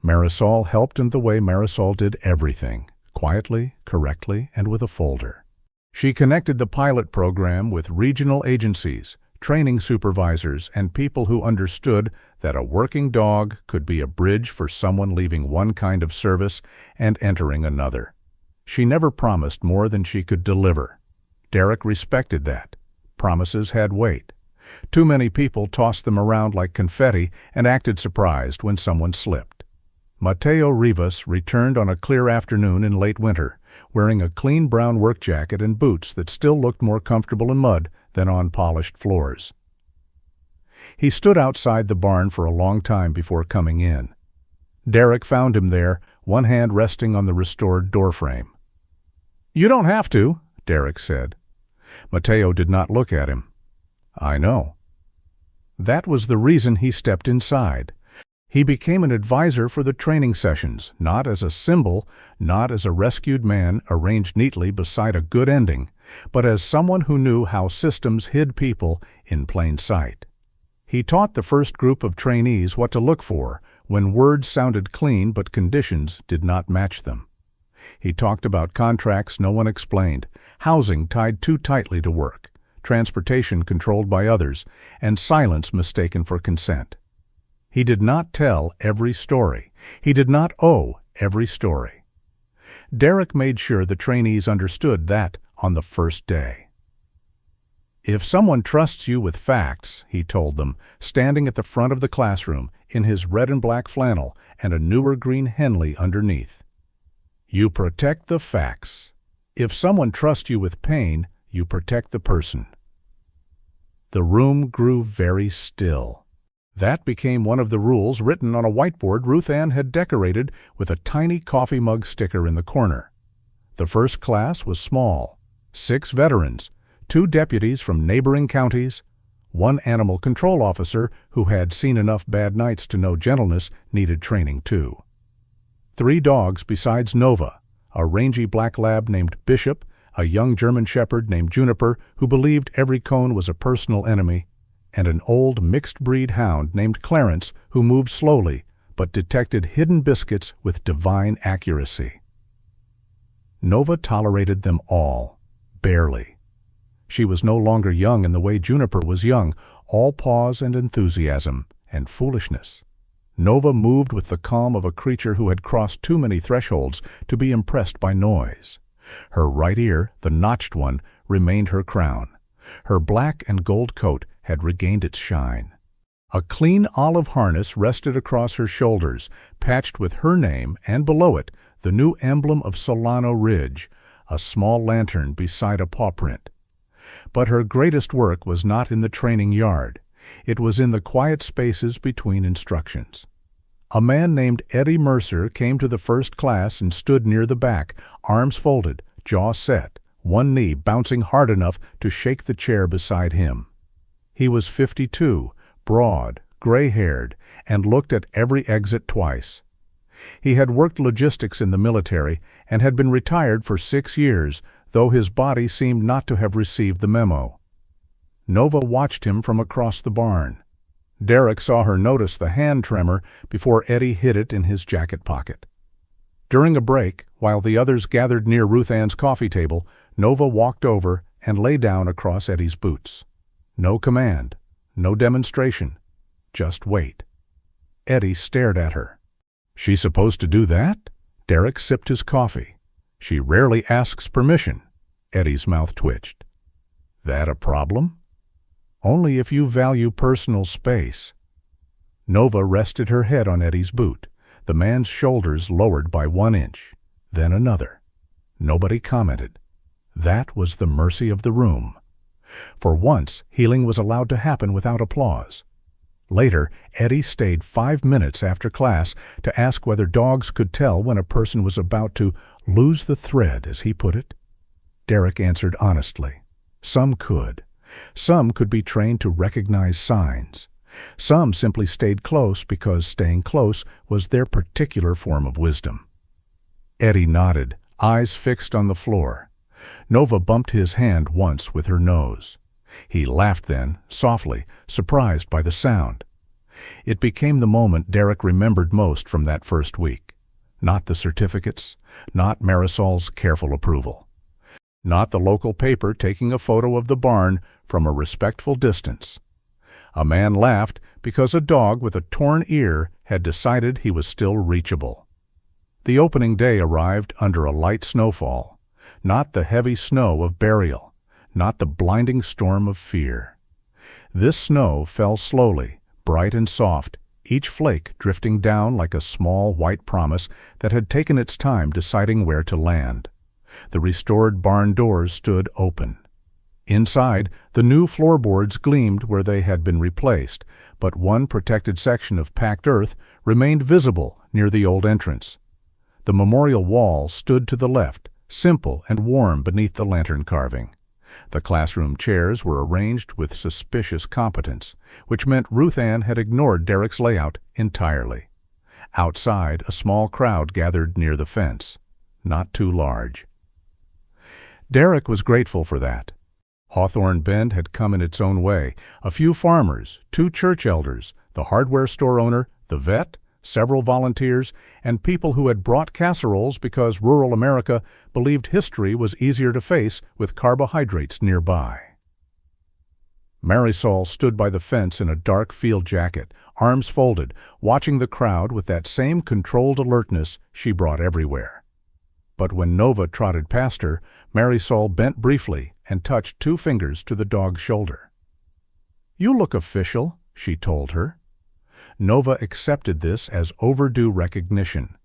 Marisol helped in the way Marisol did everything, quietly, correctly, and with a folder. She connected the pilot program with regional agencies, training supervisors, and people who understood that a working dog could be a bridge for someone leaving one kind of service and entering another. She never promised more than she could deliver. Derek respected that. Promises had weight. Too many people tossed them around like confetti and acted surprised when someone slipped. Mateo Rivas returned on a clear afternoon in late winter, wearing a clean brown work jacket and boots that still looked more comfortable in mud than on polished floors. He stood outside the barn for a long time before coming in. Derek found him there, one hand resting on the restored doorframe. "You don't have to," Derek said. Mateo did not look at him. "I know." That was the reason he stepped inside. He became an advisor for the training sessions, not as a symbol, not as a rescued man arranged neatly beside a good ending, but as someone who knew how systems hid people in plain sight. He taught the first group of trainees what to look for when words sounded clean but conditions did not match them. He talked about contracts no one explained, housing tied too tightly to work, transportation controlled by others, and silence mistaken for consent. He did not tell every story. He did not owe every story. Derek made sure the trainees understood that on the first day. "If someone trusts you with facts," he told them, standing at the front of the classroom in his red and black flannel and a newer green Henley underneath, "you protect the facts. If someone trusts you with pain, you protect the person." The room grew very still. That became one of the rules written on a whiteboard Ruth Ann had decorated with a tiny coffee mug sticker in the corner. The first class was small. 6 veterans, 2 deputies from neighboring counties, 1 animal control officer who had seen enough bad nights to know gentleness needed training too. 3 dogs besides Nova, a rangy black lab named Bishop, a young German shepherd named Juniper who believed every cone was a personal enemy, and an old mixed-breed hound named Clarence who moved slowly but detected hidden biscuits with divine accuracy. Nova tolerated them all, barely. She was no longer young in the way Juniper was young, all paws and enthusiasm and foolishness. Nova moved with the calm of a creature who had crossed too many thresholds to be impressed by noise. Her right ear, the notched one, remained her crown. Her black and gold coat had regained its shine. A clean olive harness rested across her shoulders, patched with her name, and below it, the new emblem of Solano Ridge, a small lantern beside a paw print. But her greatest work was not in the training yard. It was in the quiet spaces between instructions. A man named Eddie Mercer came to the first class and stood near the back, arms folded, jaw set, one knee bouncing hard enough to shake the chair beside him. He was 52, broad, gray-haired, and looked at every exit twice. He had worked logistics in the military and had been retired for 6 years, though his body seemed not to have received the memo. Nova watched him from across the barn. Derek saw her notice the hand tremor before Eddie hid it in his jacket pocket. During a break, while the others gathered near Ruth Ann's coffee table, Nova walked over and lay down across Eddie's boots. No command, no demonstration, just wait. Eddie stared at her. "She's supposed to do that?" Derek sipped his coffee. "She rarely asks permission." Eddie's mouth twitched. "That a problem?" "Only if you value personal space." Nova rested her head on Eddie's boot, the man's shoulders lowered by 1 inch, then another. Nobody commented. That was the mercy of the room. For once, healing was allowed to happen without applause. Later, Eddie stayed 5 minutes after class to ask whether dogs could tell when a person was about to lose the thread, as he put it. Derek answered honestly. Some could. Some could be trained to recognize signs. Some simply stayed close because staying close was their particular form of wisdom. Eddie nodded, eyes fixed on the floor. Nova bumped his hand once with her nose. He laughed then, softly, surprised by the sound. It became the moment Derek remembered most from that first week. Not the certificates, not Marisol's careful approval. Not the local paper taking a photo of the barn from a respectful distance. A man laughed because a dog with a torn ear had decided he was still reachable. The opening day arrived under a light snowfall, not the heavy snow of burial, not the blinding storm of fear. This snow fell slowly, bright and soft, each flake drifting down like a small white promise that had taken its time deciding where to land. The restored barn doors stood open. Inside, the new floorboards gleamed where they had been replaced, but one protected section of packed earth remained visible near the old entrance. The memorial wall stood to the left, simple and warm beneath the lantern carving. The classroom chairs were arranged with suspicious competence, which meant Ruth Ann had ignored Derek's layout entirely. Outside, a small crowd gathered near the fence, not too large. Derek was grateful for that. Hawthorne Bend had come in its own way. A few farmers, 2 church elders, the hardware store owner, the vet, several volunteers, and people who had brought casseroles because rural America believed history was easier to face with carbohydrates nearby. Marisol stood by the fence in a dark field jacket, arms folded, watching the crowd with that same controlled alertness she brought everywhere. But when Nova trotted past her, Marisol bent briefly and touched 2 fingers to the dog's shoulder. "You look official," she told her. Nova accepted this as overdue recognition.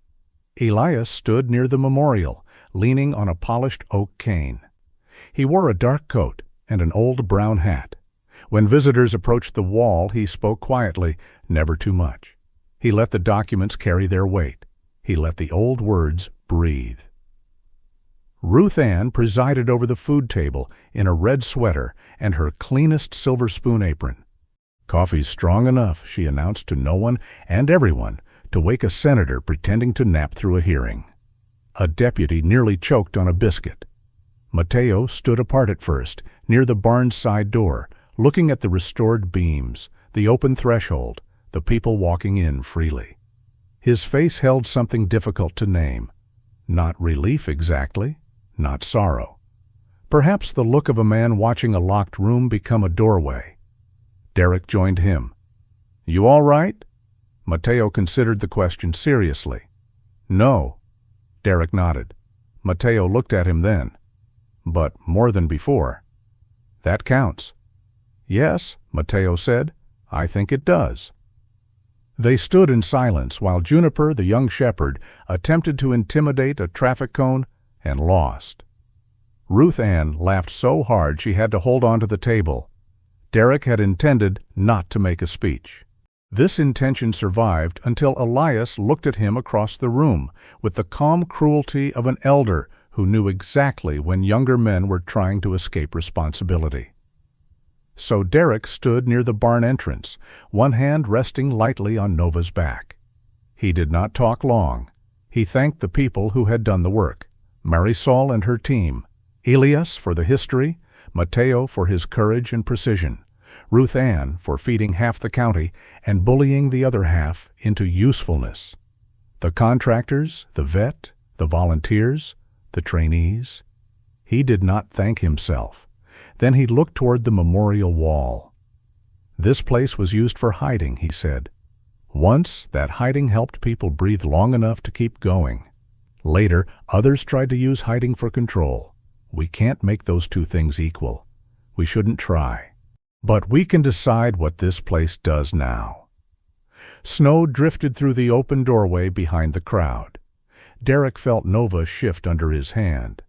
Elias stood near the memorial, leaning on a polished oak cane. He wore a dark coat and an old brown hat. When visitors approached the wall, he spoke quietly, never too much. He let the documents carry their weight. He let the old words breathe. Ruth Ann presided over the food table in a red sweater and her cleanest silver spoon apron. "Coffee's strong enough," she announced to no one and everyone, to wake a senator pretending to nap through a hearing. A deputy nearly choked on a biscuit. Mateo stood apart at first, near the barn's side door, looking at the restored beams, the open threshold, the people walking in freely. His face held something difficult to name. Not relief exactly, not sorrow. Perhaps the look of a man watching a locked room become a doorway. Derek joined him. "You all right?" Mateo considered the question seriously. "No." Derek nodded. Mateo looked at him then. "But more than before." "That counts." "Yes," Mateo said. "I think it does." They stood in silence while Juniper, the young shepherd, attempted to intimidate a traffic cone and lost. Ruth Ann laughed so hard she had to hold on to the table. Derek had intended not to make a speech. This intention survived until Elias looked at him across the room with the calm cruelty of an elder who knew exactly when younger men were trying to escape responsibility. So Derek stood near the barn entrance, one hand resting lightly on Nova's back. He did not talk long. He thanked the people who had done the work, Marisol and her team, Elias for the history, Mateo for his courage and precision, Ruth Ann for feeding half the county and bullying the other half into usefulness, the contractors, the vet, the volunteers, the trainees. He did not thank himself. Then he looked toward the memorial wall. "This place was used for hiding," he said. "Once, that hiding helped people breathe long enough to keep going. Later, others tried to use hiding for control. We can't make those two things equal. We shouldn't try. But we can decide what this place does now." Snow drifted through the open doorway behind the crowd. Derek felt Nova shift under his hand.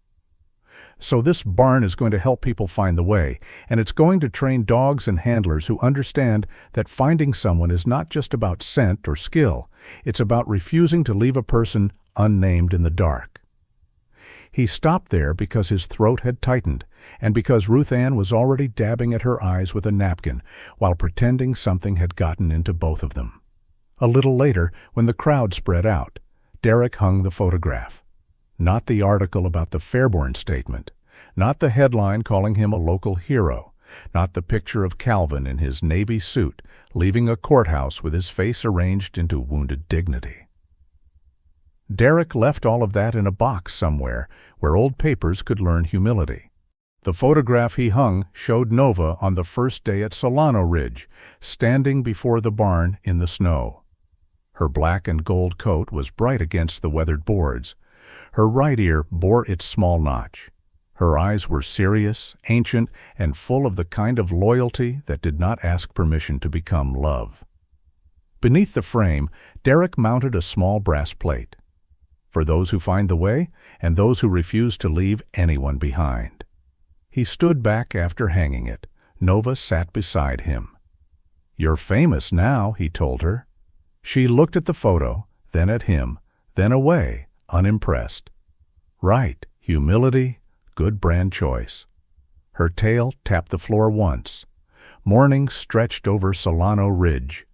"So this barn is going to help people find the way, and it's going to train dogs and handlers who understand that finding someone is not just about scent or skill, it's about refusing to leave a person unnamed in the dark." He stopped there because his throat had tightened, and because Ruth Ann was already dabbing at her eyes with a napkin, while pretending something had gotten into both of them. A little later, when the crowd spread out, Derek hung the photograph. Not the article about the Fairborn statement, not the headline calling him a local hero, not the picture of Calvin in his navy suit leaving a courthouse with his face arranged into wounded dignity. Derek left all of that in a box somewhere where old papers could learn humility. The photograph he hung showed Nova on the first day at Solano Ridge, standing before the barn in the snow. Her black and gold coat was bright against the weathered boards. Her right ear bore its small notch. Her eyes were serious, ancient, and full of the kind of loyalty that did not ask permission to become love. Beneath the frame, Derek mounted a small brass plate. For those who find the way, and those who refuse to leave anyone behind. He stood back after hanging it. Nova sat beside him. "You're famous now," he told her. She looked at the photo, then at him, then away, unimpressed. Right, humility, good brand choice. Her tail tapped the floor once. Morning stretched over Solano Ridge.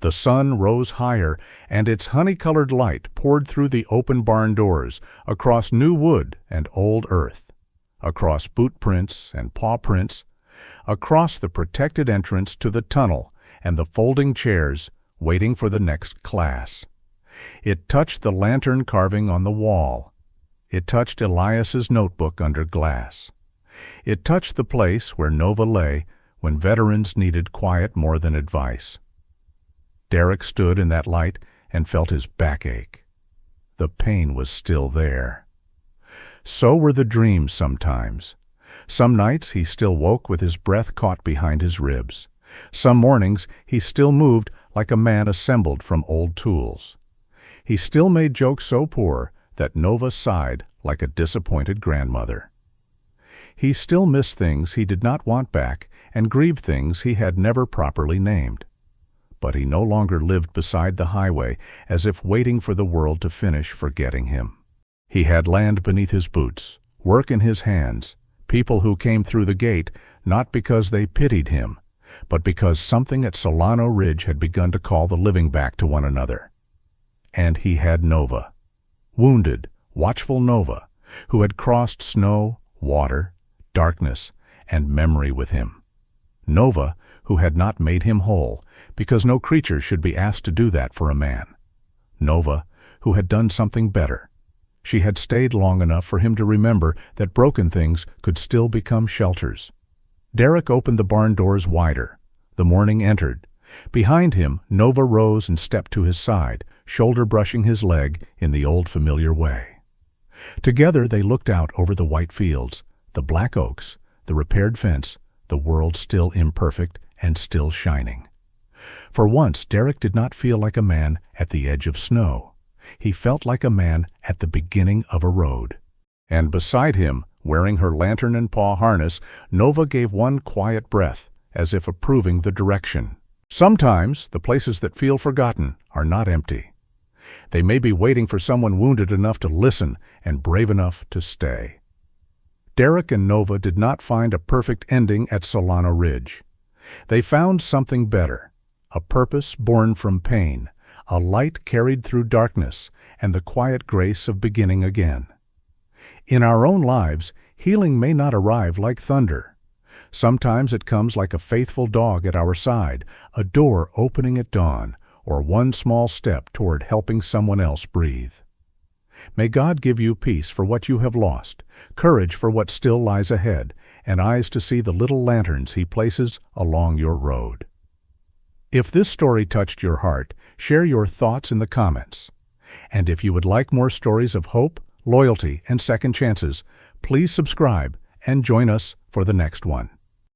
The sun rose higher, and its honey-colored light poured through the open barn doors, across new wood and old earth, across boot prints and paw prints, across the protected entrance to the tunnel and the folding chairs waiting for the next class. It touched the lantern carving on the wall. It touched Elias's notebook under glass. It touched the place where Nova lay when veterans needed quiet more than advice. Derek stood in that light and felt his back ache. The pain was still there. So were the dreams sometimes. Some nights he still woke with his breath caught behind his ribs. Some mornings he still moved like a man assembled from old tools. He still made jokes so poor that Nova sighed like a disappointed grandmother. He still missed things he did not want back and grieved things he had never properly named. But he no longer lived beside the highway as if waiting for the world to finish forgetting him. He had land beneath his boots, work in his hands, people who came through the gate not because they pitied him, but because something at Solano Ridge had begun to call the living back to one another. And he had Nova. Wounded, watchful Nova, who had crossed snow, water, darkness, and memory with him. Nova, who had not made him whole, because no creature should be asked to do that for a man. Nova, who had done something better. She had stayed long enough for him to remember that broken things could still become shelters. Derek opened the barn doors wider. The morning entered. Behind him, Nova rose and stepped to his side, shoulder brushing his leg in the old familiar way. Together they looked out over the white fields, the black oaks, the repaired fence, the world still imperfect and still shining. For once, Derek did not feel like a man at the edge of snow. He felt like a man at the beginning of a road. And beside him, wearing her lantern and paw harness, Nova gave one quiet breath, as if approving the direction. Sometimes, the places that feel forgotten are not empty. They may be waiting for someone wounded enough to listen and brave enough to stay. Derek and Nova did not find a perfect ending at Solano Ridge. They found something better, a purpose born from pain, a light carried through darkness, and the quiet grace of beginning again. In our own lives, healing may not arrive like thunder. Sometimes it comes like a faithful dog at our side, a door opening at dawn, or one small step toward helping someone else breathe. May God give you peace for what you have lost, courage for what still lies ahead, and eyes to see the little lanterns He places along your road. If this story touched your heart, share your thoughts in the comments. And if you would like more stories of hope, loyalty, and second chances, please subscribe and join us for the next one.